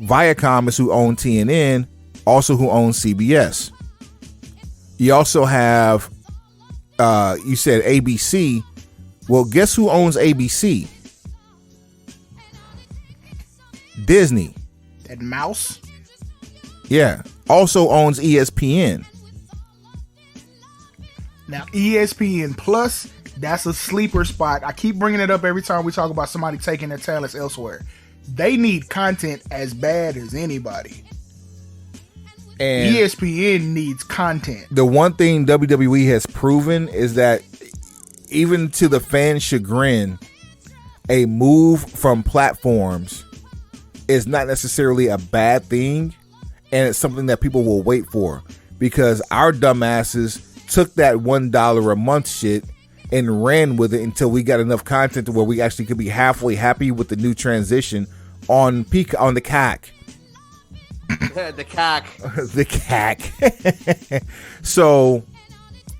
S1: Viacom is who owns TNN, also who owns CBS. You also have, you said ABC. Well, guess who owns ABC? Disney.
S2: That mouse?
S1: Yeah. Also owns ESPN.
S2: Now, ESPN Plus That's a sleeper spot. I keep bringing it up every time we talk about somebody taking their talents elsewhere. They need content as bad as anybody. And ESPN needs content.
S1: The one thing WWE has proven is that even to the fan's chagrin, a move from platforms is not necessarily a bad thing, and it's something that people will wait for, because our dumbasses took that $1 a month shit and ran with it until we got enough content to where we actually could be halfway happy with the new transition on the CAC.
S3: The CAC.
S1: The CAC. So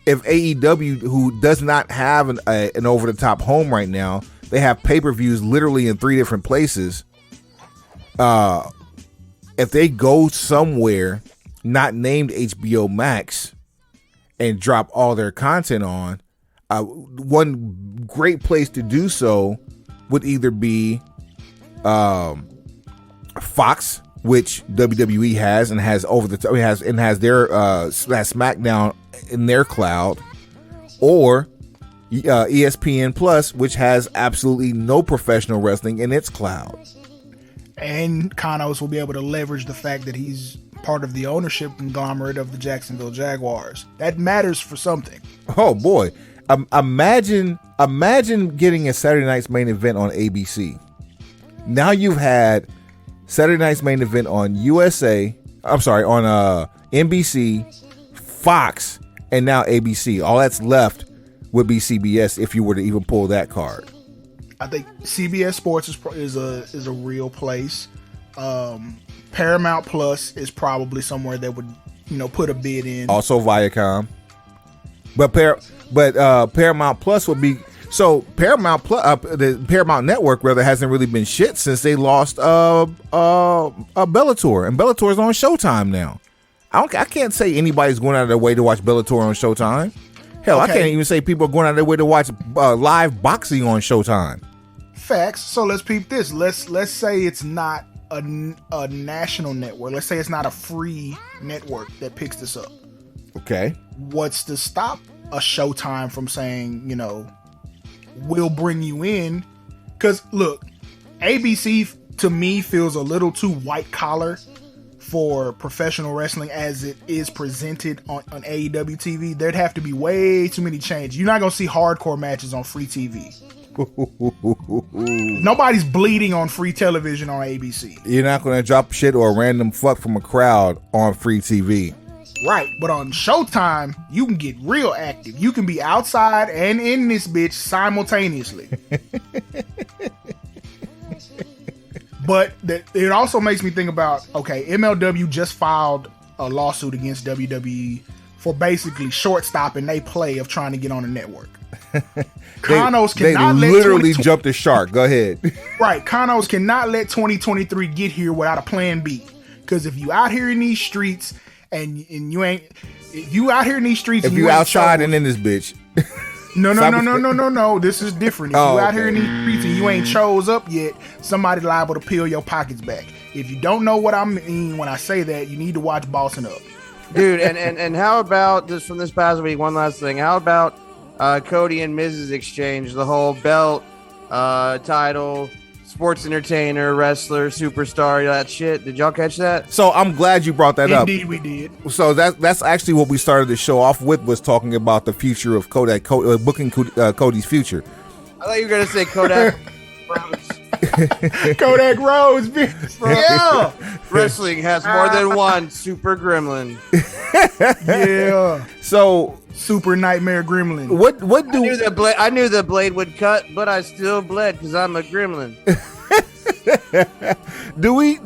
S1: if AEW, who does not have an over-the-top home right now, they have pay-per-views literally in 3 different places. If they go somewhere not named HBO Max and drop all their content on, one great place to do so would either be Fox, which WWE has and has over the top, has their SmackDown in their cloud, or ESPN Plus, which has absolutely no professional wrestling in its cloud.
S2: And Khanos will be able to leverage the fact that he's part of the ownership conglomerate of the Jacksonville Jaguars. That matters for something.
S1: Oh boy, imagine getting a Saturday Night's Main Event on ABC. Now you've had Saturday Night's Main Event on USA. I'm sorry, on NBC, Fox, and now ABC. All that's left would be CBS if you were to even pull that card.
S2: I think CBS Sports is a real place. Paramount Plus is probably somewhere that would, put a bid in.
S1: Also Viacom, but Paramount Plus would be Paramount Plus. The Paramount Network rather hasn't really been shit since they lost Bellator, and Bellator's on Showtime now. I can't say anybody's going out of their way to watch Bellator on Showtime. Hell, okay. I can't even say people are going out of their way to watch live boxing on Showtime.
S2: Facts. So let's peep this. Let's say it's not a national network. Let's say it's not a free network that picks this up.
S1: Okay.
S2: What's to stop a Showtime from saying, we'll bring you in? Because look, ABC to me feels a little too white collar for professional wrestling as it is presented on AEW TV. There'd have to be way too many changes. You're not gonna see hardcore matches on free TV. Nobody's bleeding on free television on ABC.
S1: You're not gonna drop shit or a random fuck from a crowd on free TV.
S2: Right, but on Showtime, you can get real active. You can be outside and in this bitch simultaneously. But it also makes me think about, okay, MLW just filed a lawsuit against WWE for basically short-stopping they play of trying to get on the network. Khanos cannot
S1: let literally jump the shark. Go ahead.
S2: Right, Khanos cannot let 2023 get here without a plan B. Because if you out here in these streets and you ain't, if you out here in these streets,
S1: if you outside and in this bitch.
S2: No. This is different. If you out here in these streets and you ain't chose up yet, somebody liable to peel your pockets back. If you don't know what I mean when I say that, you need to watch Bossing Up.
S3: Dude, and how about this from this past week? One last thing. How about Cody and Miz's exchange? The whole belt, title, sports entertainer, wrestler, superstar, that shit. Did y'all catch that?
S1: So I'm glad you brought that up.
S2: Indeed, we did.
S1: So that's actually what we started the show off with, was talking about the future of Kodak, booking Cody's future.
S3: I thought you were gonna say Kodak Rhodes.
S2: Kodak Rhodes, bitch.
S3: Yeah. Wrestling has more than one super gremlin.
S2: Yeah.
S1: So
S2: Super Nightmare Gremlin.
S1: What do
S3: I knew the blade would cut, but I still bled because I'm a gremlin.
S1: do we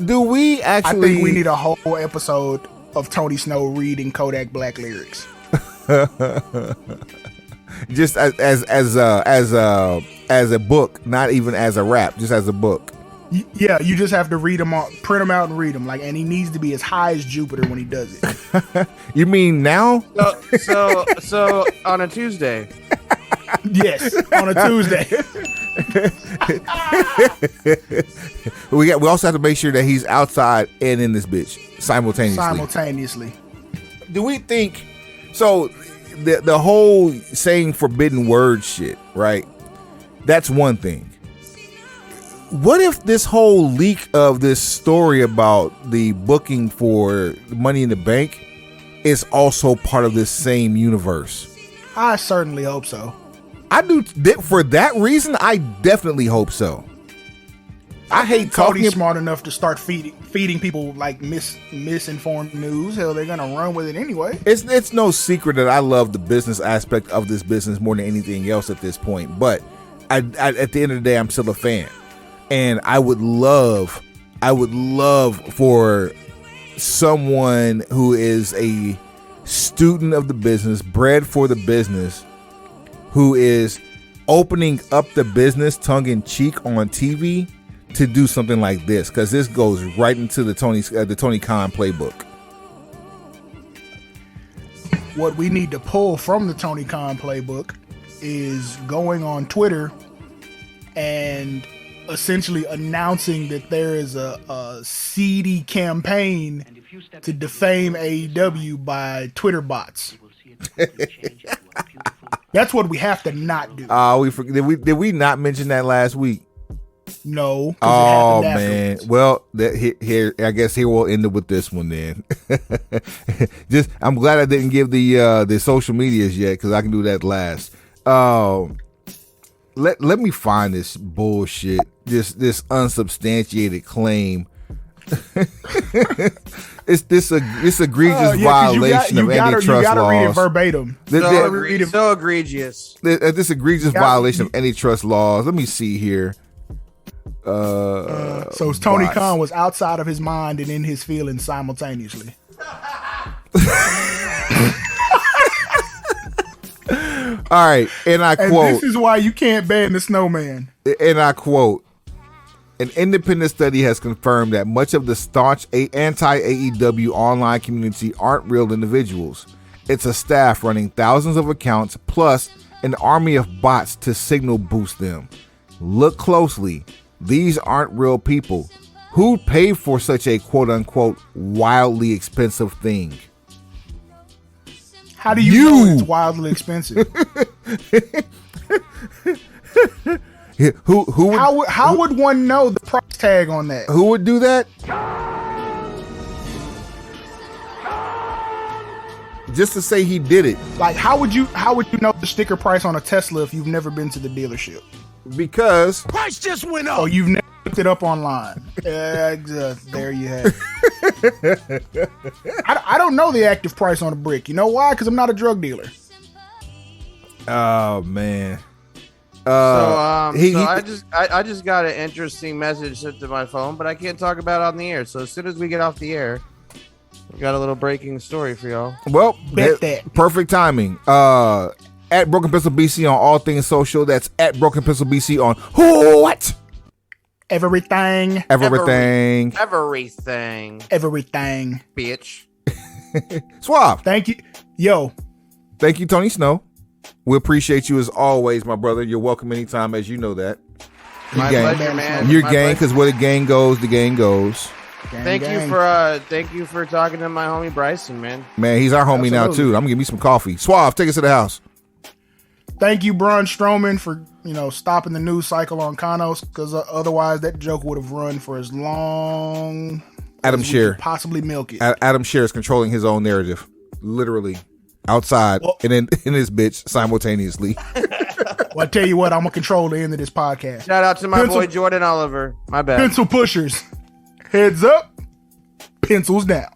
S1: actually?
S2: I think we need a whole episode of Tony Snow reading Kodak Black lyrics.
S1: Just as a book, not even as a rap, just as a book.
S2: Yeah, you just have to read them out, print them out, and read them. And he needs to be as high as Jupiter when he does it.
S1: You mean now?
S3: So on a Tuesday.
S2: Yes, on a Tuesday.
S1: We also have to make sure that he's outside and in this bitch simultaneously. Do we think so? The whole saying forbidden word shit, right? That's one thing. What if this whole leak of this story about the booking for Money in the Bank is also part of this same universe?
S2: I certainly hope so.
S1: I do. For that reason, I definitely hope so. I hate
S2: Cody's
S1: talking.
S2: smart enough to start feeding people like misinformed news. Hell, they're gonna run with it anyway.
S1: It's no secret that I love the business aspect of this business more than anything else at this point. But I at the end of the day, I'm still a fan, and I would love for someone who is a student of the business, bred for the business, who is opening up the business tongue in cheek on TV to do something like this, because this goes right into the Tony Khan playbook.
S2: What we need to pull from the Tony Khan playbook is going on Twitter and essentially announcing that there is a seedy campaign to defame AEW by Twitter bots. That's what we have to not do.
S1: Did we not mention that last week?
S2: No.
S1: Oh man. Well, here I guess here we'll end it with this one then. I'm glad I didn't give the social medias yet, because I can do that last. Let me find this bullshit. This unsubstantiated claim. It's this egregious violation of antitrust laws. You gotta read it
S2: verbatim.
S3: So egregious.
S1: This egregious violation of antitrust laws. Let me see here.
S2: So Tony Khan was outside of his mind and in his feelings simultaneously.
S1: All right, and I quote.
S2: And this is why you can't ban the snowman.
S1: And I quote. An independent study has confirmed that much of the staunch anti-AEW online community aren't real individuals. It's a staff running thousands of accounts plus an army of bots to signal boost them. Look closely. These aren't real people. Who paid for such a quote-unquote wildly expensive thing?
S2: How do you know it's wildly expensive?
S1: Who would,
S2: how would one know the price tag on that?
S1: Who would do that? Just to say he did it.
S2: Like, how would you know the sticker price on a Tesla if you've never been to the dealership?
S1: Because
S5: price just went up.
S2: Oh, you've never looked it up online. There you have it. I don't know the active price on a brick. You know why? Because I'm not a drug dealer.
S1: Oh man.
S3: I just got an interesting message sent to my phone, but I can't talk about it on the air. So as soon as we get off the air, we got a little breaking story for y'all.
S1: Well,
S2: Bet that.
S1: Perfect timing. At Broken Pencil BC on all things social. That's at Broken Pencil BC on what?
S2: Everything.
S3: Bitch.
S1: Suave.
S2: Thank you.
S1: Thank you, Tony Snow. We appreciate you as always, my brother. You're welcome anytime, as you know that.
S3: My pleasure, man.
S1: You're gang, because where the gang goes, the gang goes.
S3: Thank you for talking to my homie Brysin, man.
S1: Man, he's our homie now too. I'm gonna give me some coffee. Suave, take us to the house.
S2: Thank you, Braun Strowman, for stopping the news cycle on Khanos, because otherwise that joke would have run for as long
S1: Adam
S2: as
S1: Scherr
S2: we could possibly milk it.
S1: Adam Scherr is controlling his own narrative, literally, outside and in his bitch simultaneously.
S2: Well, I tell you what, I'm gonna control the end of this podcast.
S3: Shout out to my boy Jordan Oliver. My bad.
S2: Pencil pushers, heads up, pencils down.